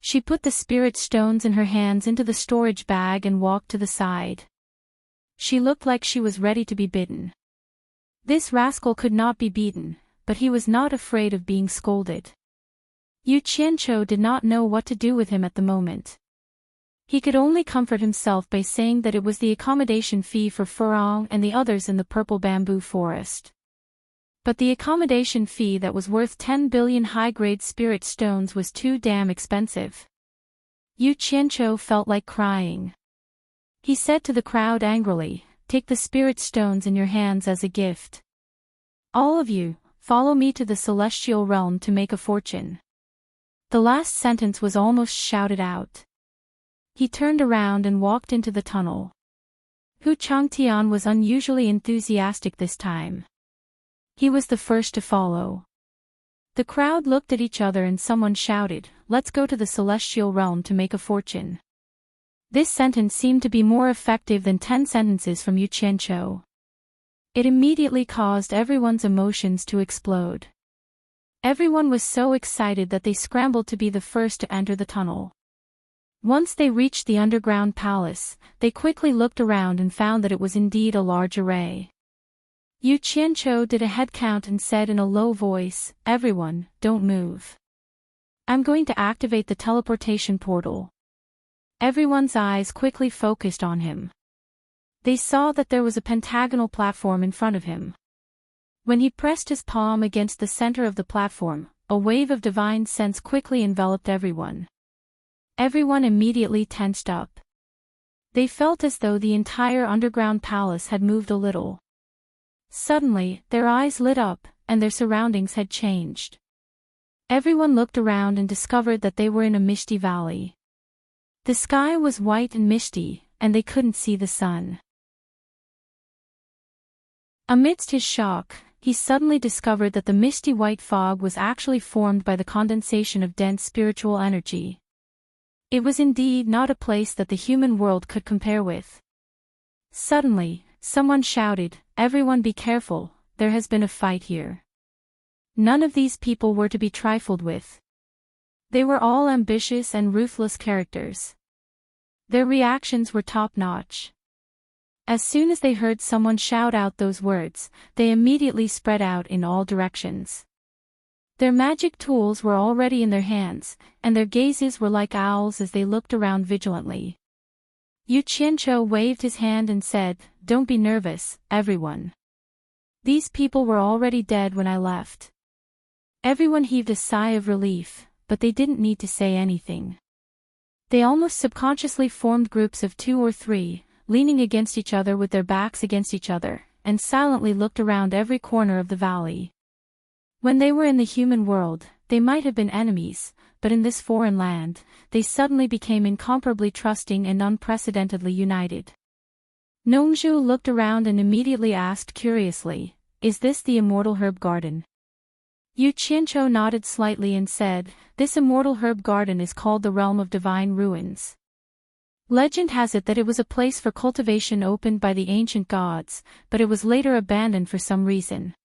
A: She put the spirit stones in her hands into the storage bag and walked to the side. She looked like she was ready to be bitten. This rascal could not be beaten, but he was not afraid of being scolded. Yu Qianqiu did not know what to do with him at the moment. He could only comfort himself by saying that it was the accommodation fee for Furong and the others in the purple bamboo forest. But the accommodation fee that was worth 10 billion high-grade spirit stones was too damn expensive. Yu Qianqiu felt like crying. He said to the crowd angrily, "Take the spirit stones in your hands as a gift. All of you, follow me to the celestial realm to make a fortune." The last sentence was almost shouted out. He turned around and walked into the tunnel. Hu Changtian was unusually enthusiastic this time. He was the first to follow. The crowd looked at each other and someone shouted, "Let's go to the celestial realm to make a fortune." This sentence seemed to be more effective than 10 sentences from Yu Qianqiu. It immediately caused everyone's emotions to explode. Everyone was so excited that they scrambled to be the first to enter the tunnel. Once they reached the underground palace, they quickly looked around and found that it was indeed a large array. Yu Qianqiu did a head count and said in a low voice, "Everyone, don't move. I'm going to activate the teleportation portal." Everyone's eyes quickly focused on him. They saw that there was a pentagonal platform in front of him. When he pressed his palm against the center of the platform, a wave of divine sense quickly enveloped everyone. Everyone immediately tensed up. They felt as though the entire underground palace had moved a little. Suddenly, their eyes lit up, and their surroundings had changed. Everyone looked around and discovered that they were in a misty valley. The sky was white and misty, and they couldn't see the sun. Amidst his shock, he suddenly discovered that the misty white fog was actually formed by the condensation of dense spiritual energy. It was indeed not a place that the human world could compare with. Suddenly, someone shouted, "Everyone be careful, there has been a fight here." None of these people were to be trifled with. They were all ambitious and ruthless characters. Their reactions were top-notch. As soon as they heard someone shout out those words, they immediately spread out in all directions. Their magic tools were already in their hands, and their gazes were like owls as they looked around vigilantly. Yu Qianqiu waved his hand and said, "Don't be nervous, everyone. These people were already dead when I left." Everyone heaved a sigh of relief, but they didn't need to say anything. They almost subconsciously formed groups of 2 or 3, leaning against each other with their backs against each other, and silently looked around every corner of the valley. When they were in the human world, they might have been enemies, but in this foreign land, they suddenly became incomparably trusting and unprecedentedly united. Nongju looked around and immediately asked curiously, "Is this the immortal herb garden?" Yu Qianzhou nodded slightly and said, "This immortal herb garden is called the Realm of Divine Ruins. Legend has it that it was a place for cultivation opened by the ancient gods, but it was later abandoned for some reason.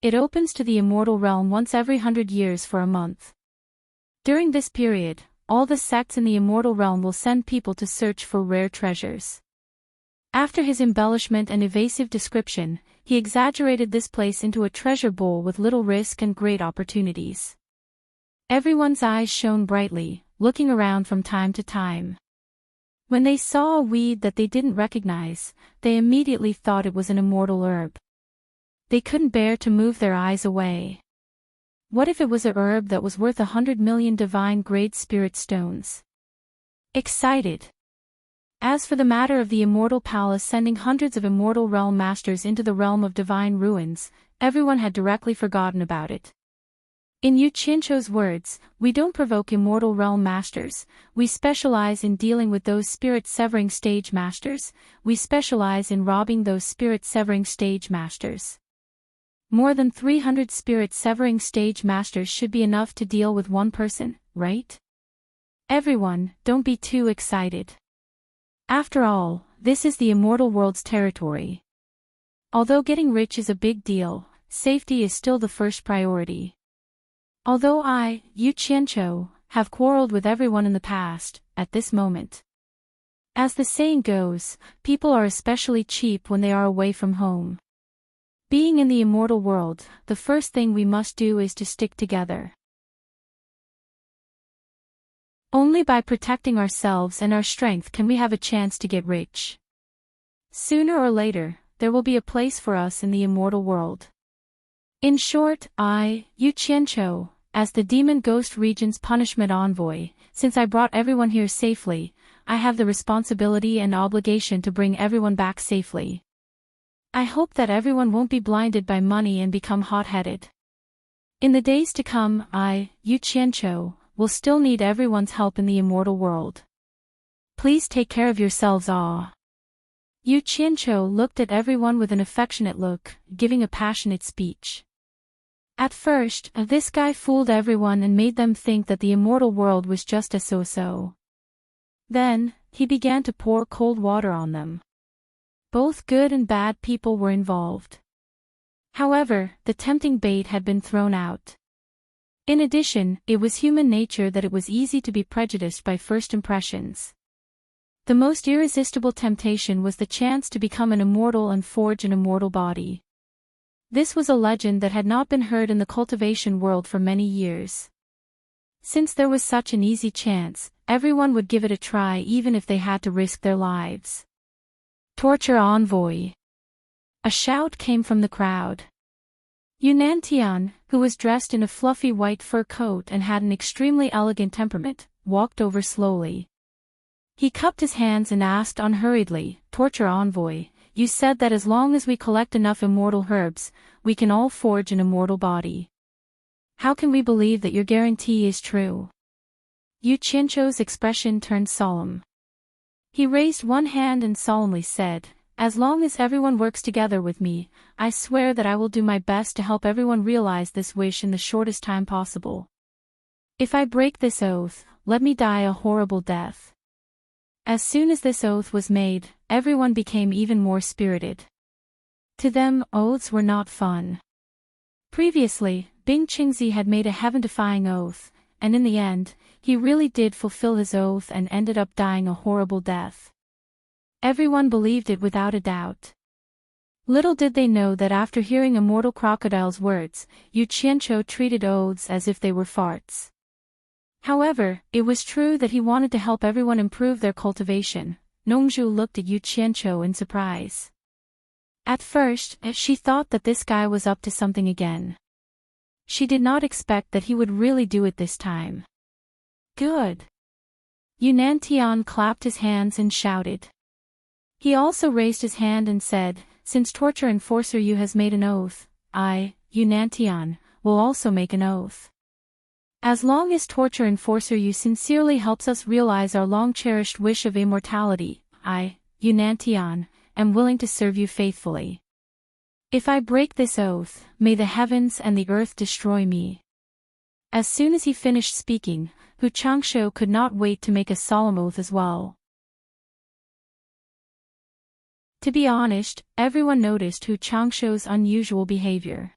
A: It opens to the immortal realm once every 100 years for a month. During this period, all the sects in the immortal realm will send people to search for rare treasures." After his embellishment and evasive description, he exaggerated this place into a treasure bowl with little risk and great opportunities. Everyone's eyes shone brightly, looking around from time to time. When they saw a weed that they didn't recognize, they immediately thought it was an immortal herb. They couldn't bear to move their eyes away. What if it was a herb that was worth 100 million divine grade spirit stones? Excited. As for the matter of the immortal palace sending hundreds of immortal realm masters into the realm of divine ruins, everyone had directly forgotten about it. In Yu Qianzhou's words, "We don't provoke immortal realm masters, we specialize in dealing with those spirit-severing stage masters, we specialize in robbing those spirit-severing stage masters." More than 300 spirit-severing stage masters should be enough to deal with one person, right? Everyone, don't be too excited. After all, this is the immortal world's territory. Although getting rich is a big deal, safety is still the first priority. Although I, Yu Qianzhou, have quarreled with everyone in the past, at this moment. As the saying goes, people are especially cheap when they are away from home. Being in the immortal world, the first thing we must do is to stick together. Only by protecting ourselves and our strength can we have a chance to get rich. Sooner or later, there will be a place for us in the immortal world. In short, I, Yu Qianzhou, as the Demon Ghost Region's punishment envoy, since I brought everyone here safely, I have the responsibility and obligation to bring everyone back safely. I hope that everyone won't be blinded by money and become hot-headed. In the days to come, I, Yu Qianzhou, will still need everyone's help in the immortal world. Please take care of yourselves all. Yu Qianzhou looked at everyone with an affectionate look, giving a passionate speech. At first, this guy fooled everyone and made them think that the immortal world was just a so-so. Then, he began to pour cold water on them. Both good and bad people were involved. However, the tempting bait had been thrown out. In addition, it was human nature that it was easy to be prejudiced by first impressions. The most irresistible temptation was the chance to become an immortal and forge an immortal body. This was a legend that had not been heard in the cultivation world for many years. Since there was such an easy chance, everyone would give it a try even if they had to risk their lives. Torture envoy. A shout came from the crowd. Yunantian, who was dressed in a fluffy white fur coat and had an extremely elegant temperament, walked over slowly. He cupped his hands and asked unhurriedly, "Torture envoy, you said that as long as we collect enough immortal herbs, we can all forge an immortal body. How can we believe that your guarantee is true?" Yu Qianzhou's expression turned solemn. He raised one hand and solemnly said, "As long as everyone works together with me, I swear that I will do my best to help everyone realize this wish in the shortest time possible. If I break this oath, let me die a horrible death." As soon as this oath was made, everyone became even more spirited. To them, oaths were not fun. Previously, Bing Qingzi had made a heaven-defying oath, and in the end, he really did fulfill his oath and ended up dying a horrible death. Everyone believed it without a doubt. Little did they know that after hearing Immortal Crocodile's words, Yu Qianzhou treated oaths as if they were farts. However, it was true that he wanted to help everyone improve their cultivation. Nongju looked at Yu Qianzhou in surprise. At first, she thought that this guy was up to something again. She did not expect that he would really do it this time. Good. Yunantian clapped his hands and shouted. He also raised his hand and said, "Since Torture Enforcer you has made an oath, I, Enchanting, will also make an oath. As long as Torture Enforcer you sincerely helps us realize our long-cherished wish of immortality, I, Enchanting, am willing to serve you faithfully. If I break this oath, may the heavens and the earth destroy me." As soon as he finished speaking, Hu Changsho could not wait to make a solemn oath as well. To be honest, everyone noticed Hu Changsho's unusual behavior.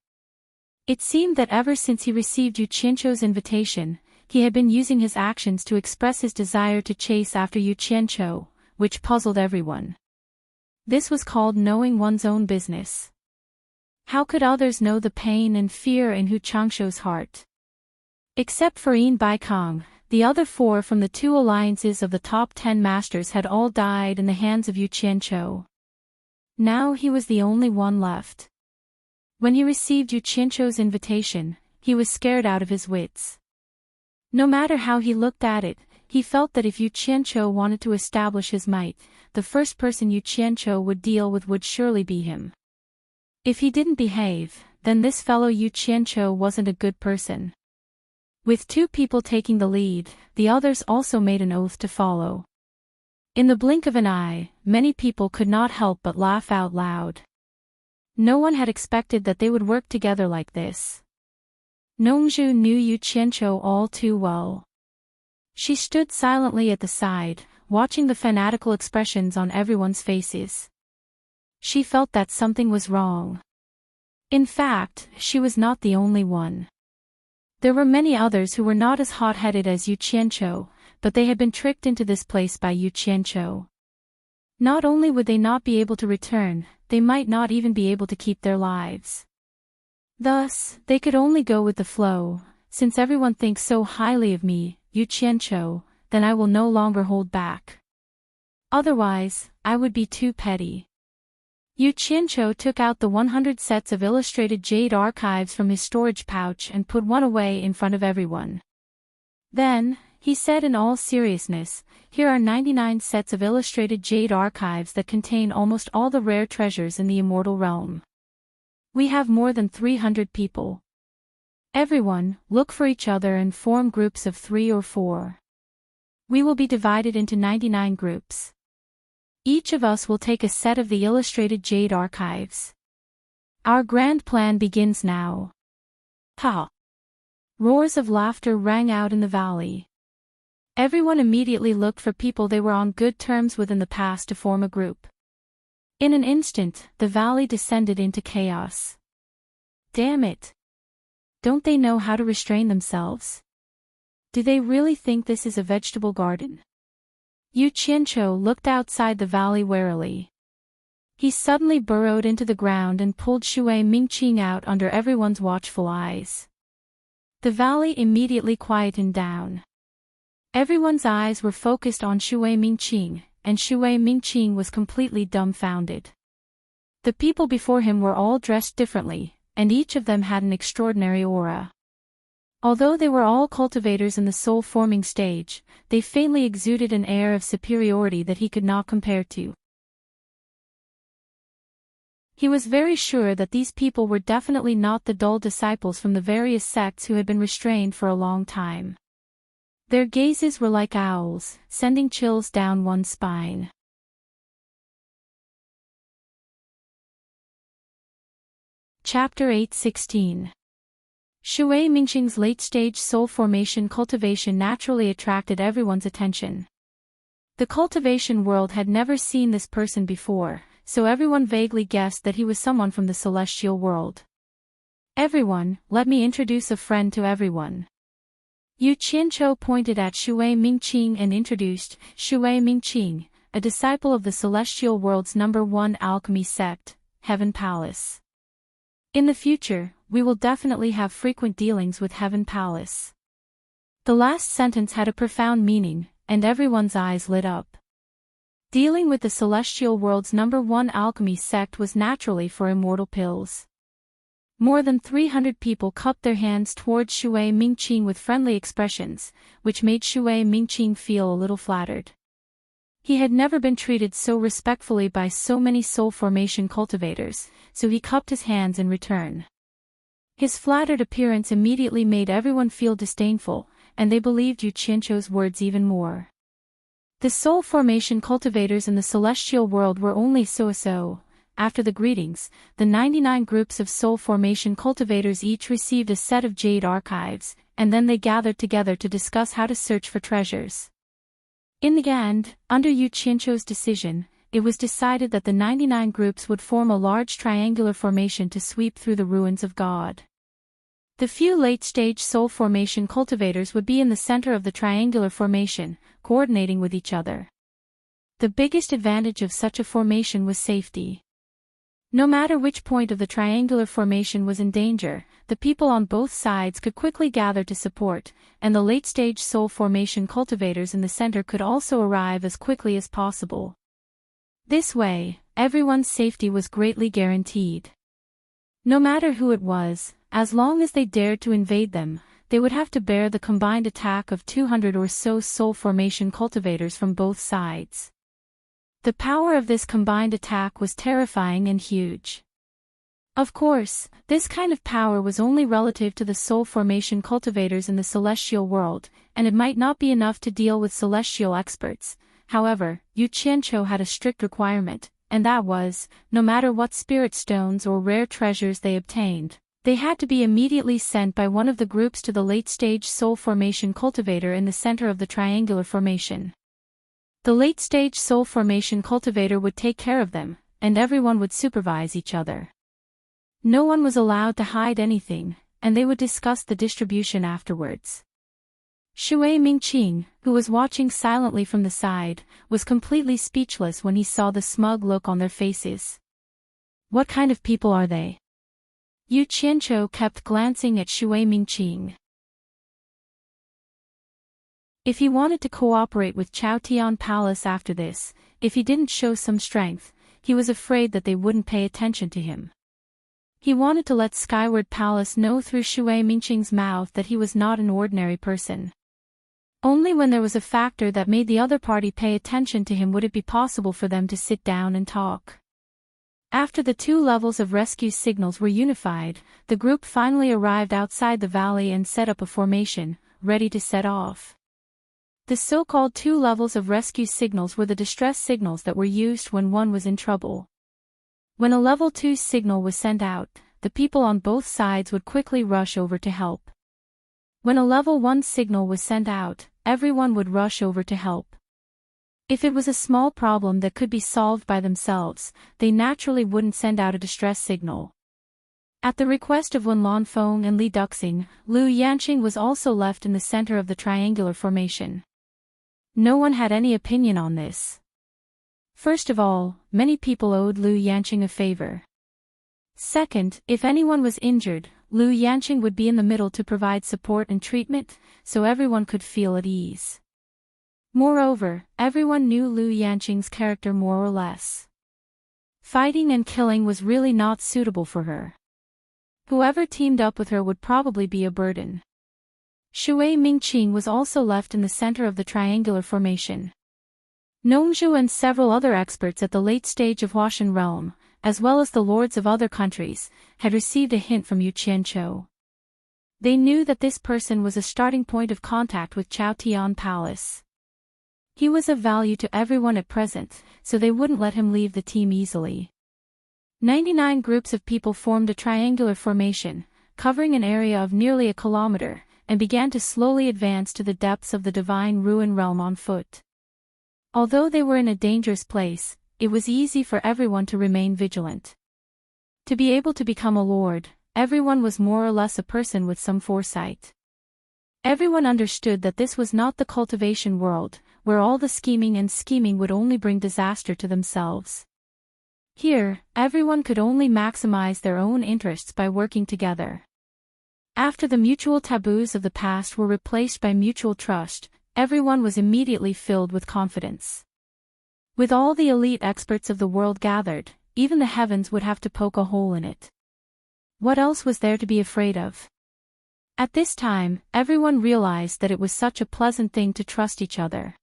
A: It seemed that ever since he received Yu Qianzhou's invitation, he had been using his actions to express his desire to chase after Yu Qianzhou, which puzzled everyone. This was called knowing one's own business. How could others know the pain and fear in Hu Changsho's heart? Except for Yin Baikong, the other 4 from the 2 alliances of the top 10 masters had all died in the hands of Yu Qianzhou. Now he was the only one left. When he received Yu Qianzhou's invitation, he was scared out of his wits. No matter how he looked at it, he felt that if Yu Qianzhou wanted to establish his might, the first person Yu Qianzhou would deal with would surely be him. If he didn't behave, then this fellow Yu Qianzhou wasn't a good person. With 2 people taking the lead, the others also made an oath to follow. In the blink of an eye, many people could not help but laugh out loud. No one had expected that they would work together like this. Nongzhu knew Yu Qianzhou all too well. She stood silently at the side, watching the fanatical expressions on everyone's faces. She felt that something was wrong. In fact, she was not the only one. There were many others who were not as hot-headed as Yu Qianzhou, but they had been tricked into this place by Yu Qianzhou. Not only would they not be able to return, they might not even be able to keep their lives. Thus, they could only go with the flow. Since everyone thinks so highly of me, Yu Qianzhou, then I will no longer hold back. Otherwise, I would be too petty. Yu Qianzhou took out the 100 sets of illustrated jade archives from his storage pouch and put one away in front of everyone. Then, he said in all seriousness, "Here are 99 sets of illustrated jade archives that contain almost all the rare treasures in the immortal realm. We have more than 300 people. Everyone, look for each other and form groups of 3 or 4. We will be divided into 99 groups. Each of us will take a set of the illustrated jade archives. Our grand plan begins now." Ha! Roars of laughter rang out in the valley. Everyone immediately looked for people they were on good terms with in the past to form a group. In an instant, the valley descended into chaos. Damn it! Don't they know how to restrain themselves? Do they really think this is a vegetable garden? Yu Qianzhou looked outside the valley warily. He suddenly burrowed into the ground and pulled Shui Mingqing out under everyone's watchful eyes. The valley immediately quietened down. Everyone's eyes were focused on Shui Mingqing, and Shui Mingqing was completely dumbfounded. The people before him were all dressed differently, and each of them had an extraordinary aura. Although they were all cultivators in the soul-forming stage, they faintly exuded an air of superiority that he could not compare to. He was very sure that these people were definitely not the dull disciples from the various sects who had been restrained for a long time. Their gazes were like owls, sending chills down one's spine. Chapter 8:16. Shui Mingqing's late-stage soul formation cultivation naturally attracted everyone's attention. The cultivation world had never seen this person before, so everyone vaguely guessed that he was someone from the celestial world. "Everyone, let me introduce a friend to everyone." Yu Qianzhou pointed at Shui Mingqing and introduced Shui Mingqing, a disciple of the celestial world's #1 alchemy sect, Heaven Palace. In the future, we will definitely have frequent dealings with Heaven Palace. The last sentence had a profound meaning, and everyone's eyes lit up. Dealing with the celestial world's #1 alchemy sect was naturally for immortal pills. More than 300 people cupped their hands towards Shui Mingqing with friendly expressions, which made Shui Mingqing feel a little flattered. He had never been treated so respectfully by so many soul formation cultivators, so he cupped his hands in return. His flattered appearance immediately made everyone feel disdainful, and they believed Yu Qianqiu's words even more. The soul formation cultivators in the celestial world were only so-so. After the greetings, the 99 groups of soul formation cultivators each received a set of jade archives, and then they gathered together to discuss how to search for treasures. In the end, under Yu Qianqiu's decision, it was decided that the 99 groups would form a large triangular formation to sweep through the ruins of God. The few late-stage soul formation cultivators would be in the center of the triangular formation, coordinating with each other. The biggest advantage of such a formation was safety. No matter which point of the triangular formation was in danger, the people on both sides could quickly gather to support, and the late-stage soul formation cultivators in the center could also arrive as quickly as possible. This way, everyone's safety was greatly guaranteed. No matter who it was, as long as they dared to invade them, they would have to bear the combined attack of 200 or so soul formation cultivators from both sides. The power of this combined attack was terrifying and huge. Of course, this kind of power was only relative to the soul formation cultivators in the celestial world, and it might not be enough to deal with celestial experts. However, Yu Qianqiu had a strict requirement, and that was, no matter what spirit stones or rare treasures they obtained, they had to be immediately sent by one of the groups to the late-stage soul formation cultivator in the center of the triangular formation. The late-stage soul formation cultivator would take care of them, and everyone would supervise each other. No one was allowed to hide anything, and they would discuss the distribution afterwards. Shui Mingqing, who was watching silently from the side, was completely speechless when he saw the smug look on their faces. What kind of people are they? Yu Qianqiu kept glancing at Shui Mingqing. If he wanted to cooperate with Chaotian Palace after this, if he didn't show some strength, he was afraid that they wouldn't pay attention to him. He wanted to let Skyward Palace know through Shui Mingqing's mouth that he was not an ordinary person. Only when there was a factor that made the other party pay attention to him would it be possible for them to sit down and talk. After the two levels of rescue signals were unified, the group finally arrived outside the valley and set up a formation, ready to set off. The so-called two levels of rescue signals were the distress signals that were used when one was in trouble. When a level 2 signal was sent out, the people on both sides would quickly rush over to help. When a level 1 signal was sent out, everyone would rush over to help. If it was a small problem that could be solved by themselves, they naturally wouldn't send out a distress signal. At the request of Wen Lanfeng and Li Duxing, Lu Yanqing was also left in the center of the triangular formation. No one had any opinion on this. First of all, many people owed Lu Yanqing a favor. Second, if anyone was injured, Lu Yanqing would be in the middle to provide support and treatment, so everyone could feel at ease. Moreover, everyone knew Lu Yanqing's character more or less. Fighting and killing was really not suitable for her. Whoever teamed up with her would probably be a burden. Shui Mingqing was also left in the center of the triangular formation. Nongzhu and several other experts at the late stage of Huashan realm, as well as the lords of other countries, had received a hint from Yu Qianqiu. They knew that this person was a starting point of contact with Chaotian Palace. He was of value to everyone at present, so they wouldn't let him leave the team easily. 99 groups of people formed a triangular formation, covering an area of nearly a kilometer, and began to slowly advance to the depths of the divine ruin realm on foot. Although they were in a dangerous place, it was easy for everyone to remain vigilant. To be able to become a lord, everyone was more or less a person with some foresight. Everyone understood that this was not the cultivation world, where all the scheming would only bring disaster to themselves. Here, everyone could only maximize their own interests by working together. After the mutual taboos of the past were replaced by mutual trust, everyone was immediately filled with confidence. With all the elite experts of the world gathered, even the heavens would have to poke a hole in it. What else was there to be afraid of? At this time, everyone realized that it was such a pleasant thing to trust each other.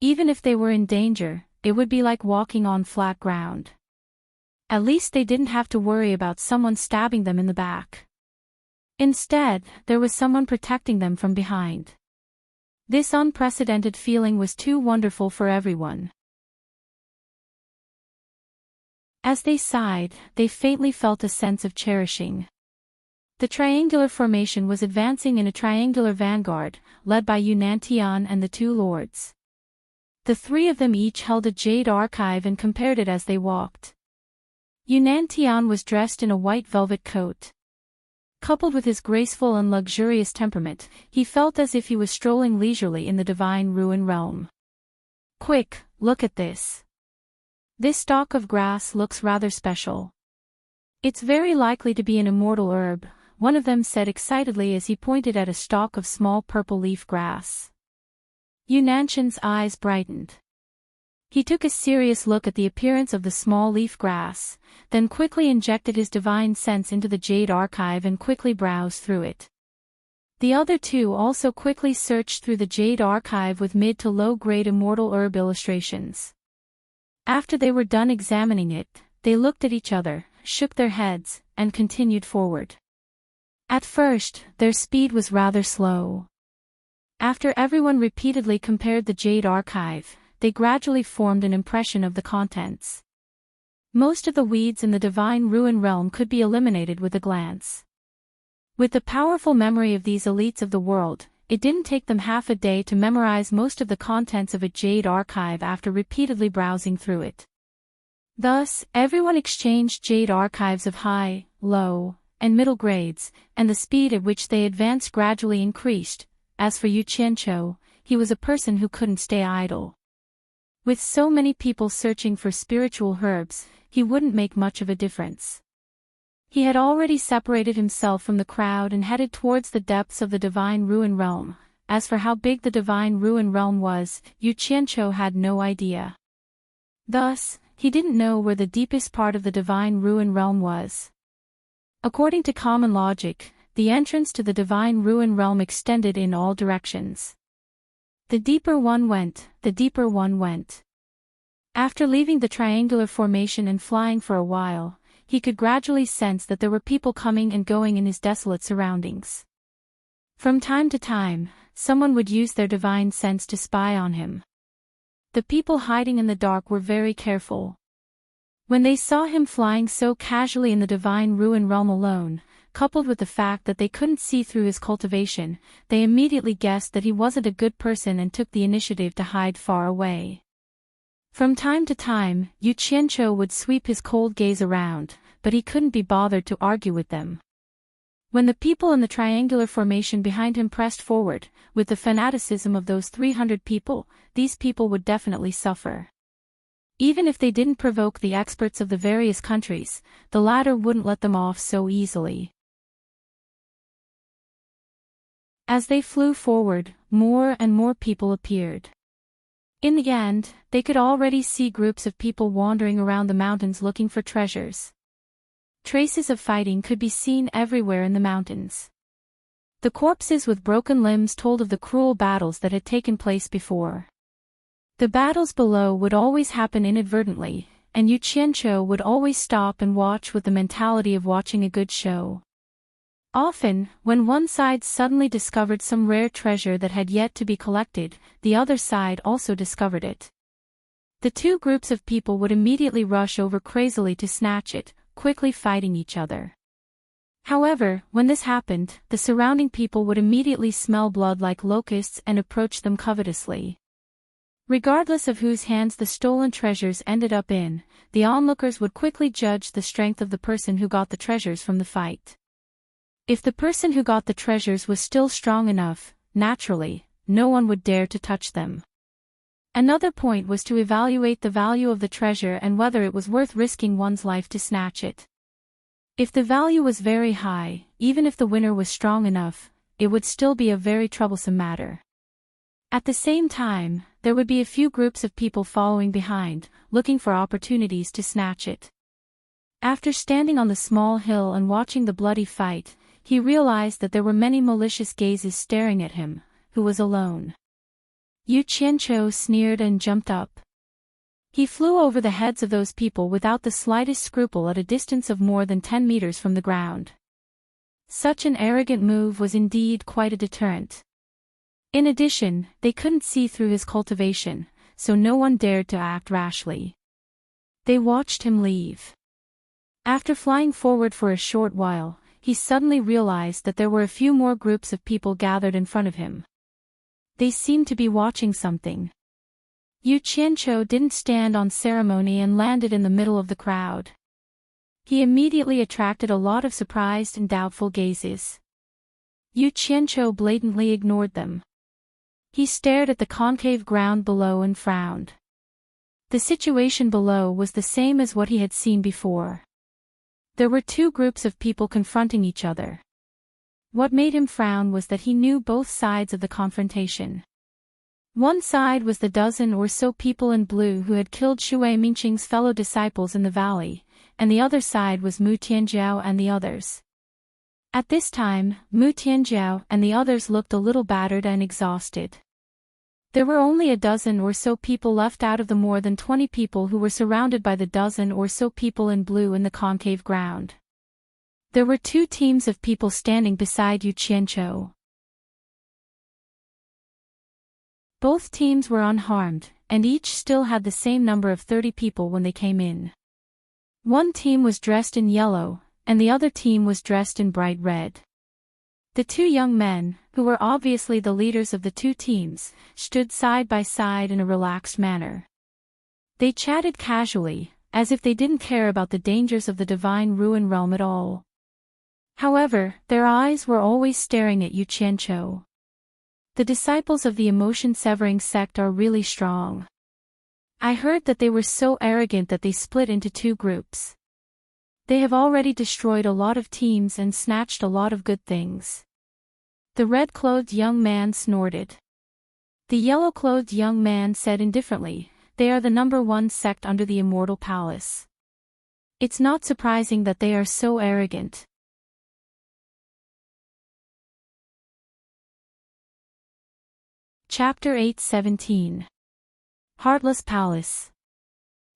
A: Even if they were in danger, it would be like walking on flat ground. At least they didn't have to worry about someone stabbing them in the back. Instead, there was someone protecting them from behind. This unprecedented feeling was too wonderful for everyone. As they sighed, they faintly felt a sense of cherishing. The triangular formation was advancing in a triangular vanguard, led by Enchanting and the two lords. The three of them each held a jade archive and compared it as they walked. Enchanting was dressed in a white velvet coat. Coupled with his graceful and luxurious temperament, he felt as if he was strolling leisurely in the divine ruin realm. "Quick, look at this. This stalk of grass looks rather special. It's very likely to be an immortal herb," one of them said excitedly as he pointed at a stalk of small purple leaf grass. Enchanting's eyes brightened. He took a serious look at the appearance of the small leaf grass, then quickly injected his divine sense into the jade archive and quickly browsed through it. The other two also quickly searched through the jade archive with mid to low-grade immortal herb illustrations. After they were done examining it, they looked at each other, shook their heads, and continued forward. At first, their speed was rather slow. After everyone repeatedly compared the jade archive, they gradually formed an impression of the contents. Most of the weeds in the divine ruin realm could be eliminated with a glance. With the powerful memory of these elites of the world, it didn't take them half a day to memorize most of the contents of a jade archive after repeatedly browsing through it. Thus, everyone exchanged jade archives of high, low, and middle grades, and the speed at which they advanced gradually increased. As for Enchanting, he was a person who couldn't stay idle. With so many people searching for spiritual herbs, he wouldn't make much of a difference. He had already separated himself from the crowd and headed towards the depths of the divine ruin realm. As for how big the divine ruin realm was, Enchanting had no idea. Thus, he didn't know where the deepest part of the divine ruin realm was. According to common logic, the entrance to the divine ruin realm extended in all directions. The deeper one went, the deeper one went. After leaving the triangular formation and flying for a while, he could gradually sense that there were people coming and going in his desolate surroundings. From time to time, someone would use their divine sense to spy on him. The people hiding in the dark were very careful. When they saw him flying so casually in the divine ruin realm alone, coupled with the fact that they couldn't see through his cultivation, they immediately guessed that he wasn't a good person and took the initiative to hide far away. From time to time, Enchanting would sweep his cold gaze around, but he couldn't be bothered to argue with them. When the people in the triangular formation behind him pressed forward, with the fanaticism of those 300 people, these people would definitely suffer. Even if they didn't provoke the experts of the various countries, the latter wouldn't let them off so easily. As they flew forward, more and more people appeared. In the end, they could already see groups of people wandering around the mountains looking for treasures. Traces of fighting could be seen everywhere in the mountains. The corpses with broken limbs told of the cruel battles that had taken place before. The battles below would always happen inadvertently, and Enchanting would always stop and watch with the mentality of watching a good show. Often, when one side suddenly discovered some rare treasure that had yet to be collected, the other side also discovered it. The two groups of people would immediately rush over crazily to snatch it, quickly fighting each other. However, when this happened, the surrounding people would immediately smell blood like locusts and approach them covetously. Regardless of whose hands the stolen treasures ended up in, the onlookers would quickly judge the strength of the person who got the treasures from the fight. If the person who got the treasures was still strong enough, naturally, no one would dare to touch them. Another point was to evaluate the value of the treasure and whether it was worth risking one's life to snatch it. If the value was very high, even if the winner was strong enough, it would still be a very troublesome matter. At the same time, there would be a few groups of people following behind, looking for opportunities to snatch it. After standing on the small hill and watching the bloody fight, he realized that there were many malicious gazes staring at him, who was alone. Yu Qianqiu sneered and jumped up. He flew over the heads of those people without the slightest scruple at a distance of more than 10 meters from the ground. Such an arrogant move was indeed quite a deterrent. In addition, they couldn't see through his cultivation, so no one dared to act rashly. They watched him leave. After flying forward for a short while, he suddenly realized that there were a few more groups of people gathered in front of him. They seemed to be watching something. Yu Qianqiu didn't stand on ceremony and landed in the middle of the crowd. He immediately attracted a lot of surprised and doubtful gazes. Yu Qianqiu blatantly ignored them. He stared at the concave ground below and frowned. The situation below was the same as what he had seen before. There were two groups of people confronting each other. What made him frown was that he knew both sides of the confrontation. One side was the dozen or so people in blue who had killed Shui Mingqing's fellow disciples in the valley, and the other side was Mu Tianjiao and the others. At this time, Mu Tianjiao and the others looked a little battered and exhausted. There were only a dozen or so people left out of the more than 20 people who were surrounded by the dozen or so people in blue in the concave ground. There were two teams of people standing beside Yu Qianqiu. Both teams were unharmed, and each still had the same number of 30 people when they came in. One team was dressed in yellow, and the other team was dressed in bright red. The two young men, who were obviously the leaders of the two teams, stood side by side in a relaxed manner. They chatted casually, as if they didn't care about the dangers of the Divine Ruin Realm at all. However, their eyes were always staring at Yu Qianqiu. The disciples of the emotion-severing sect are really strong. I heard that they were so arrogant that they split into two groups. They have already destroyed a lot of teams and snatched a lot of good things. The red-clothed young man snorted. The yellow-clothed young man said indifferently, "They are the #1 sect under the Immortal Palace. It's not surprising that they are so arrogant." Chapter 8:17. Heartless Palace.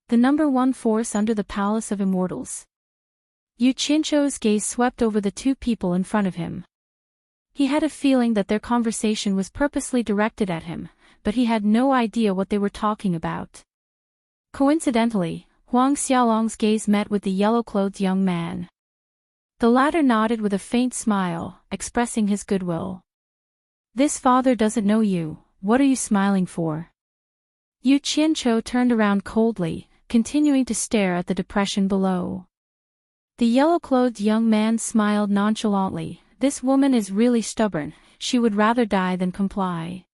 A: The #1 force under the Palace of Immortals. Yu Qianqiu's gaze swept over the two people in front of him. He had a feeling that their conversation was purposely directed at him, but he had no idea what they were talking about. Coincidentally, Huang Xiaolong's gaze met with the yellow-clothed young man. The latter nodded with a faint smile, expressing his goodwill. "This father doesn't know you, what are you smiling for?" Yu Qianqiu turned around coldly, continuing to stare at the depression below. The yellow-clothed young man smiled nonchalantly. "This woman is really stubborn, she would rather die than comply.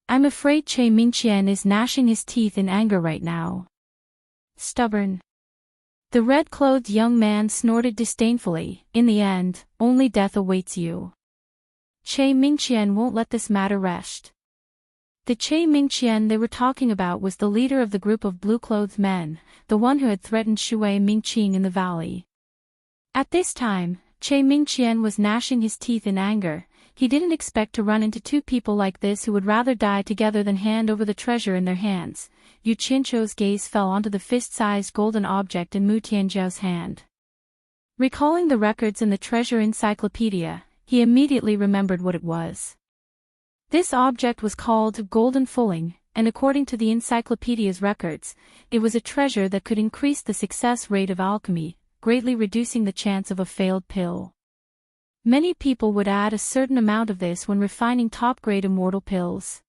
A: I'm afraid Che Mingqian is gnashing his teeth in anger right now." Stubborn. The red-clothed young man snorted disdainfully. "In the end, only death awaits you. Che Mingqian won't let this matter rest." The Che Mingqian they were talking about was the leader of the group of blue-clothed men, the one who had threatened Shui Mingqing in the valley. At this time, Che Mingqian was gnashing his teeth in anger. He didn't expect to run into two people like this who would rather die together than hand over the treasure in their hands. Yu Qianqiu's gaze fell onto the fist-sized golden object in Mu Tianjiao's hand. Recalling the records in the treasure encyclopedia, he immediately remembered what it was. This object was called Golden Fulling, and according to the encyclopedia's records, it was a treasure that could increase the success rate of alchemy, greatly reducing the chance of a failed pill. Many people would add a certain amount of this when refining top-grade immortal pills.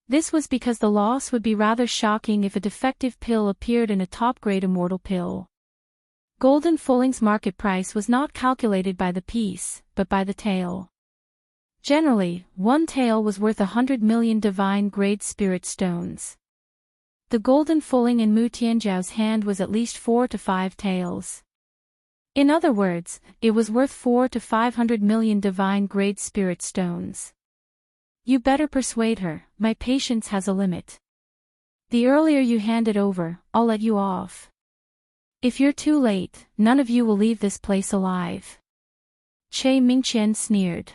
A: This was because the loss would be rather shocking if a defective pill appeared in a top-grade immortal pill. Golden Fulling's market price was not calculated by the piece, but by the tail. Generally, one tail was worth 100 million divine-grade spirit stones. The Golden Fulling in Mu Tianjiao's hand was at least 4 to 5 tails. In other words, it was worth 4 to 500 million divine-grade spirit stones. You better persuade her, my patience has a limit. The earlier you hand it over, I'll let you off. If you're too late, none of you will leave this place alive. Che Mingqian sneered.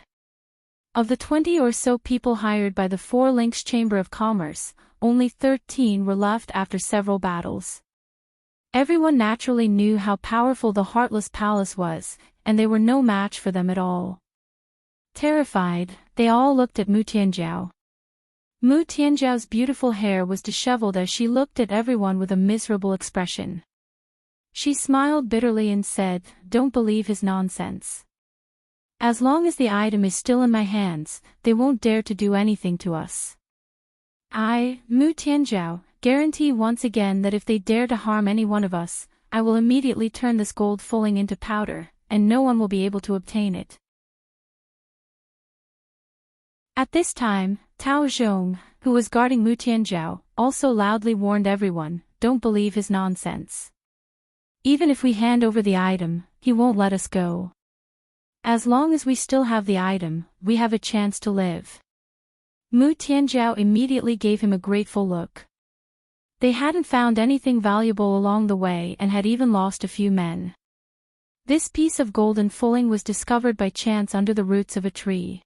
A: Of the 20 or so people hired by the Four Links Chamber of Commerce, only 13 were left after several battles. Everyone naturally knew how powerful the Heartless Palace was, and they were no match for them at all. Terrified, they all looked at Mu Tianzhao. Mu Tianzhao's beautiful hair was disheveled as she looked at everyone with a miserable expression. She smiled bitterly and said, "Don't believe his nonsense. As long as the item is still in my hands, they won't dare to do anything to us. I, Mu Tianzhao, guarantee once again that if they dare to harm any one of us, I will immediately turn this gold fulling into powder, and no one will be able to obtain it." At this time, Tao Zhong, who was guarding Mu Tianzhao, also loudly warned everyone, "Don't believe his nonsense. Even if we hand over the item, he won't let us go. As long as we still have the item, we have a chance to live." Mu Tianzhao immediately gave him a grateful look. They hadn't found anything valuable along the way and had even lost a few men. This piece of golden fulling was discovered by chance under the roots of a tree.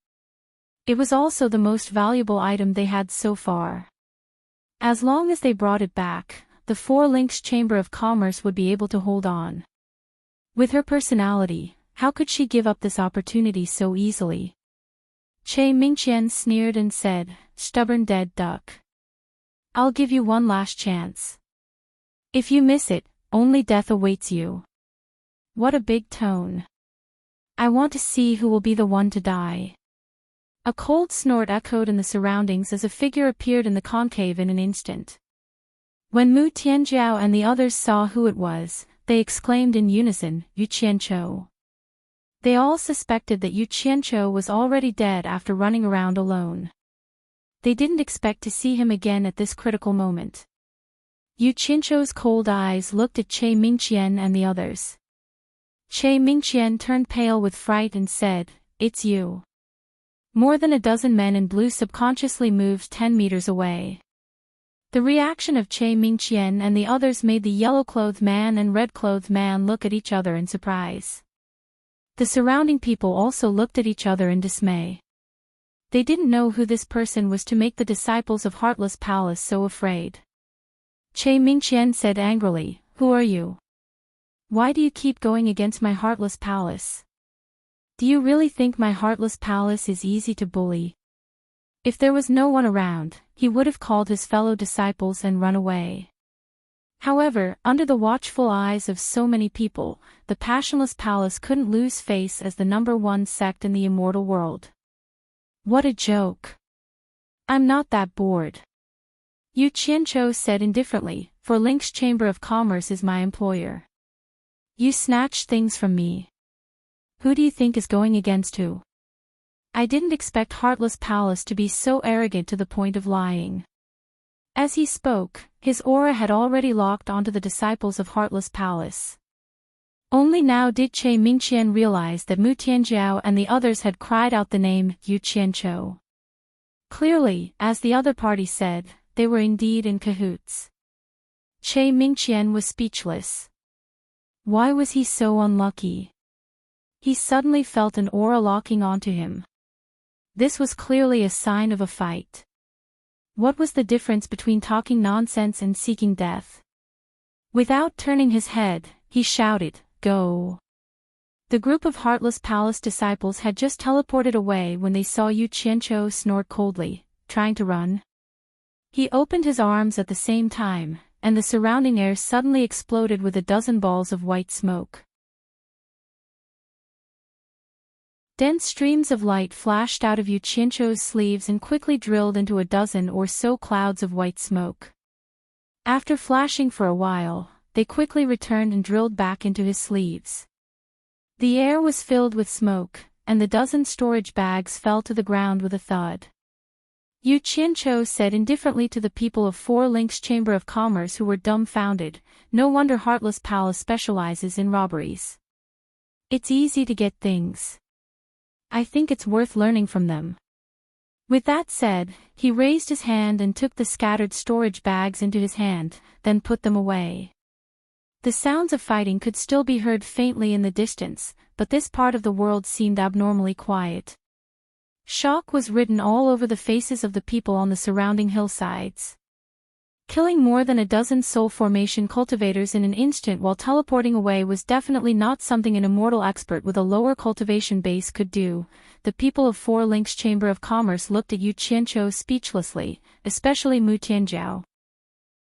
A: It was also the most valuable item they had so far. As long as they brought it back, the Four Links Chamber of Commerce would be able to hold on. With her personality, how could she give up this opportunity so easily? Che Mingqian sneered and said, "Stubborn dead duck. I'll give you one last chance. If you miss it, only death awaits you." What a big tone. I want to see who will be the one to die. A cold snort echoed in the surroundings as a figure appeared in the concave in an instant. When Mu Tianzhao and the others saw who it was, they exclaimed in unison, "Yu Qianqiu." They all suspected that Yu Qianqiu was already dead after running around alone. They didn't expect to see him again at this critical moment. Yu Qianqiu's cold eyes looked at Che Mingqian and the others. Che Mingqian turned pale with fright and said, "It's you." More than a dozen men in blue subconsciously moved 10 meters away. The reaction of Che Mingqian and the others made the yellow-clothed man and red-clothed man look at each other in surprise. The surrounding people also looked at each other in dismay. They didn't know who this person was to make the disciples of Heartless Palace so afraid. Che Mingqian said angrily, "Who are you? Why do you keep going against my Heartless Palace? Do you really think my Heartless Palace is easy to bully?" If there was no one around, he would have called his fellow disciples and run away. However, under the watchful eyes of so many people, the Passionless Palace couldn't lose face as the #1 sect in the immortal world. What a joke. I'm not that bored. Yu Qianqiu said indifferently, "For Link's Chamber of Commerce is my employer. You snatched things from me. Who do you think is going against who? I didn't expect Heartless Palace to be so arrogant to the point of lying." As he spoke, his aura had already locked onto the disciples of Heartless Palace. Only now did Che Mingqian realize that Mu Tianzhao and the others had cried out the name Yu Qianqiu. Clearly, as the other party said, they were indeed in cahoots. Che Mingqian was speechless. Why was he so unlucky? He suddenly felt an aura locking onto him. This was clearly a sign of a fight. What was the difference between talking nonsense and seeking death? Without turning his head, he shouted, "Go!" The group of Heartless Palace disciples had just teleported away when they saw Yu Qianqiu snort coldly, trying to run. He opened his arms at the same time, and the surrounding air suddenly exploded with a dozen balls of white smoke. Dense streams of light flashed out of Yu Qianqiu's sleeves and quickly drilled into a dozen or so clouds of white smoke. After flashing for a while, they quickly returned and drilled back into his sleeves. The air was filled with smoke, and the dozen storage bags fell to the ground with a thud. Yu Qianqiu said indifferently to the people of Four Links Chamber of Commerce who were dumbfounded, "No wonder Heartless Palace specializes in robberies. It's easy to get things. I think it's worth learning from them." With that said, he raised his hand and took the scattered storage bags into his hand, then put them away. The sounds of fighting could still be heard faintly in the distance, but this part of the world seemed abnormally quiet. Shock was written all over the faces of the people on the surrounding hillsides. Killing more than a dozen soul formation cultivators in an instant while teleporting away was definitely not something an immortal expert with a lower cultivation base could do. The people of Four Links Chamber of Commerce looked at Yu Qianqiu speechlessly, especially Mu Tianjiao.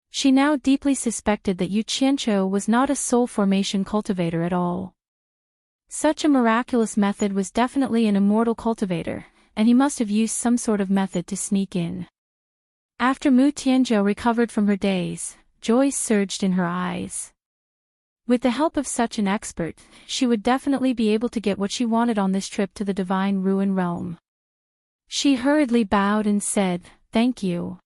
A: She now deeply suspected that Yu Qianqiu was not a soul formation cultivator at all. Such a miraculous method was definitely an immortal cultivator, and he must have used some sort of method to sneak in. After Mu Tianjiao recovered from her daze, joy surged in her eyes. With the help of such an expert, she would definitely be able to get what she wanted on this trip to the Divine Ruin Realm. She hurriedly bowed and said, "Thank you."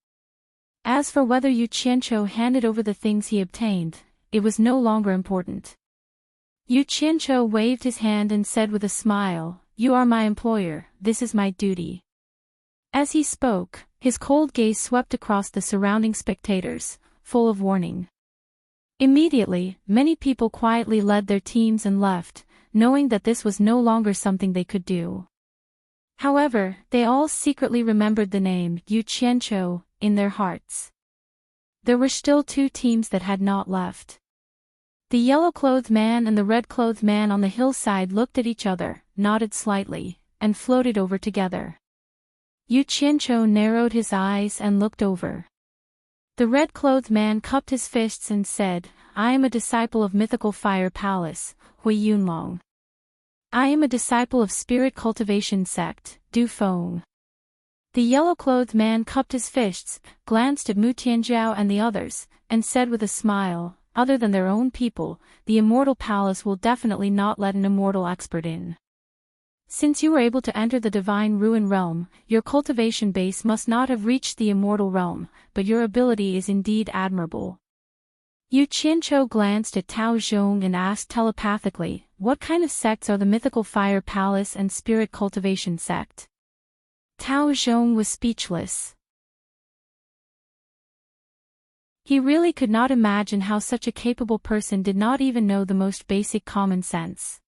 A: As for whether Yu Qianqiu handed over the things he obtained, it was no longer important. Yu Qianqiu waved his hand and said with a smile, "You are my employer, this is my duty." As he spoke, his cold gaze swept across the surrounding spectators, full of warning. Immediately, many people quietly led their teams and left, knowing that this was no longer something they could do. However, they all secretly remembered the name Yu Qianqiu in their hearts. There were still two teams that had not left. The yellow-clothed man and the red-clothed man on the hillside looked at each other, nodded slightly, and floated over together. Yu Qianqiu narrowed his eyes and looked over. The red-clothed man cupped his fists and said, "I am a disciple of Mythical Fire Palace, Hui Yunlong. I am a disciple of Spirit Cultivation Sect, Du Feng." The yellow-clothed man cupped his fists, glanced at Mu Tianjiao and the others, and said with a smile, "Other than their own people, the Immortal Palace will definitely not let an immortal expert in. Since you were able to enter the Divine Ruin Realm, your cultivation base must not have reached the Immortal Realm, but your ability is indeed admirable." Yu Qianqiu glanced at Tao Zhong and asked telepathically, "What kind of sects are the Mythical Fire Palace and Spirit Cultivation Sect?" Tao Zhong was speechless. He really could not imagine how such a capable person did not even know the most basic common sense.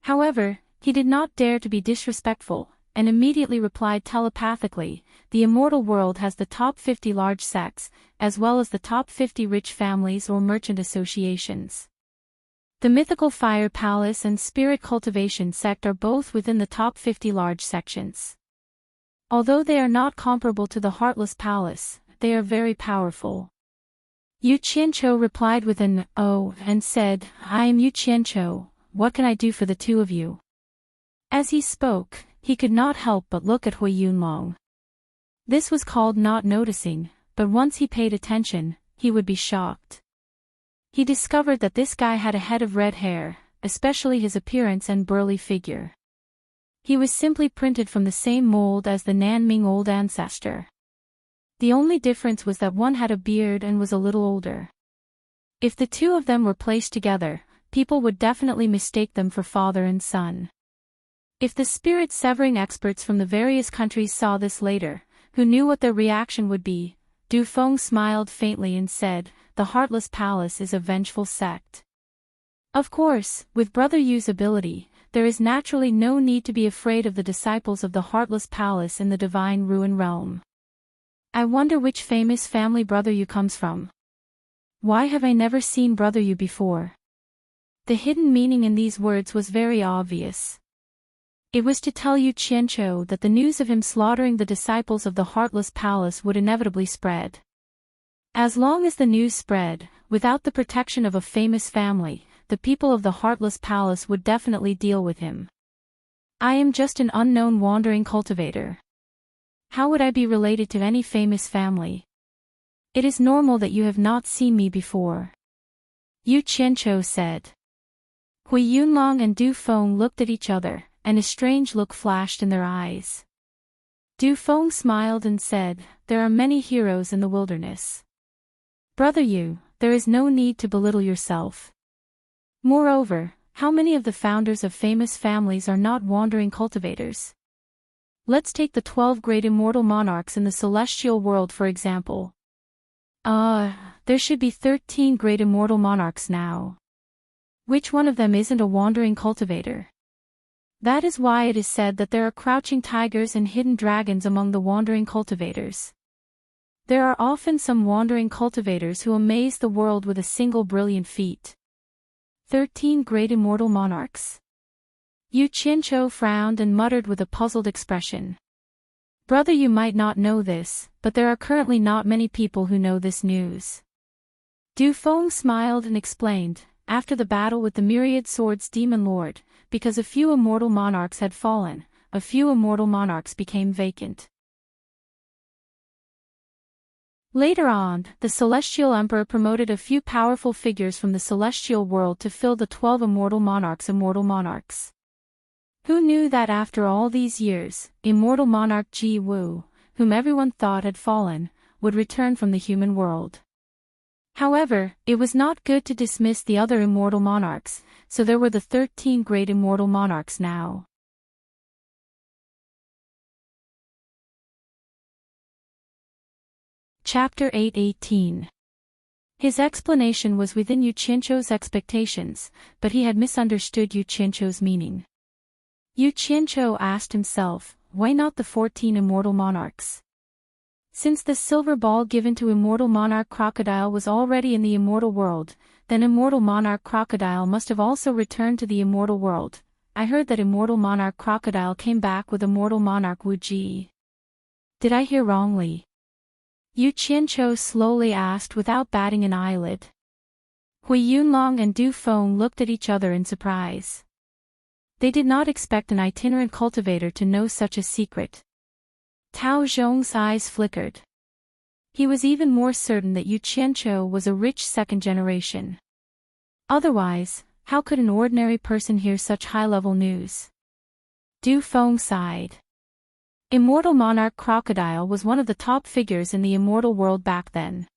A: However, he did not dare to be disrespectful, and immediately replied telepathically, "The immortal world has the top 50 large sects, as well as the top 50 rich families or merchant associations. The Mythical Fire Palace and Spirit Cultivation Sect are both within the top 50 large sections. Although they are not comparable to the Heartless Palace, they are very powerful." Yu Qianqiu replied with an "Oh" and said, "I am Yu Qianqiu, what can I do for the two of you?" As he spoke, he could not help but look at Hui Yunlong. This was called not noticing, but once he paid attention, he would be shocked. He discovered that this guy had a head of red hair, especially his appearance and burly figure. He was simply printed from the same mold as the Nanming old ancestor. The only difference was that one had a beard and was a little older. If the two of them were placed together, people would definitely mistake them for father and son. If the spirit-severing experts from the various countries saw this later, who knew what their reaction would be? Du Feng smiled faintly and said, "The Heartless Palace is a vengeful sect. Of course, with Brother Yu's ability, there is naturally no need to be afraid of the disciples of the Heartless Palace in the Divine Ruin Realm. I wonder which famous family Brother Yu comes from. Why have I never seen Brother Yu before?" The hidden meaning in these words was very obvious. It was to tell Yu Qianqiu that the news of him slaughtering the disciples of the Heartless Palace would inevitably spread. As long as the news spread, without the protection of a famous family, the people of the Heartless Palace would definitely deal with him. I am just an unknown wandering cultivator. How would I be related to any famous family? It is normal that you have not seen me before. Yu Qianqiu said. Hui Yunlong and Du Feng looked at each other, and a strange look flashed in their eyes. Du Feng smiled and said, "There are many heroes in the wilderness. Brother Yu, there is no need to belittle yourself. Moreover, how many of the founders of famous families are not wandering cultivators? Let's take the 12 great immortal monarchs in the celestial world for example. There should be 13 great immortal monarchs now. Which one of them isn't a wandering cultivator? That is why it is said that there are crouching tigers and hidden dragons among the wandering cultivators. There are often some wandering cultivators who amaze the world with a single brilliant feat. 13 Great Immortal Monarchs. Yu Qianqiu frowned and muttered with a puzzled expression. Brother, you might not know this, but there are currently not many people who know this news. Du Feng smiled and explained, after the battle with the myriad swords demon lord, because a few immortal monarchs had fallen, a few immortal monarchs became vacant. Later on, the Celestial Emperor promoted a few powerful figures from the celestial world to fill the 12 immortal monarchs. Who knew that after all these years, immortal monarch Ji Wu, whom everyone thought had fallen, would return from the human world? However, it was not good to dismiss the other immortal monarchs, so there were the 13 great immortal monarchs now. Chapter 8:18. His explanation was within Yu Qianqiu's expectations, but he had misunderstood Yu Qianqiu's meaning. Yu Qianqiu asked himself, why not the 14 immortal monarchs? Since the silver ball given to immortal monarch crocodile was already in the immortal world, then immortal monarch crocodile must have also returned to the immortal world. I heard that immortal monarch crocodile came back with immortal monarch Wu Ji. Did I hear wrongly? Yu Qianqiu slowly asked without batting an eyelid. Hui Yunlong and Du Feng looked at each other in surprise. They did not expect an itinerant cultivator to know such a secret. Tao Zhong's eyes flickered. He was even more certain that Yu Qianqiu was a rich second generation. Otherwise, how could an ordinary person hear such high-level news? Du Feng sighed. Immortal monarch crocodile was one of the top figures in the immortal world back then.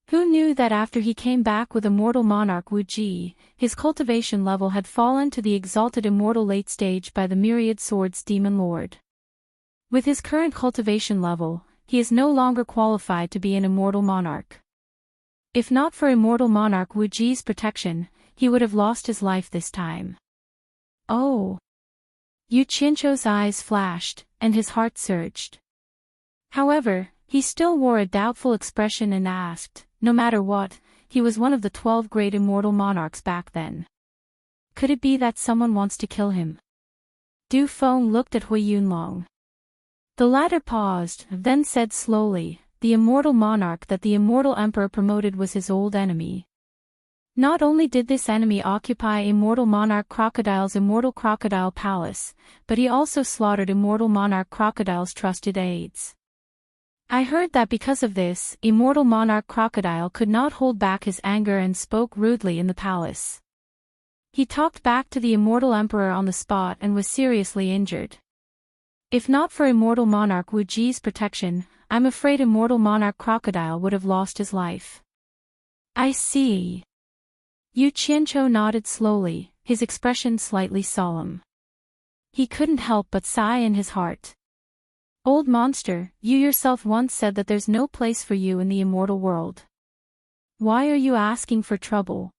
A: Who knew that after he came back with immortal monarch Wu Ji, his cultivation level had fallen to the exalted immortal late stage by the myriad swords demon lord? With his current cultivation level, he is no longer qualified to be an immortal monarch. If not for immortal monarch Wu Ji's protection, he would have lost his life this time. Oh! Yu Qianqiu's eyes flashed, and his heart surged. However, he still wore a doubtful expression and asked, no matter what, he was one of the 12 great immortal monarchs back then. Could it be that someone wants to kill him? Du Feng looked at Hui Yunlong. The latter paused, then said slowly, the immortal monarch that the immortal emperor promoted was his old enemy. Not only did this enemy occupy immortal monarch crocodile's immortal crocodile palace, but he also slaughtered immortal monarch crocodile's trusted aides. I heard that because of this, immortal monarch crocodile could not hold back his anger and spoke rudely in the palace. He talked back to the immortal emperor on the spot and was seriously injured. If not for immortal monarch Wu Ji's protection, I'm afraid immortal monarch crocodile would have lost his life. I see. Yu Qianqiu nodded slowly, his expression slightly solemn. He couldn't help but sigh in his heart. Old monster, you yourself once said that there's no place for you in the immortal world. Why are you asking for trouble?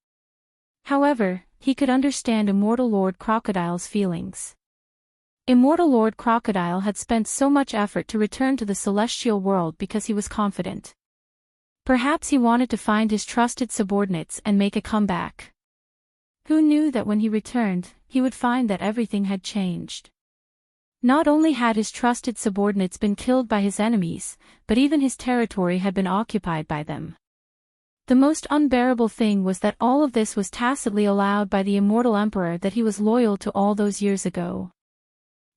A: However, he could understand Immortal Lord Crocodile's feelings. Immortal Lord Crocodile had spent so much effort to return to the celestial world because he was confident. Perhaps he wanted to find his trusted subordinates and make a comeback. Who knew that when he returned, he would find that everything had changed. Not only had his trusted subordinates been killed by his enemies, but even his territory had been occupied by them. The most unbearable thing was that all of this was tacitly allowed by the immortal emperor that he was loyal to all those years ago.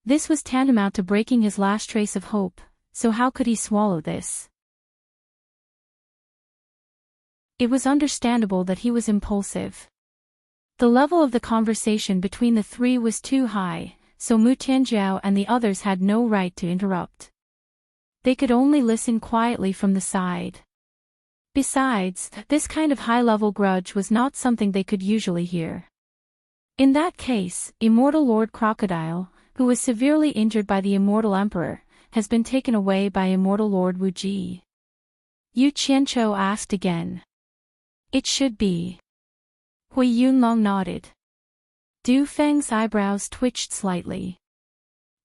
A: This was tantamount to breaking his last trace of hope, so how could he swallow this? It was understandable that he was impulsive. The level of the conversation between the three was too high, so Mu Tianjiao and the others had no right to interrupt. They could only listen quietly from the side. Besides, this kind of high-level grudge was not something they could usually hear. In that case, Immortal Lord Crocodile, who was severely injured by the Immortal Emperor, has been taken away by Immortal Lord Wu Ji. Yu Qianqiu asked again. It should be. Hui Yunlong nodded. Du Feng's eyebrows twitched slightly.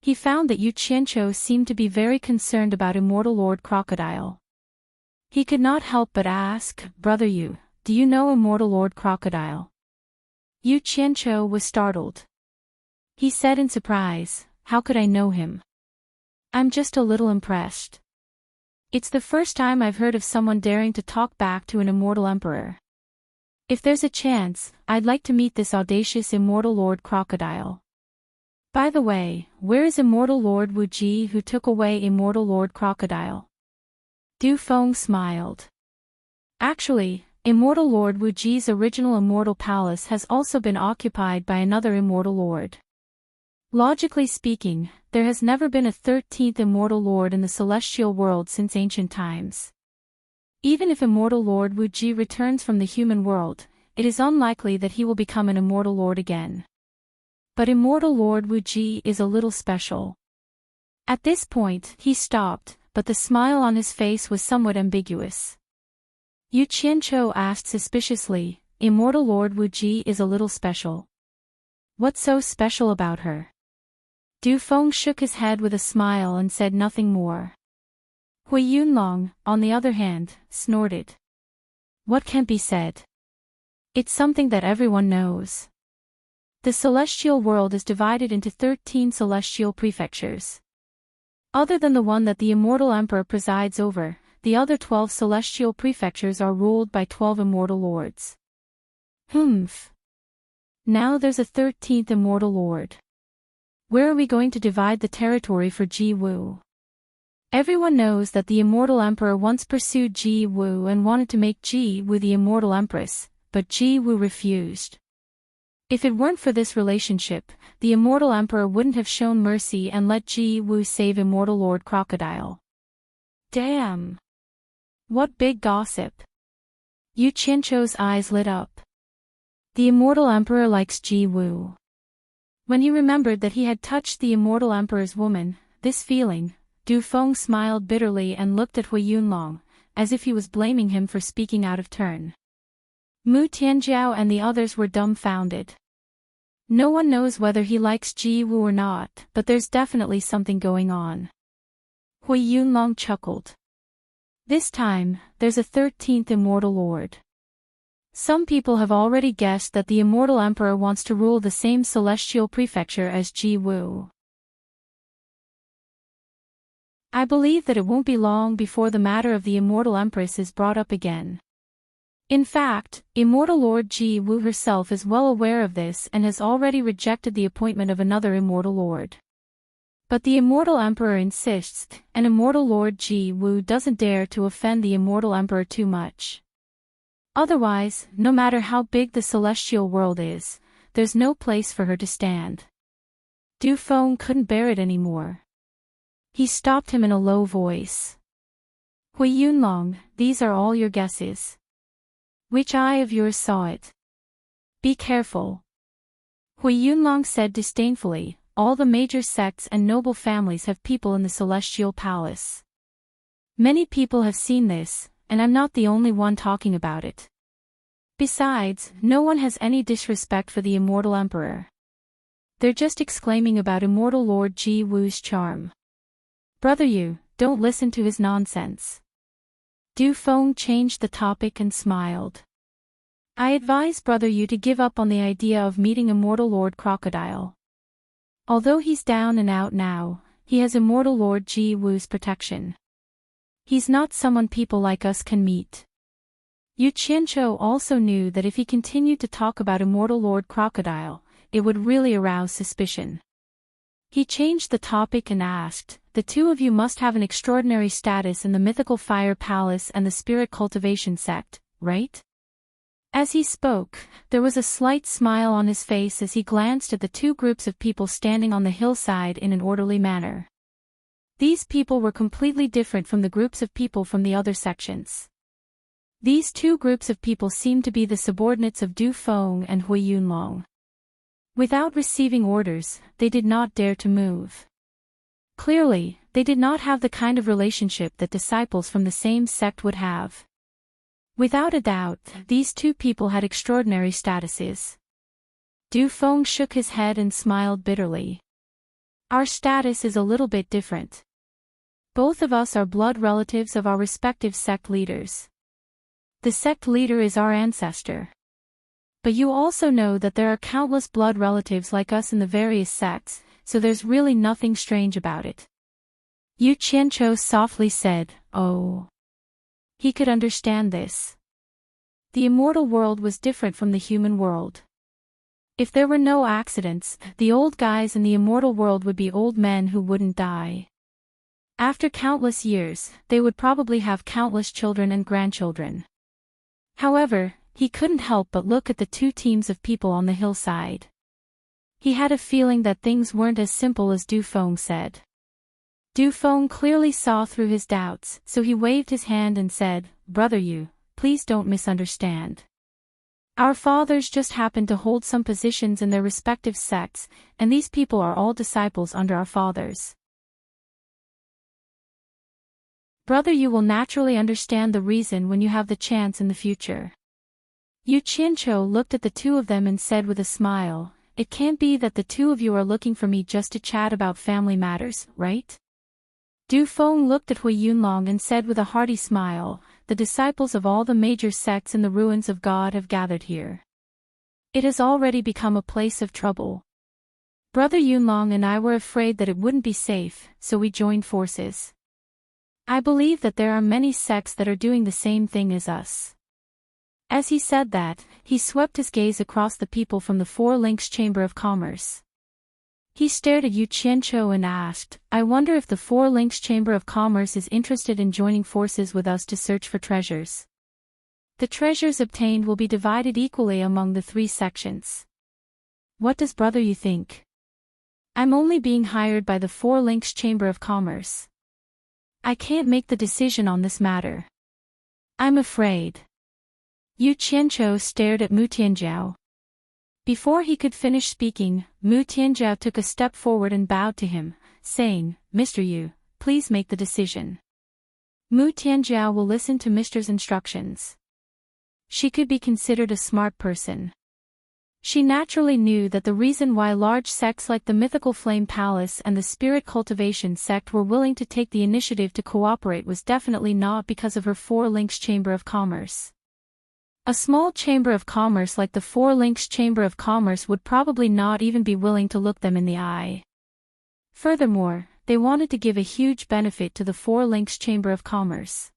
A: He found that Yu Qianqiu seemed to be very concerned about Immortal Lord Crocodile. He could not help but ask, "Brother Yu, do you know Immortal Lord Crocodile?" Yu Qianqiu was startled. He said in surprise, "How could I know him? I'm just a little impressed. It's the first time I've heard of someone daring to talk back to an immortal emperor. If there's a chance, I'd like to meet this audacious Immortal Lord Crocodile. By the way, where is Immortal Lord Wu Ji who took away Immortal Lord Crocodile?" Du Feng smiled. Actually, Immortal Lord Wu Ji's original immortal palace has also been occupied by another immortal lord. Logically speaking, there has never been a 13th immortal lord in the celestial world since ancient times. Even if Immortal Lord Wu Ji returns from the human world, it is unlikely that he will become an immortal lord again. But Immortal Lord Wu Ji is a little special. At this point, he stopped, but the smile on his face was somewhat ambiguous. Yu Qianqiu asked suspiciously, "Immortal Lord Wu Ji is a little special. What's so special about her?" Du Feng shook his head with a smile and said nothing more. Hui Yunlong, on the other hand, snorted. "What can't be said? It's something that everyone knows. The celestial world is divided into 13 celestial prefectures. Other than the one that the immortal emperor presides over, the other 12 celestial prefectures are ruled by 12 immortal lords. Humph. Now there's a 13th immortal lord. Where are we going to divide the territory for Ji Wu? Everyone knows that the immortal emperor once pursued Ji Wu and wanted to make Ji Wu the immortal empress, but Ji Wu refused. If it weren't for this relationship, the immortal emperor wouldn't have shown mercy and let Ji Wu save Immortal Lord Crocodile. Damn! What big gossip! Yu Qianqiu's eyes lit up. The immortal emperor likes Ji Wu. When he remembered that he had touched the immortal emperor's woman, this feeling, Du Feng smiled bitterly and looked at Hui Yunlong, as if he was blaming him for speaking out of turn. Mu Tianjiao and the others were dumbfounded. No one knows whether he likes Ji Wu or not, but there's definitely something going on. Hui Yunlong chuckled. This time, there's a 13th immortal lord. Some people have already guessed that the immortal emperor wants to rule the same celestial prefecture as Ji Wu. I believe that it won't be long before the matter of the immortal empress is brought up again. In fact, Immortal Lord Ji Wu herself is well aware of this and has already rejected the appointment of another immortal lord. But the immortal emperor insists, and Immortal Lord Ji Wu doesn't dare to offend the immortal emperor too much. Otherwise, no matter how big the celestial world is, there's no place for her to stand. Du Feng couldn't bear it anymore. He stopped him in a low voice. Hui Yunlong, these are all your guesses. Which eye of yours saw it? Be careful. Hui Yunlong said disdainfully, all the major sects and noble families have people in the celestial palace. Many people have seen this, and I'm not the only one talking about it. Besides, no one has any disrespect for the immortal emperor. They're just exclaiming about Immortal Lord Ji Wu's charm. Brother Yu, don't listen to his nonsense. Du Feng changed the topic and smiled. I advise Brother Yu to give up on the idea of meeting Immortal Lord Crocodile. Although he's down and out now, he has Immortal Lord Ji Wu's protection. He's not someone people like us can meet. Yu Qianqiu also knew that if he continued to talk about Immortal Lord Crocodile, it would really arouse suspicion. He changed the topic and asked, the two of you must have an extraordinary status in the mythical fire palace and the spirit cultivation sect, right? As he spoke, there was a slight smile on his face as he glanced at the two groups of people standing on the hillside in an orderly manner. These people were completely different from the groups of people from the other sections. These two groups of people seemed to be the subordinates of Du Feng and Hui Yunlong. Without receiving orders, they did not dare to move. Clearly, they did not have the kind of relationship that disciples from the same sect would have. Without a doubt, these two people had extraordinary statuses. Du Feng shook his head and smiled bitterly. Our status is a little bit different. Both of us are blood relatives of our respective sect leaders. The sect leader is our ancestor. But you also know that there are countless blood relatives like us in the various sects, so there's really nothing strange about it. Yu Qianqiu softly said, "Oh." He could understand this. The immortal world was different from the human world. If there were no accidents, the old guys in the immortal world would be old men who wouldn't die. After countless years, they would probably have countless children and grandchildren. However, he couldn't help but look at the two teams of people on the hillside. He had a feeling that things weren't as simple as Du Feng said. Du Feng clearly saw through his doubts, so he waved his hand and said, "Brother Yu, please don't misunderstand. Our fathers just happen to hold some positions in their respective sects, and these people are all disciples under our fathers. Brother Yu will naturally understand the reason when you have the chance in the future." Yu Qianqiu looked at the two of them and said with a smile, "It can't be that the two of you are looking for me just to chat about family matters, right?" Du Feng looked at Hui Yunlong and said with a hearty smile, "The disciples of all the major sects in the ruins of God have gathered here. It has already become a place of trouble. Brother Yunlong and I were afraid that it wouldn't be safe, so we joined forces. I believe that there are many sects that are doing the same thing as us." As he said that, he swept his gaze across the people from the Four Links Chamber of Commerce. He stared at Yu Qianqiu and asked, "I wonder if the Four Links Chamber of Commerce is interested in joining forces with us to search for treasures. The treasures obtained will be divided equally among the three sections. What does Brother Yu think? I'm only being hired by the Four Links Chamber of Commerce. I can't make the decision on this matter. I'm afraid." Yu Qianqiu stared at Mu Tianjiao. Before he could finish speaking, Mu Tianjiao took a step forward and bowed to him, saying, "Mr. Yu, please make the decision." Mu Tianjiao will listen to Mr's instructions. She could be considered a smart person. She naturally knew that the reason why large sects like the Mythical Flame Palace and the Spirit Cultivation sect were willing to take the initiative to cooperate was definitely not because of her Four Links Chamber of Commerce. A small chamber of commerce like the Four Links Chamber of Commerce would probably not even be willing to look them in the eye. Furthermore, they wanted to give a huge benefit to the Four Links Chamber of Commerce.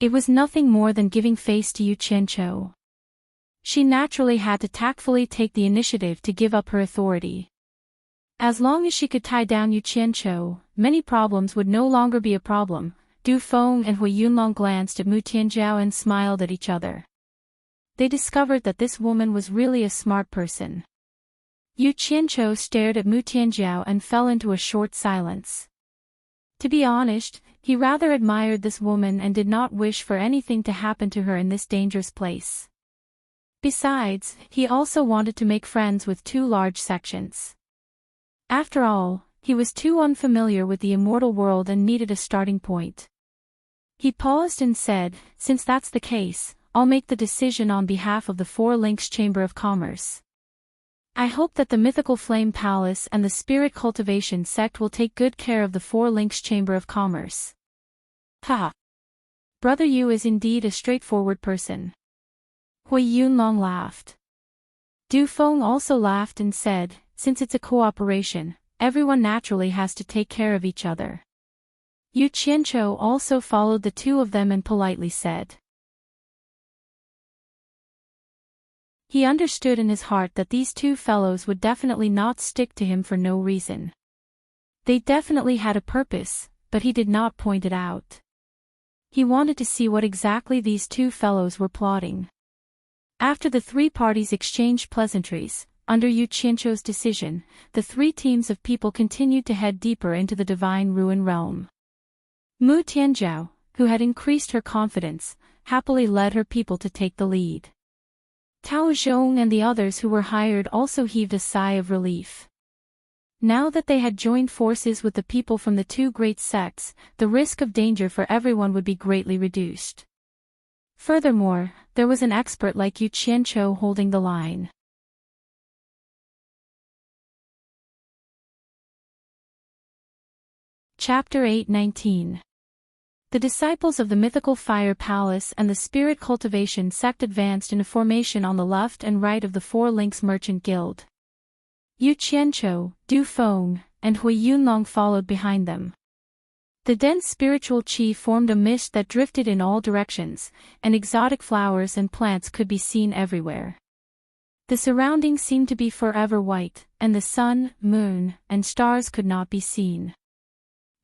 A: It was nothing more than giving face to Yu Qianqiu. She naturally had to tactfully take the initiative to give up her authority. As long as she could tie down Yu Qianqiu, many problems would no longer be a problem. Du Feng and Hui Yunlong glanced at Mu Tianjiao and smiled at each other. They discovered that this woman was really a smart person. Yu Qianqiu stared at Mu Tianjiao and fell into a short silence. To be honest, he rather admired this woman and did not wish for anything to happen to her in this dangerous place. Besides, he also wanted to make friends with two large sections. After all, he was too unfamiliar with the immortal world and needed a starting point. He paused and said, "Since that's the case, I'll make the decision on behalf of the Four Links Chamber of Commerce. I hope that the Mythical Flame Palace and the Spirit Cultivation sect will take good care of the Four Links Chamber of Commerce." Ha! Brother Yu is indeed a straightforward person. Hui Yunlong laughed. Du Feng also laughed and said, "Since it's a cooperation, everyone naturally has to take care of each other." Yu Qianqiu also followed the two of them and politely said. He understood in his heart that these two fellows would definitely not stick to him for no reason. They definitely had a purpose, but he did not point it out. He wanted to see what exactly these two fellows were plotting. After the three parties exchanged pleasantries, under Yu Qianqiu's decision, the three teams of people continued to head deeper into the Divine Ruin Realm. Mu Tianjiao, who had increased her confidence, happily led her people to take the lead. Tao Zhong and the others who were hired also heaved a sigh of relief. Now that they had joined forces with the people from the two great sects, the risk of danger for everyone would be greatly reduced. Furthermore, there was an expert like Yu Qianqiu holding the line. Chapter 8:19. The disciples of the mythical fire palace and the spirit cultivation sect advanced in a formation on the left and right of the Four Links Merchant Guild. Yu Qianqiu, Du Feng, and Hui Yunlong followed behind them. The dense spiritual qi formed a mist that drifted in all directions, and exotic flowers and plants could be seen everywhere. The surroundings seemed to be forever white, and the sun, moon, and stars could not be seen.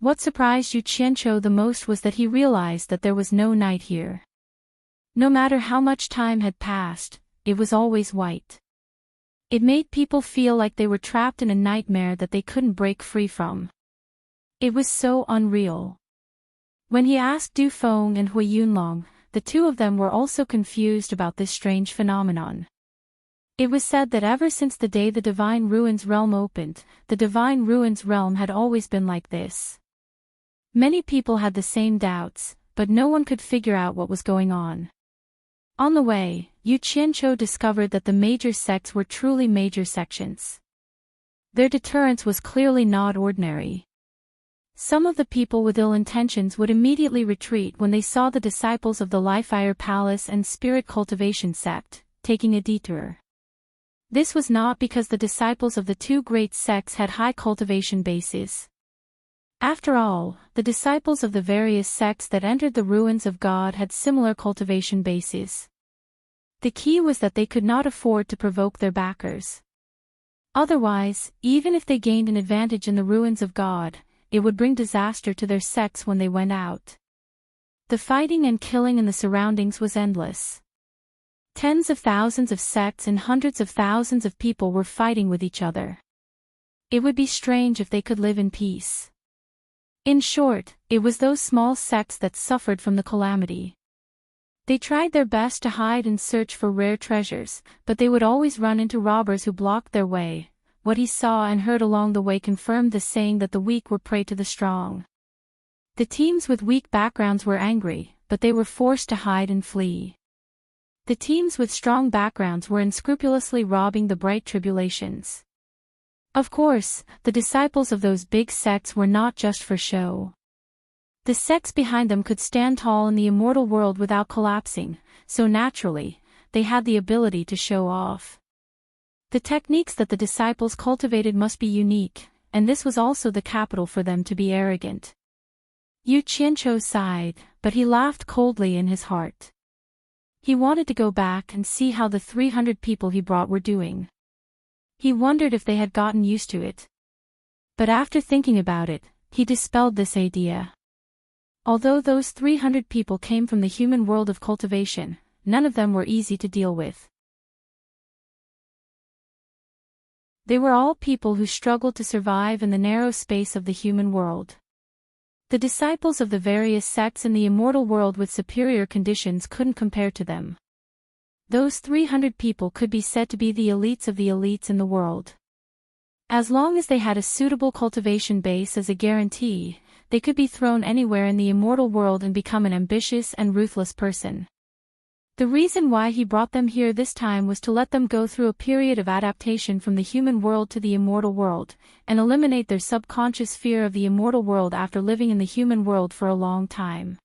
A: What surprised Yu Qianqiu the most was that he realized that there was no night here. No matter how much time had passed, it was always white. It made people feel like they were trapped in a nightmare that they couldn't break free from. It was so unreal. When he asked Du Feng and Hui Yunlong, the two of them were also confused about this strange phenomenon. It was said that ever since the day the Divine Ruins realm opened, the Divine Ruins realm had always been like this. Many people had the same doubts, but no one could figure out what was going on. On the way, Yu Qianqiu discovered that the major sects were truly major sections. Their deterrence was clearly not ordinary. Some of the people with ill intentions would immediately retreat when they saw the disciples of the Fire Palace and Spirit Cultivation sect taking a detour. This was not because the disciples of the two great sects had high cultivation bases. After all, the disciples of the various sects that entered the ruins of God had similar cultivation bases. The key was that they could not afford to provoke their backers. Otherwise, even if they gained an advantage in the ruins of God, it would bring disaster to their sects when they went out. The fighting and killing in the surroundings was endless. Tens of thousands of sects and hundreds of thousands of people were fighting with each other. It would be strange if they could live in peace. In short, it was those small sects that suffered from the calamity. They tried their best to hide and search for rare treasures, but they would always run into robbers who blocked their way. What he saw and heard along the way confirmed the saying that the weak were prey to the strong. The teams with weak backgrounds were angry, but they were forced to hide and flee. The teams with strong backgrounds were unscrupulously robbing the bright tribulations. Of course, the disciples of those big sects were not just for show. The sects behind them could stand tall in the immortal world without collapsing, so naturally, they had the ability to show off. The techniques that the disciples cultivated must be unique, and this was also the capital for them to be arrogant. Yu Qianqiu sighed, but he laughed coldly in his heart. He wanted to go back and see how the 300 people he brought were doing. He wondered if they had gotten used to it. But after thinking about it, he dispelled this idea. Although those 300 people came from the human world of cultivation, none of them were easy to deal with. They were all people who struggled to survive in the narrow space of the human world. The disciples of the various sects in the immortal world with superior conditions couldn't compare to them. Those 300 people could be said to be the elites of the elites in the world. As long as they had a suitable cultivation base as a guarantee, they could be thrown anywhere in the immortal world and become an ambitious and ruthless person. The reason why he brought them here this time was to let them go through a period of adaptation from the human world to the immortal world, and eliminate their subconscious fear of the immortal world after living in the human world for a long time.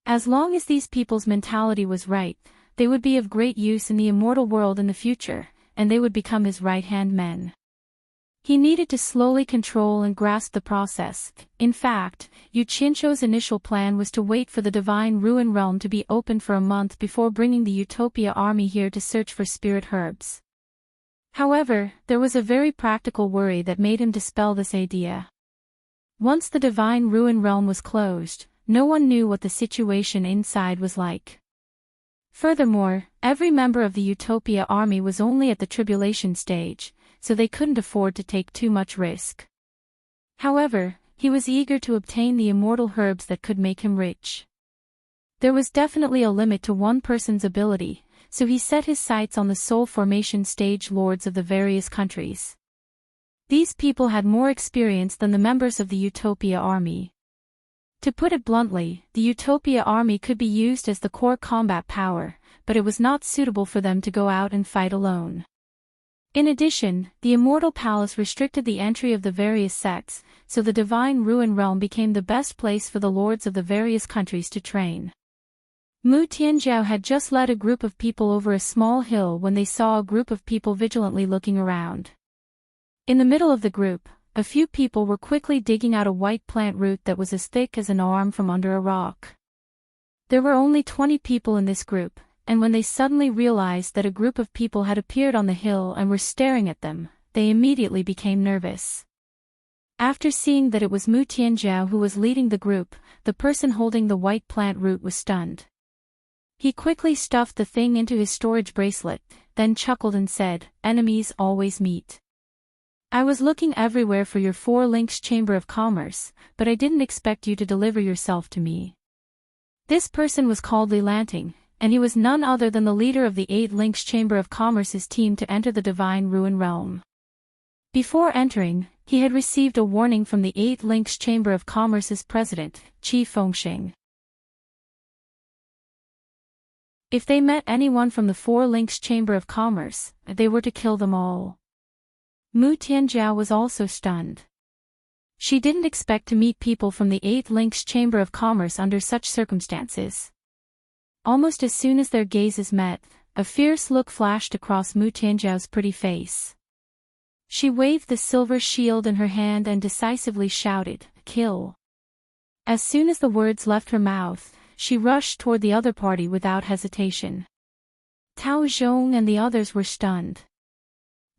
A: As long as these people's mentality was right, they would be of great use in the immortal world in the future, and they would become his right-hand men. He needed to slowly control and grasp the process. In fact, Yu Qianqiu's initial plan was to wait for the Divine Ruin Realm to be opened for a month before bringing the Utopia army here to search for spirit herbs. However, there was a very practical worry that made him dispel this idea. Once the Divine Ruin Realm was closed, no one knew what the situation inside was like. Furthermore, every member of the Utopia army was only at the tribulation stage, so they couldn't afford to take too much risk. However, he was eager to obtain the immortal herbs that could make him rich. There was definitely a limit to one person's ability, so he set his sights on the soul formation stage lords of the various countries. These people had more experience than the members of the Utopia army. To put it bluntly, the Utopia army could be used as the core combat power, but it was not suitable for them to go out and fight alone. In addition, the Immortal Palace restricted the entry of the various sects, so the Divine Ruin Realm became the best place for the lords of the various countries to train. Mu Tianzhao had just led a group of people over a small hill when they saw a group of people vigilantly looking around. In the middle of the group, a few people were quickly digging out a white plant root that was as thick as an arm from under a rock. There were only 20 people in this group, and when they suddenly realized that a group of people had appeared on the hill and were staring at them, they immediately became nervous. After seeing that it was Mu Tianzhao who was leading the group, the person holding the white plant root was stunned. He quickly stuffed the thing into his storage bracelet, then chuckled and said, "Enemies always meet. I was looking everywhere for your 4 links Chamber of Commerce, but I didn't expect you to deliver yourself to me." This person was called Enchanting, and he was none other than the leader of the 8 links Chamber of Commerce's team to enter the Divine Ruin Realm. Before entering, he had received a warning from the 8 links Chamber of Commerce's president, Qi Fengxing. If they met anyone from the 4 links Chamber of Commerce, they were to kill them all. Mu Tianzhao was also stunned. She didn't expect to meet people from the 8 links Chamber of Commerce under such circumstances. Almost as soon as their gazes met, a fierce look flashed across Mu Tianzhao's pretty face. She waved the silver shield in her hand and decisively shouted, "Kill." As soon as the words left her mouth, she rushed toward the other party without hesitation. Tao Zhong and the others were stunned.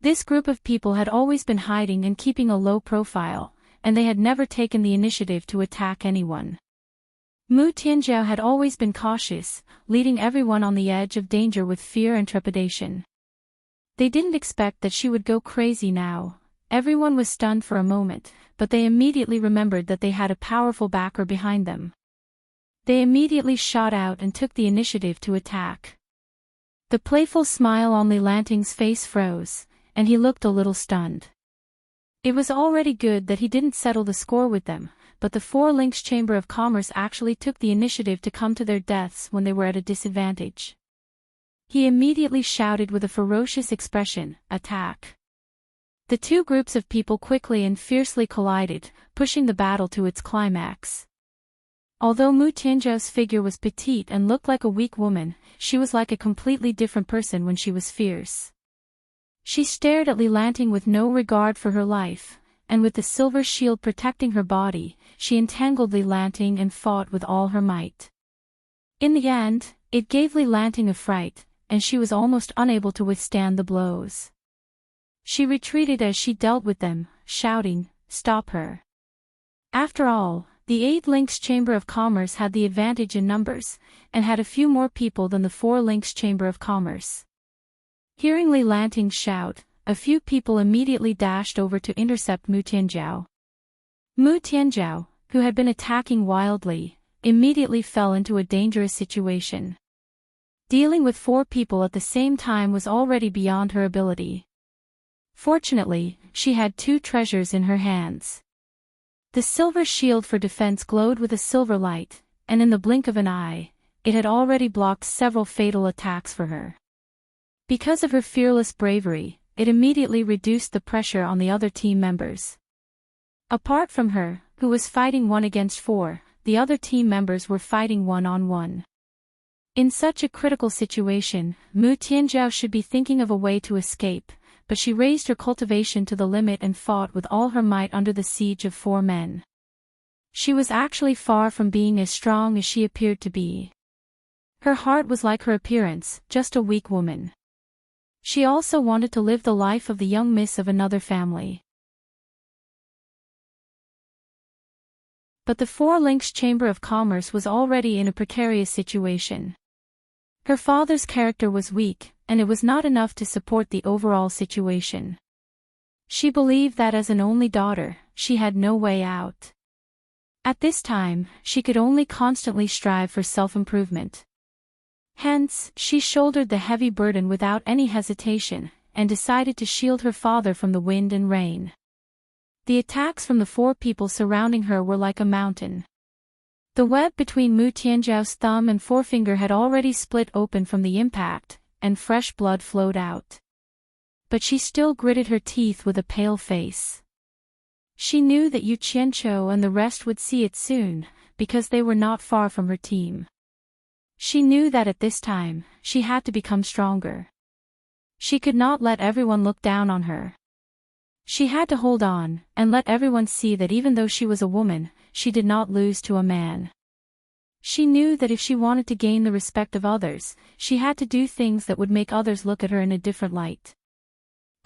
A: This group of people had always been hiding and keeping a low profile, and they had never taken the initiative to attack anyone. Mu Tianzhao had always been cautious, leading everyone on the edge of danger with fear and trepidation. They didn't expect that she would go crazy now. Everyone was stunned for a moment, but they immediately remembered that they had a powerful backer behind them. They immediately shot out and took the initiative to attack. The playful smile on Enchanting's face froze, and he looked a little stunned. It was already good that he didn't settle the score with them, but the 4 links Chamber of Commerce actually took the initiative to come to their deaths when they were at a disadvantage. He immediately shouted with a ferocious expression, "Attack!" The 2 groups of people quickly and fiercely collided, pushing the battle to its climax. Although Mu Tianzhao's figure was petite and looked like a weak woman, she was like a completely different person when she was fierce. She stared at Enchanting with no regard for her life, and with the silver shield protecting her body, she entangled Enchanting and fought with all her might. In the end, it gave Enchanting a fright, and she was almost unable to withstand the blows. She retreated as she dealt with them, shouting, "Stop her." After all, the 8 links Chamber of Commerce had the advantage in numbers, and had a few more people than the 4 links Chamber of Commerce. Hearing Enchanting shout, a few people immediately dashed over to intercept Mu Tianzhao. Mu Tianzhao, who had been attacking wildly, immediately fell into a dangerous situation. Dealing with 4 people at the same time was already beyond her ability. Fortunately, she had 2 treasures in her hands. The silver shield for defense glowed with a silver light, and in the blink of an eye, it had already blocked several fatal attacks for her. Because of her fearless bravery, it immediately reduced the pressure on the other team members. Apart from her, who was fighting 1 against 4, the other team members were fighting 1-on-1. In such a critical situation, Mu Tianzhao should be thinking of a way to escape, but she raised her cultivation to the limit and fought with all her might under the siege of 4 men. She was actually far from being as strong as she appeared to be. Her heart was like her appearance, just a weak woman. She also wanted to live the life of the young miss of another family. But the 4 links Chamber of Commerce was already in a precarious situation. Her father's character was weak, and it was not enough to support the overall situation. She believed that as an only daughter, she had no way out. At this time, she could only constantly strive for self-improvement. Hence, she shouldered the heavy burden without any hesitation, and decided to shield her father from the wind and rain. The attacks from the 4 people surrounding her were like a mountain. The web between Mu Tianzhao's thumb and forefinger had already split open from the impact, and fresh blood flowed out. but she still gritted her teeth with a pale face. She knew that Yu Qianqiu and the rest would see it soon, because they were not far from her team. She knew that at this time, she had to become stronger. She could not let everyone look down on her. She had to hold on, and let everyone see that even though she was a woman, she did not lose to a man. She knew that if she wanted to gain the respect of others, she had to do things that would make others look at her in a different light.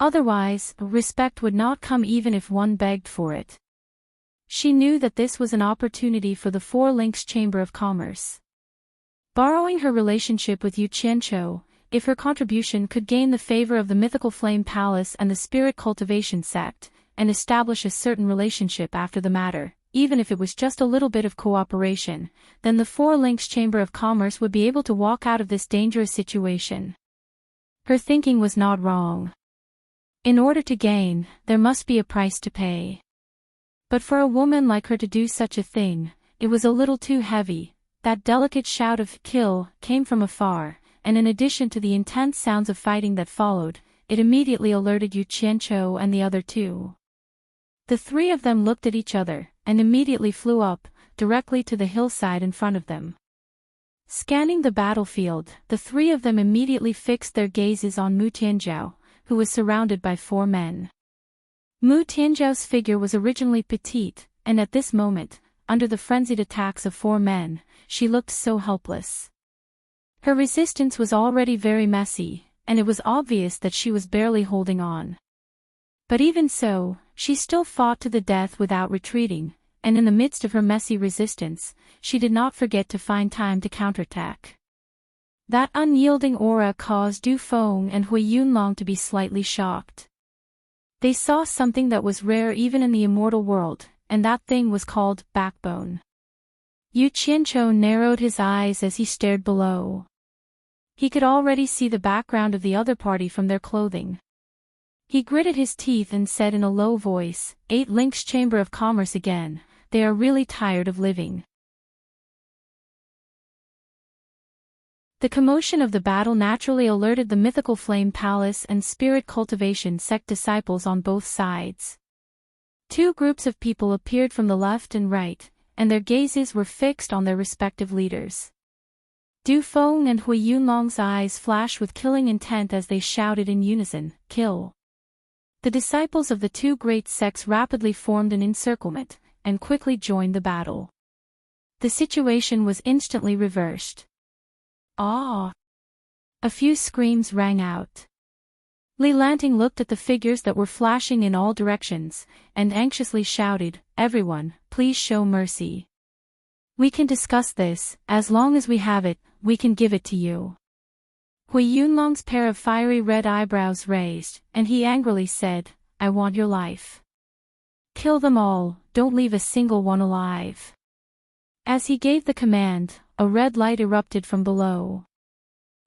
A: Otherwise, respect would not come even if one begged for it. She knew that this was an opportunity for the Four Links Chamber of Commerce. Borrowing her relationship with Yu Qianqiu, if her contribution could gain the favor of the Mythical Flame Palace and the Spirit Cultivation Sect, and establish a certain relationship after the matter, even if it was just a little bit of cooperation, then the Four Links Chamber of Commerce would be able to walk out of this dangerous situation. Her thinking was not wrong. In order to gain, there must be a price to pay. But for a woman like her to do such a thing, it was a little too heavy. That delicate shout of "kill" came from afar, and in addition to the intense sounds of fighting that followed, it immediately alerted Yu Qianqiu and the other two. The three of them looked at each other, and immediately flew up, directly to the hillside in front of them. Scanning the battlefield, the three of them immediately fixed their gazes on Mu Tianzhao, who was surrounded by 4 men. Mu Tianzhao's figure was originally petite, and at this moment, under the frenzied attacks of 4 men, she looked so helpless. Her resistance was already very messy, and it was obvious that she was barely holding on. But even so, she still fought to the death without retreating, and in the midst of her messy resistance, she did not forget to find time to counterattack. That unyielding aura caused Du Feng and Hui Yunlong to be slightly shocked. They saw something that was rare even in the immortal world, and that thing was called backbone. Yu Qianqiu narrowed his eyes as he stared below. He could already see the background of the other party from their clothing. He gritted his teeth and said in a low voice, 8 Links Chamber of Commerce again, they are really tired of living. The commotion of the battle naturally alerted the Mythical Flame Palace and Spirit Cultivation Sect disciples on both sides. 2 groups of people appeared from the left and right, and their gazes were fixed on their respective leaders. Du Feng and Hui Yunlong's eyes flashed with killing intent as they shouted in unison, "Kill!" The disciples of the 2 great sects rapidly formed an encirclement, and quickly joined the battle. The situation was instantly reversed. "Ah!" A few screams rang out. Li Lanting looked at the figures that were flashing in all directions, and anxiously shouted, "Everyone, please show mercy. We can discuss this, as long as we have it, we can give it to you." Hui Yunlong's pair of fiery red eyebrows raised, and he angrily said, "I want your life. Kill them all, don't leave a single one alive." As he gave the command, a red light erupted from below.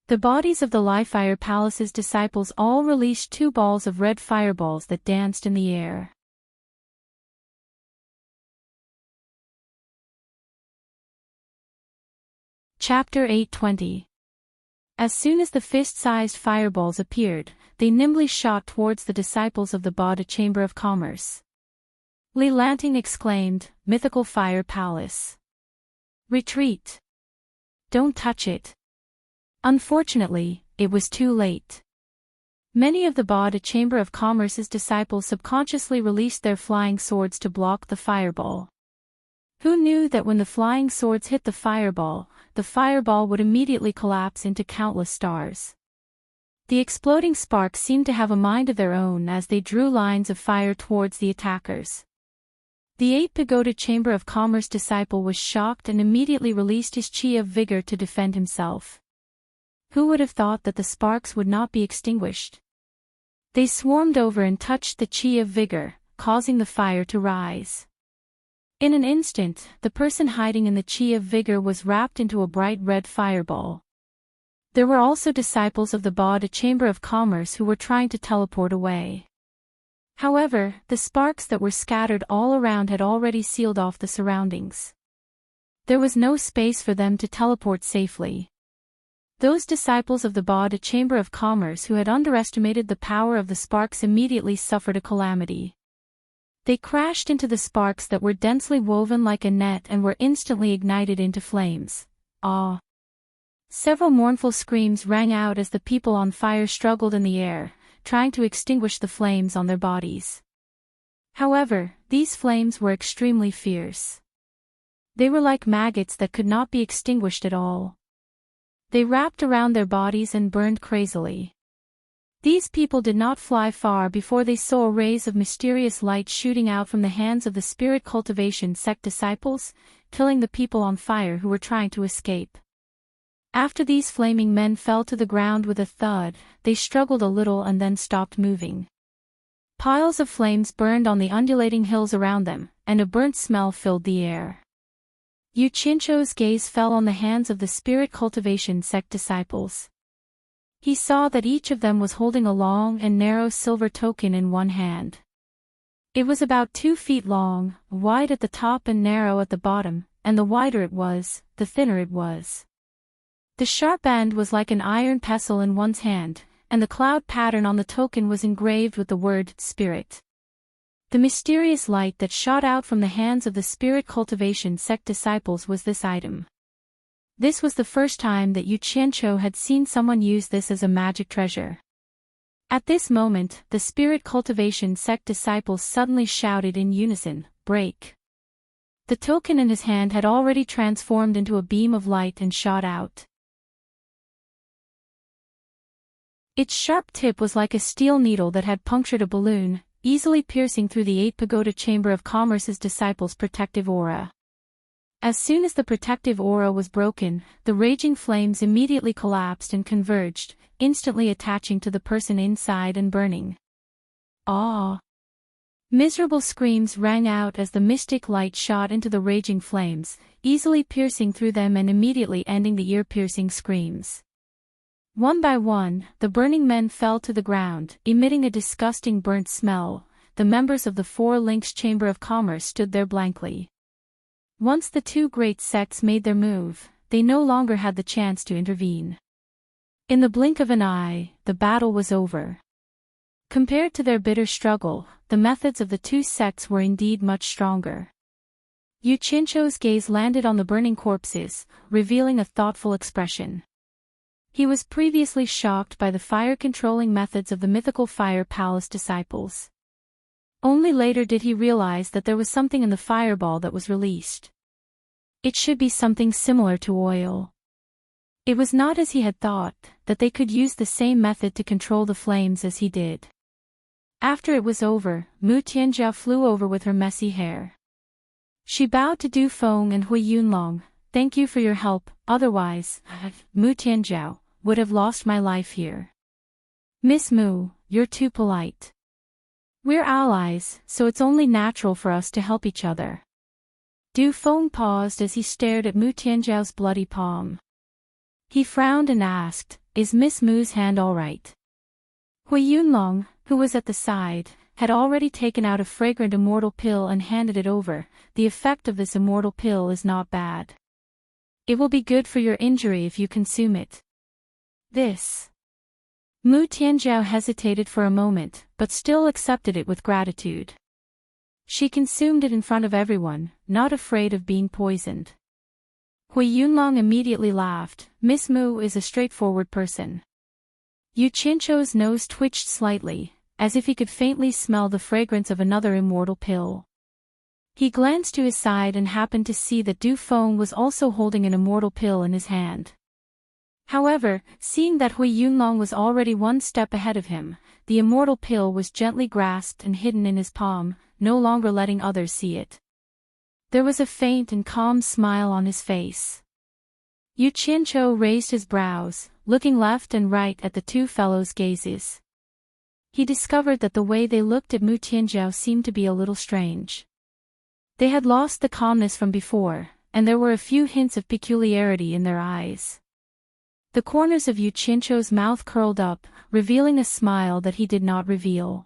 A: The bodies of the Li-Fire Palace's disciples all released 2 balls of red fireballs that danced in the air. Chapter 820. As soon as the fist-sized fireballs appeared, they nimbly shot towards the disciples of the Bada Chamber of Commerce. Li Lanting exclaimed, "Mythical Fire Palace. Retreat. Don't touch it." Unfortunately, it was too late. Many of the Bada Chamber of Commerce's disciples subconsciously released their flying swords to block the fireball. Who knew that when the flying swords hit the fireball would immediately collapse into countless stars. The exploding sparks seemed to have a mind of their own as they drew lines of fire towards the attackers. The 8 Pagoda Chamber of Commerce disciple was shocked and immediately released his chi of vigor to defend himself. Who would have thought that the sparks would not be extinguished? They swarmed over and touched the chi of vigor, causing the fire to rise. In an instant, the person hiding in the chi of vigor was wrapped into a bright red fireball. There were also disciples of the Bada Chamber of Commerce who were trying to teleport away. However, the sparks that were scattered all around had already sealed off the surroundings. There was no space for them to teleport safely. Those disciples of the Baude Chamber of Commerce who had underestimated the power of the sparks immediately suffered a calamity. They crashed into the sparks that were densely woven like a net and were instantly ignited into flames. Ah! Several mournful screams rang out as the people on fire struggled in the air, trying to extinguish the flames on their bodies. However, these flames were extremely fierce. They were like maggots that could not be extinguished at all. They wrapped around their bodies and burned crazily. These people did not fly far before they saw rays of mysterious light shooting out from the hands of the spirit cultivation sect disciples, killing the people on fire who were trying to escape. After these flaming men fell to the ground with a thud, they struggled a little and then stopped moving. Piles of flames burned on the undulating hills around them, and a burnt smell filled the air. Yu Qianzhou's gaze fell on the hands of the spirit cultivation sect disciples. He saw that each of them was holding a long and narrow silver token in one hand. It was about 2 feet long, wide at the top and narrow at the bottom, and the wider it was, the thinner it was. The sharp end was like an iron pestle in one's hand, and the cloud pattern on the token was engraved with the word Spirit. The mysterious light that shot out from the hands of the spirit cultivation sect disciples was this item. This was the first time that Yu Qianzhou had seen someone use this as a magic treasure. At this moment, the spirit cultivation sect disciples suddenly shouted in unison, "Break!" The token in his hand had already transformed into a beam of light and shot out. Its sharp tip was like a steel needle that had punctured a balloon, easily piercing through the 8 Pagoda Chamber of Commerce's disciples' protective aura. As soon as the protective aura was broken, the raging flames immediately collapsed and converged, instantly attaching to the person inside and burning. Ah! Miserable screams rang out as the mystic light shot into the raging flames, easily piercing through them and immediately ending the ear-piercing screams. One by one, the burning men fell to the ground, emitting a disgusting burnt smell. The members of the 4 Links Chamber of Commerce stood there blankly. Once the 2 great sects made their move, they no longer had the chance to intervene. In the blink of an eye, the battle was over. Compared to their bitter struggle, the methods of the 2 sects were indeed much stronger. Yu Qianzhou's gaze landed on the burning corpses, revealing a thoughtful expression. He was previously shocked by the fire-controlling methods of the mythical Fire Palace disciples. Only later did he realize that there was something in the fireball that was released. It should be something similar to oil. It was not as he had thought, that they could use the same method to control the flames as he did. After it was over, Mu Tianjiao flew over with her messy hair. She bowed to Du Feng and Hui Yunlong. "Thank you for your help, otherwise, Mu Tianjiao would have lost my life here. Miss Mu, you're too polite. We're allies, so it's only natural for us to help each other." Du Feng paused as he stared at Mu Tianjiao's bloody palm. He frowned and asked, "Is Miss Mu's hand all right?" Hui Yunlong, who was at the side, had already taken out a fragrant immortal pill and handed it over. "The effect of this immortal pill is not bad. It will be good for your injury if you consume it." This. Mu Tianjiao hesitated for a moment, but still accepted it with gratitude. She consumed it in front of everyone, not afraid of being poisoned. Hui Yunlong immediately laughed. "Miss Mu is a straightforward person." Yu Qianzhou's nose twitched slightly, as if he could faintly smell the fragrance of another immortal pill. He glanced to his side and happened to see that Du Feng was also holding an immortal pill in his hand. However, seeing that Hui Yunlong was already 1 step ahead of him, the immortal pill was gently grasped and hidden in his palm, no longer letting others see it. There was a faint and calm smile on his face. Yu Qianzhou raised his brows, looking left and right at the 2 fellows' gazes. He discovered that the way they looked at Mu Tianjiao seemed to be a little strange. They had lost the calmness from before, and there were a few hints of peculiarity in their eyes. The corners of Yu Qianzhou's mouth curled up, revealing a smile that he did not reveal.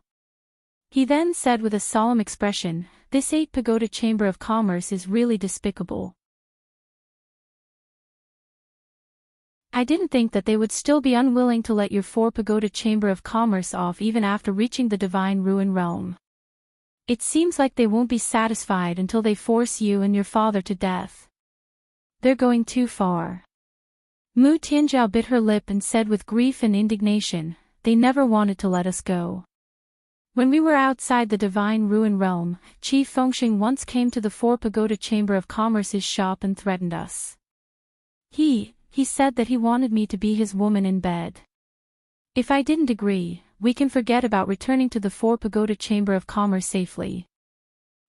A: He then said with a solemn expression, "This 8 Pagoda Chamber of Commerce is really despicable." I didn't think that they would still be unwilling to let your 4 Pagoda Chamber of Commerce off even after reaching the Divine Ruin Realm. It seems like they won't be satisfied until they force you and your father to death. They're going too far. Mu Tianzhao bit her lip and said with grief and indignation, they never wanted to let us go. When we were outside the Divine Ruin Realm, Qi Fengxing once came to the 4 Pagoda Chamber of Commerce's shop and threatened us. He said that he wanted me to be his woman in bed. If I didn't agree, we can forget about returning to the 4 Pagoda Chamber of Commerce safely.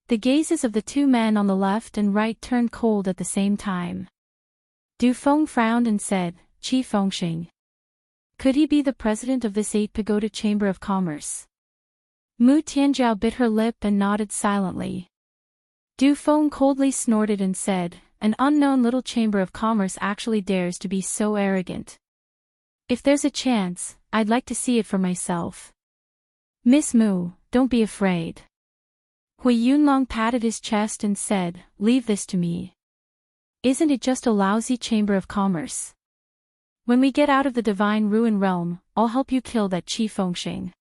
A: The gazes of the two men on the left and right turned cold at the same time. Du Feng frowned and said, Qi Fengxing. Could he be the president of this 8 Pagoda Chamber of Commerce? Mu Tianzhao bit her lip and nodded silently. Du Feng coldly snorted and said, an unknown little chamber of commerce actually dares to be so arrogant. If there's a chance, I'd like to see it for myself. Miss Mu, don't be afraid. Hui Yunlong patted his chest and said, leave this to me. Isn't it just a lousy chamber of commerce? When we get out of the Divine Ruin Realm, I'll help you kill that Qi Fengxing.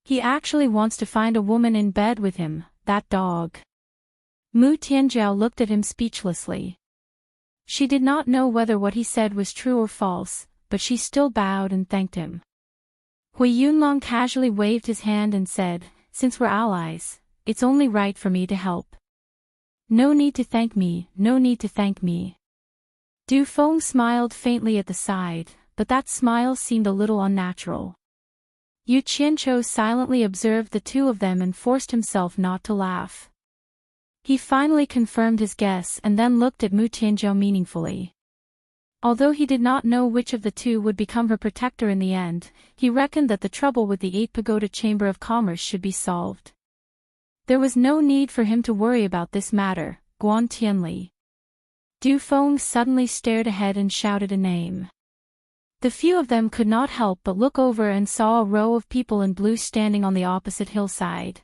A: He actually wants to find a woman in bed with him, that dog. Mu Tianzhao looked at him speechlessly. She did not know whether what he said was true or false, but she still bowed and thanked him. Hui Yunlong casually waved his hand and said, since we're allies, it's only right for me to help. No need to thank me, no need to thank me. Du Feng smiled faintly at the side, but that smile seemed a little unnatural. Yu Qianzhou silently observed the two of them and forced himself not to laugh. He finally confirmed his guess and then looked at Mu Tianzhou meaningfully. Although he did not know which of the two would become her protector in the end, he reckoned that the trouble with the 8 Pagoda Chamber of Commerce should be solved. There was no need for him to worry about this matter, Guan Tianli. Du Feng suddenly stared ahead and shouted a name. The few of them could not help but look over and saw a row of people in blue standing on the opposite hillside.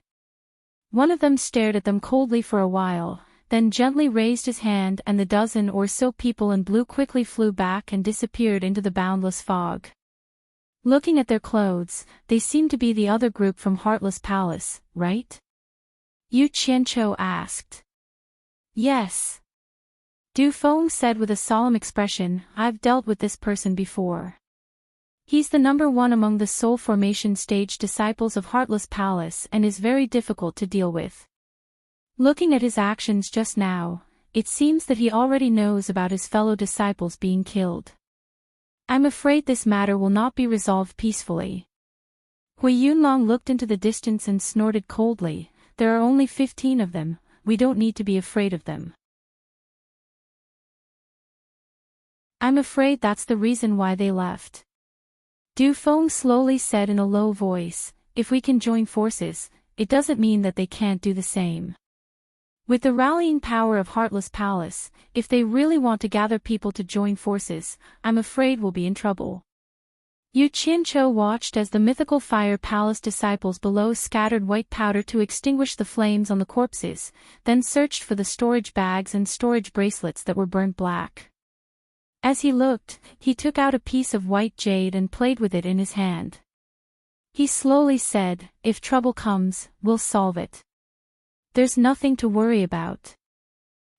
A: One of them stared at them coldly for a while, then gently raised his hand and the dozen or so people in blue quickly flew back and disappeared into the boundless fog. Looking at their clothes, they seemed to be the other group from Heartless Palace, right? Yu Qianzhou asked. Yes. Du Feng said with a solemn expression, I've dealt with this person before. He's the #1 among the soul formation stage disciples of Heartless Palace and is very difficult to deal with. Looking at his actions just now, it seems that he already knows about his fellow disciples being killed. I'm afraid this matter will not be resolved peacefully. Hui Yunlong looked into the distance and snorted coldly, there are only 15 of them, we don't need to be afraid of them. I'm afraid that's the reason why they left. Du Feng slowly said in a low voice, if we can join forces, it doesn't mean that they can't do the same. With the rallying power of Heartless Palace, if they really want to gather people to join forces, I'm afraid we'll be in trouble. Yu Qianzhou watched as the mythical Fire Palace disciples below scattered white powder to extinguish the flames on the corpses, then searched for the storage bags and storage bracelets that were burnt black. As he looked, he took out a piece of white jade and played with it in his hand. He slowly said, if trouble comes, we'll solve it. There's nothing to worry about.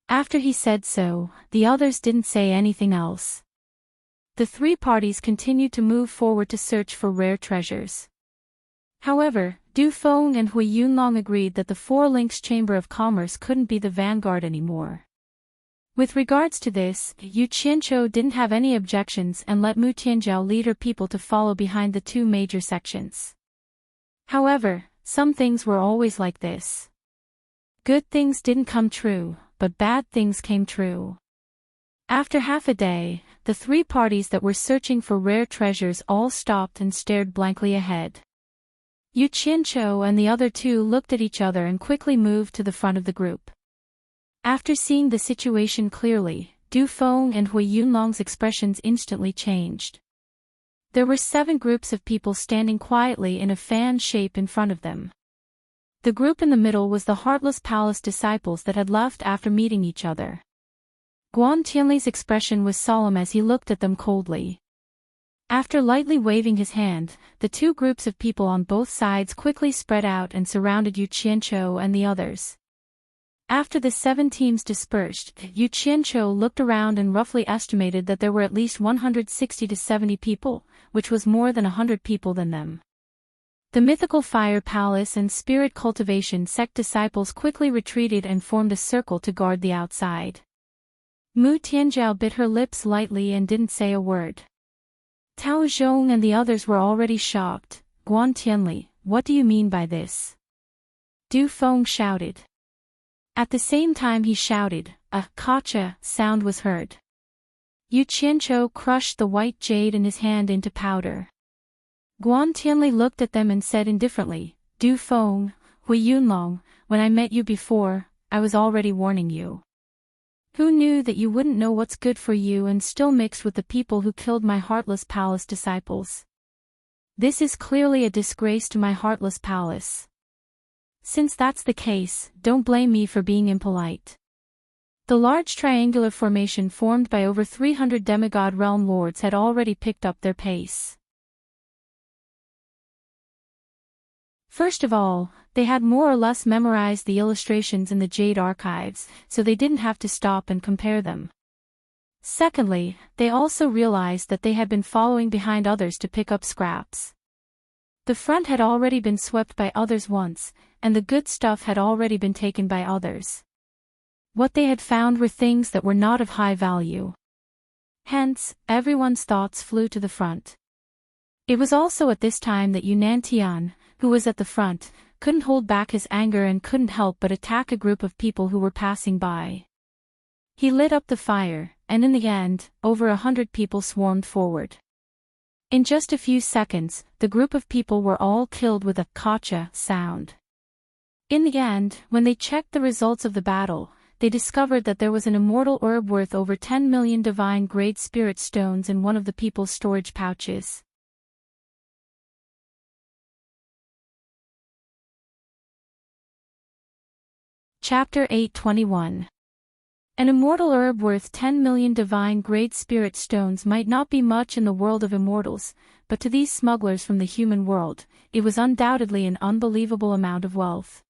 A: After he said so, the others didn't say anything else. The three parties continued to move forward to search for rare treasures. However, Du Feng and Hui Yunlong agreed that the Four Links Chamber of Commerce couldn't be the vanguard anymore. With regards to this, Yu Qianzhou didn't have any objections and let Mu Tianzhao lead her people to follow behind the two major sections. However, some things were always like this. Good things didn't come true, but bad things came true. After half a day, the three parties that were searching for rare treasures all stopped and stared blankly ahead. Yu Qianzhou and the other two looked at each other and quickly moved to the front of the group. After seeing the situation clearly, Du Feng and Hui Yunlong's expressions instantly changed. There were 7 groups of people standing quietly in a fan shape in front of them. The group in the middle was the Heartless Palace disciples that had left after meeting each other. Guan Tianli's expression was solemn as he looked at them coldly. After lightly waving his hand, the two groups of people on both sides quickly spread out and surrounded Yu Qianqiu and the others. After the 7 teams dispersed, Yu Qianqiu looked around and roughly estimated that there were at least 160 to 70 people, which was more than 100 people than them. The mythical fire palace and spirit cultivation sect disciples quickly retreated and formed a circle to guard the outside. Mu Tianzhao bit her lips lightly and didn't say a word. Tao Zhong and the others were already shocked. Guan Tianli, what do you mean by this? Du Feng shouted. At the same time he shouted, a "Kacha" sound was heard. Yu Qianqiu crushed the white jade in his hand into powder. Guan Tianli looked at them and said indifferently, Du Feng, Hui Yunlong, when I met you before, I was already warning you. Who knew that you wouldn't know what's good for you and still mixed with the people who killed my Heartless Palace disciples? This is clearly a disgrace to my Heartless Palace. Since that's the case, don't blame me for being impolite. The large triangular formation formed by over 300 demigod realm lords had already picked up their pace. First of all, they had more or less memorized the illustrations in the Jade archives, so they didn't have to stop and compare them. Secondly, they also realized that they had been following behind others to pick up scraps. The front had already been swept by others once, and the good stuff had already been taken by others. What they had found were things that were not of high value. Hence, everyone's thoughts flew to the front. It was also at this time that Yunnan Tian, who was at the front, couldn't hold back his anger and couldn't help but attack a group of people who were passing by. He lit up the fire, and in the end, over 100 people swarmed forward. In just a few seconds, the group of people were all killed with a "Kacha" sound. In the end, when they checked the results of the battle, they discovered that there was an immortal herb worth over 10 million divine-grade spirit stones in one of the people's storage pouches. Chapter 8:21. An immortal herb worth 10 million divine-grade spirit stones might not be much in the world of immortals, but to these smugglers from the human world, it was undoubtedly an unbelievable amount of wealth.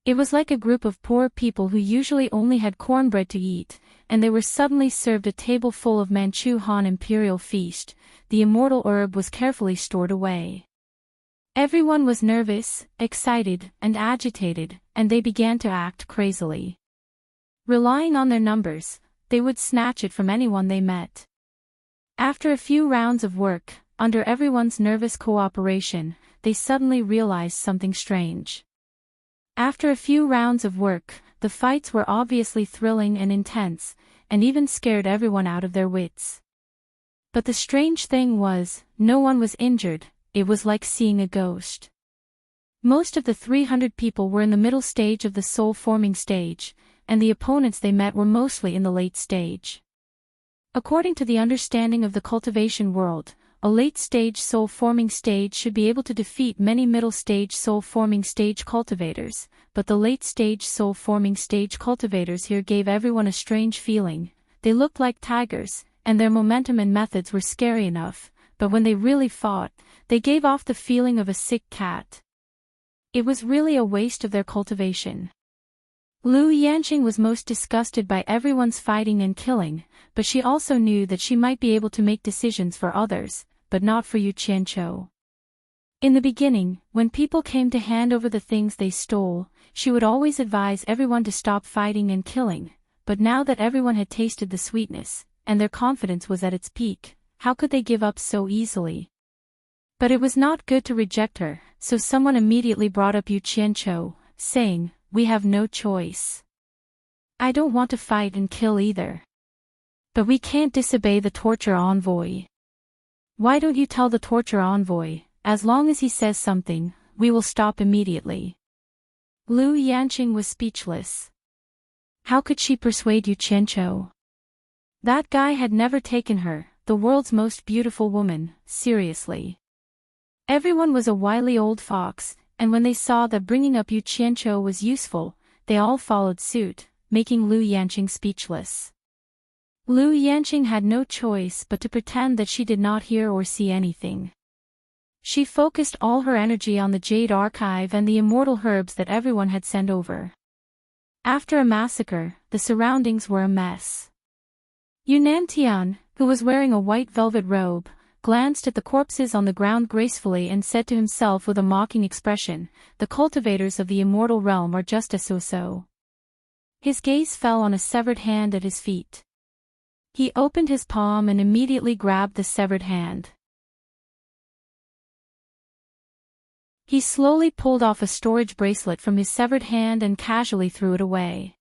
A: It was like a group of poor people who usually only had cornbread to eat, and they were suddenly served a table full of Manchu Han imperial feast. The immortal herb was carefully stored away. Everyone was nervous, excited, and agitated, and they began to act crazily. Relying on their numbers, they would snatch it from anyone they met. After a few rounds of work, under everyone's nervous cooperation, they suddenly realized something strange. After a few rounds of work, the fights were obviously thrilling and intense, and even scared everyone out of their wits. But the strange thing was, no one was injured. It was like seeing a ghost. Most of the 300 people were in the middle stage of the soul-forming stage, and the opponents they met were mostly in the late stage. According to the understanding of the cultivation world, a late-stage soul-forming stage should be able to defeat many middle-stage soul-forming stage cultivators, but the late-stage soul-forming stage cultivators here gave everyone a strange feeling. They looked like tigers, and their momentum and methods were scary enough, but when they really fought, they gave off the feeling of a sick cat. It was really a waste of their cultivation. Lu Yanqing was most disgusted by everyone's fighting and killing, but she also knew that she might be able to make decisions for others, but not for Yu Qianqiu. In the beginning, when people came to hand over the things they stole, she would always advise everyone to stop fighting and killing, but now that everyone had tasted the sweetness, and their confidence was at its peak, how could they give up so easily? But it was not good to reject her, so someone immediately brought up Yu Qianqiu, saying, "We have no choice. I don't want to fight and kill either. But we can't disobey the torture envoy. Why don't you tell the torture envoy, as long as he says something, we will stop immediately." Lu Yanqing was speechless. How could she persuade Yu Qianqiu? That guy had never taken her, the world's most beautiful woman, seriously. Everyone was a wily old fox, and when they saw that bringing up Yu Qianqiu was useful, they all followed suit, making Lu Yanqing speechless. Lu Yanqing had no choice but to pretend that she did not hear or see anything. She focused all her energy on the Jade Archive and the immortal herbs that everyone had sent over. After a massacre, the surroundings were a mess. Yunnan Tian, who was wearing a white velvet robe, glanced at the corpses on the ground gracefully and said to himself with a mocking expression, "The cultivators of the immortal realm are just as so." His gaze fell on a severed hand at his feet. He opened his palm and immediately grabbed the severed hand. He slowly pulled off a storage bracelet from his severed hand and casually threw it away.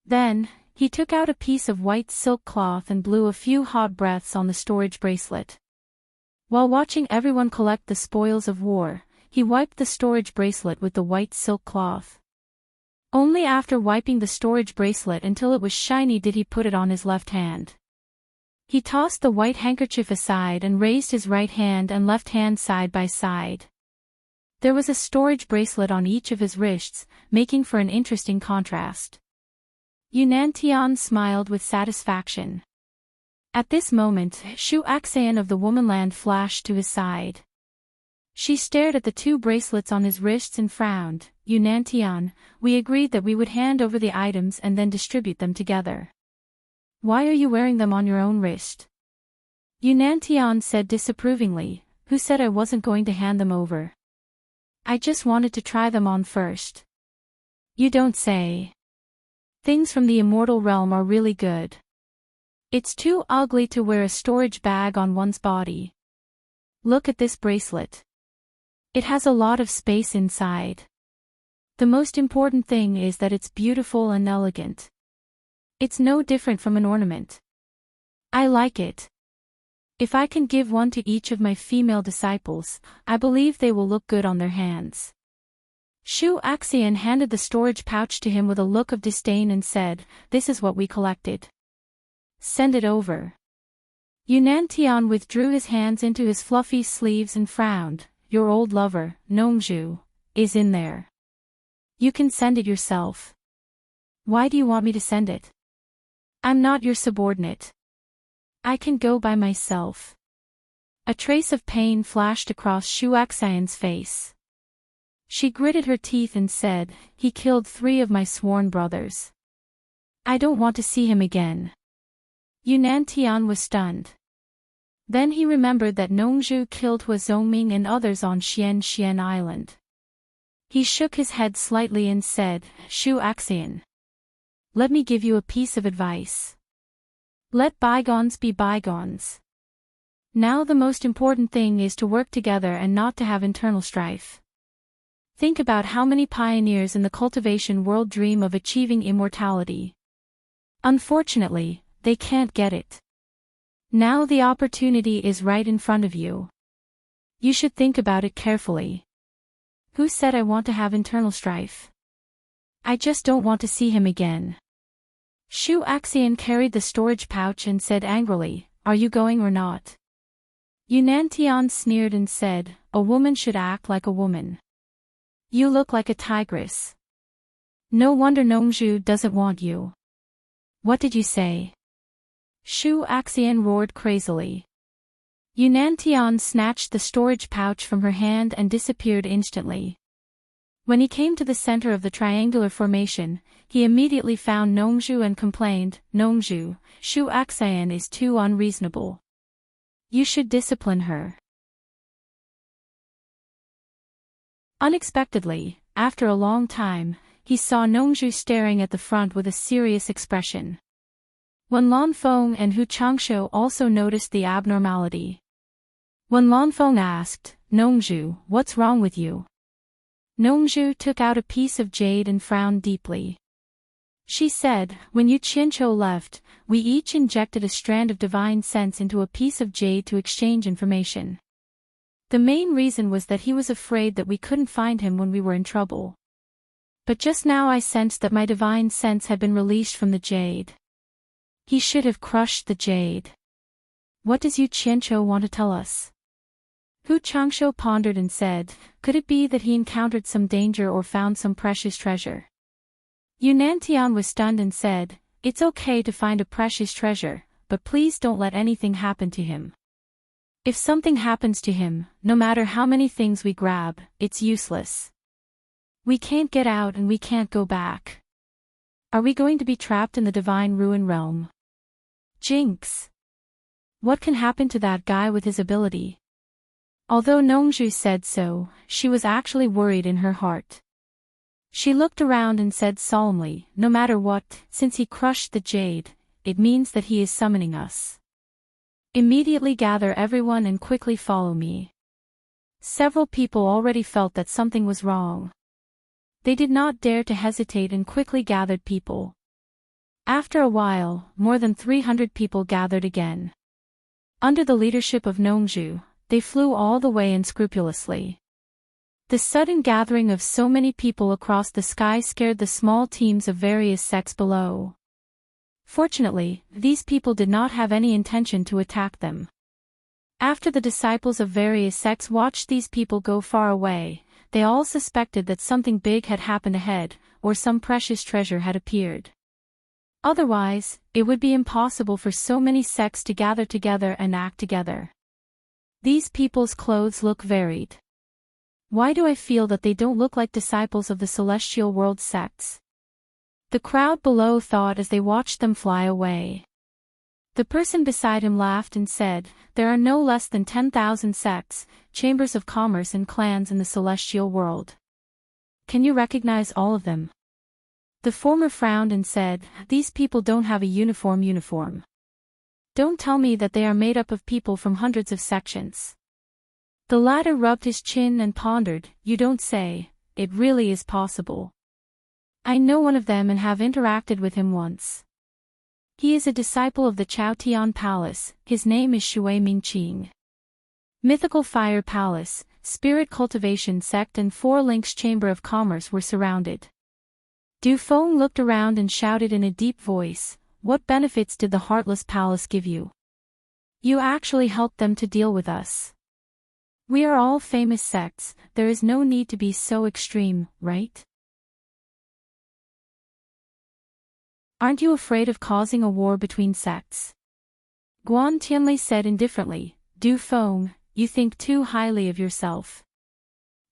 A: Then, he took out a piece of white silk cloth and blew a few hot breaths on the storage bracelet. While watching everyone collect the spoils of war, he wiped the storage bracelet with the white silk cloth. Only after wiping the storage bracelet until it was shiny did he put it on his left hand. He tossed the white handkerchief aside and raised his right hand and left hand side by side. There was a storage bracelet on each of his wrists, making for an interesting contrast. Yunnan Tian smiled with satisfaction. At this moment, Shu Axayan of the Womanland flashed to his side. She stared at the two bracelets on his wrists and frowned. "Yunnan Tian, we agreed that we would hand over the items and then distribute them together. Why are you wearing them on your own wrist?" Yunnan Tian said disapprovingly, "Who said I wasn't going to hand them over? I just wanted to try them on first." "You don't say. Things from the immortal realm are really good. It's too ugly to wear a storage bag on one's body. Look at this bracelet. It has a lot of space inside. The most important thing is that it's beautiful and elegant. It's no different from an ornament. I like it. If I can give one to each of my female disciples, I believe they will look good on their hands." Shu Axian handed the storage pouch to him with a look of disdain and said, "This is what we collected. Send it over." Yunnan Tian withdrew his hands into his fluffy sleeves and frowned. "Your old lover, Nongzhu, is in there. You can send it yourself." "Why do you want me to send it? I'm not your subordinate. I can go by myself." A trace of pain flashed across Shu Axian's face. She gritted her teeth and said, "He killed 3 of my sworn brothers. I don't want to see him again." Yunnan Tian was stunned. Then he remembered that Nongzhu killed Hua Zongming and others on Xian Island. He shook his head slightly and said, "Shu Axian, let me give you a piece of advice. Let bygones be bygones. Now the most important thing is to work together and not to have internal strife. Think about how many pioneers in the cultivation world dream of achieving immortality. Unfortunately, they can't get it. Now the opportunity is right in front of you. You should think about it carefully. Who said I want to have internal strife? I just don't want to see him again." Shu Axian carried the storage pouch and said angrily, "Are you going or not?" Yunnan Tian sneered and said, "A woman should act like a woman. You look like a tigress. No wonder Nongzhu doesn't want you." "What did you say?" Shu Axian roared crazily. Yunnan Tian snatched the storage pouch from her hand and disappeared instantly. When he came to the center of the triangular formation, he immediately found Nongzhu and complained, "Nongzhu, Shu Axian is too unreasonable. You should discipline her." Unexpectedly, after a long time, he saw Nongzhu staring at the front with a serious expression. Wen Lanfeng and Hu Changshou also noticed the abnormality. Wen Lanfeng asked, "Nongzhu, what's wrong with you?" Nongzhu took out a piece of jade and frowned deeply. She said, "When Yu Qianqiu left, we each injected a strand of divine sense into a piece of jade to exchange information. The main reason was that he was afraid that we couldn't find him when we were in trouble. But just now I sensed that my divine sense had been released from the jade. He should have crushed the jade. What does Yu Qianqiu want to tell us?" Hu Changshou pondered and said, "Could it be that he encountered some danger or found some precious treasure?" Yunnan Tian was stunned and said, It's okay to find a precious treasure, but please don't let anything happen to him. If something happens to him, no matter how many things we grab, it's useless. We can't get out and we can't go back. Are we going to be trapped in the divine ruin realm? Jinx! What can happen to that guy with his ability? Although Nongju said so, she was actually worried in her heart. She looked around and said solemnly, no matter what, since he crushed the jade, it means that he is summoning us. Immediately gather everyone and quickly follow me. Several people already felt that something was wrong. They did not dare to hesitate and quickly gathered people. After a while, more than 300 people gathered again. Under the leadership of Nongju, they flew all the way unscrupulously. The sudden gathering of so many people across the sky scared the small teams of various sects below. Fortunately, these people did not have any intention to attack them. After the disciples of various sects watched these people go far away, they all suspected that something big had happened ahead, or some precious treasure had appeared. Otherwise, it would be impossible for so many sects to gather together and act together. These people's clothes look varied. Why do I feel that they don't look like disciples of the celestial world sects? The crowd below thought as they watched them fly away. The person beside him laughed and said, there are no less than 10,000 sects, chambers of commerce and clans in the celestial world. Can you recognize all of them? The former frowned and said, these people don't have a uniform. Don't tell me that they are made up of people from hundreds of sections. The latter rubbed his chin and pondered, you don't say, it really is possible. I know one of them and have interacted with him once. He is a disciple of the Chaotian Palace, his name is Shui Mingqing. Mythical Fire Palace, Spirit Cultivation Sect and Four Links Chamber of Commerce were surrounded. Du Feng looked around and shouted in a deep voice, what benefits did the Heartless Palace give you? You actually helped them to deal with us. We are all famous sects, there is no need to be so extreme, right? Aren't you afraid of causing a war between sects? Guan Tianli said indifferently, Du Feng, you think too highly of yourself.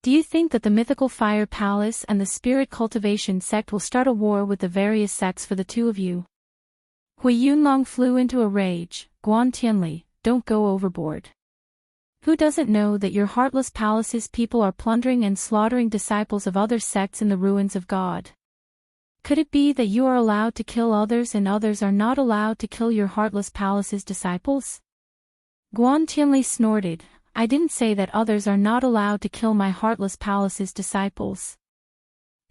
A: Do you think that the Mythical Fire Palace and the Spirit Cultivation Sect will start a war with the various sects for the two of you? Hui Yunlong flew into a rage, Guan Tianli, don't go overboard. Who doesn't know that your Heartless Palace's people are plundering and slaughtering disciples of other sects in the ruins of God? Could it be that you are allowed to kill others and others are not allowed to kill your Heartless Palace's disciples? Guan Tianli snorted, I didn't say that others are not allowed to kill my Heartless Palace's disciples.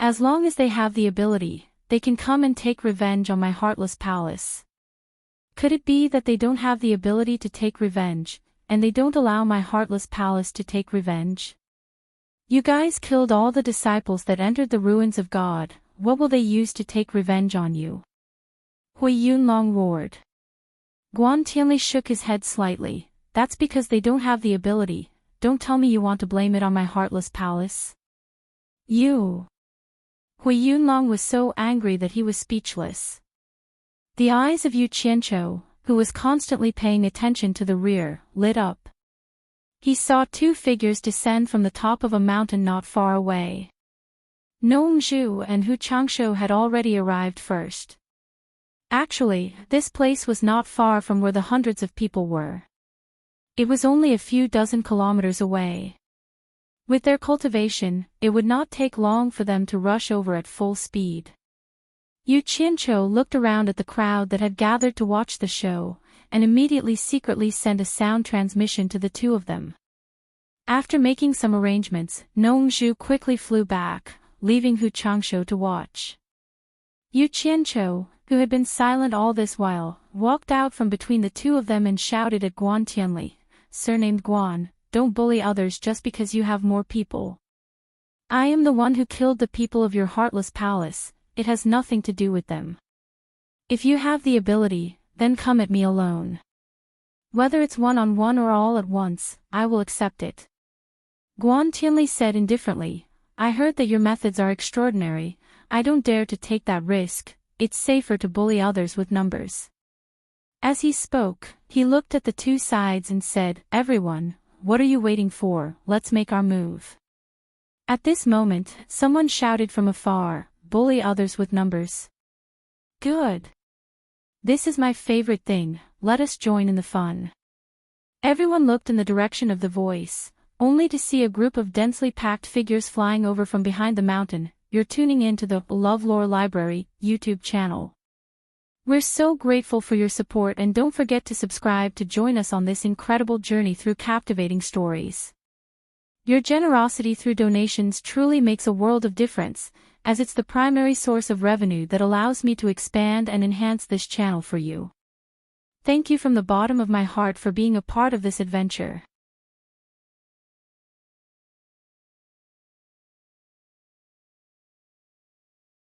A: As long as they have the ability, they can come and take revenge on my Heartless Palace. Could it be that they don't have the ability to take revenge, and they don't allow my Heartless Palace to take revenge? You guys killed all the disciples that entered the ruins of God. What will they use to take revenge on you? Hui Yunlong roared. Guan Tianli shook his head slightly, that's because they don't have the ability, don't tell me you want to blame it on my Heartless Palace. You! Hui Yunlong was so angry that he was speechless. The eyes of Yu Qianqiu, who was constantly paying attention to the rear, lit up. He saw two figures descend from the top of a mountain not far away. Nongju and Hu Changshu had already arrived first. Actually, this place was not far from where the hundreds of people were. It was only a few dozen kilometers away. With their cultivation, it would not take long for them to rush over at full speed. Yu Qianqiu looked around at the crowd that had gathered to watch the show, and immediately secretly sent a sound transmission to the two of them. After making some arrangements, Nongju quickly flew back, leaving Hu Changshu to watch. Yu Qianqiu, who had been silent all this while, walked out from between the two of them and shouted at Guan Tianli, surnamed Guan, don't bully others just because you have more people. I am the one who killed the people of your Heartless Palace, it has nothing to do with them. If you have the ability, then come at me alone. Whether it's one-on-one or all at once, I will accept it. Guan Tianli said indifferently, I heard that your methods are extraordinary, I don't dare to take that risk, it's safer to bully others with numbers. As he spoke, he looked at the two sides and said, "Everyone, what are you waiting for? Let's make our move." At this moment, someone shouted from afar, "Bully others with numbers." Good. This is my favorite thing, let us join in the fun. Everyone looked in the direction of the voice, only to see a group of densely packed figures flying over from behind the mountain. You're tuning in to the LoveLore Library YouTube channel. We're so grateful for your support, and don't forget to subscribe to join us on this incredible journey through captivating stories. Your generosity through donations truly makes a world of difference, as it's the primary source of revenue that allows me to expand and enhance this channel for you. Thank you from the bottom of my heart for being a part of this adventure.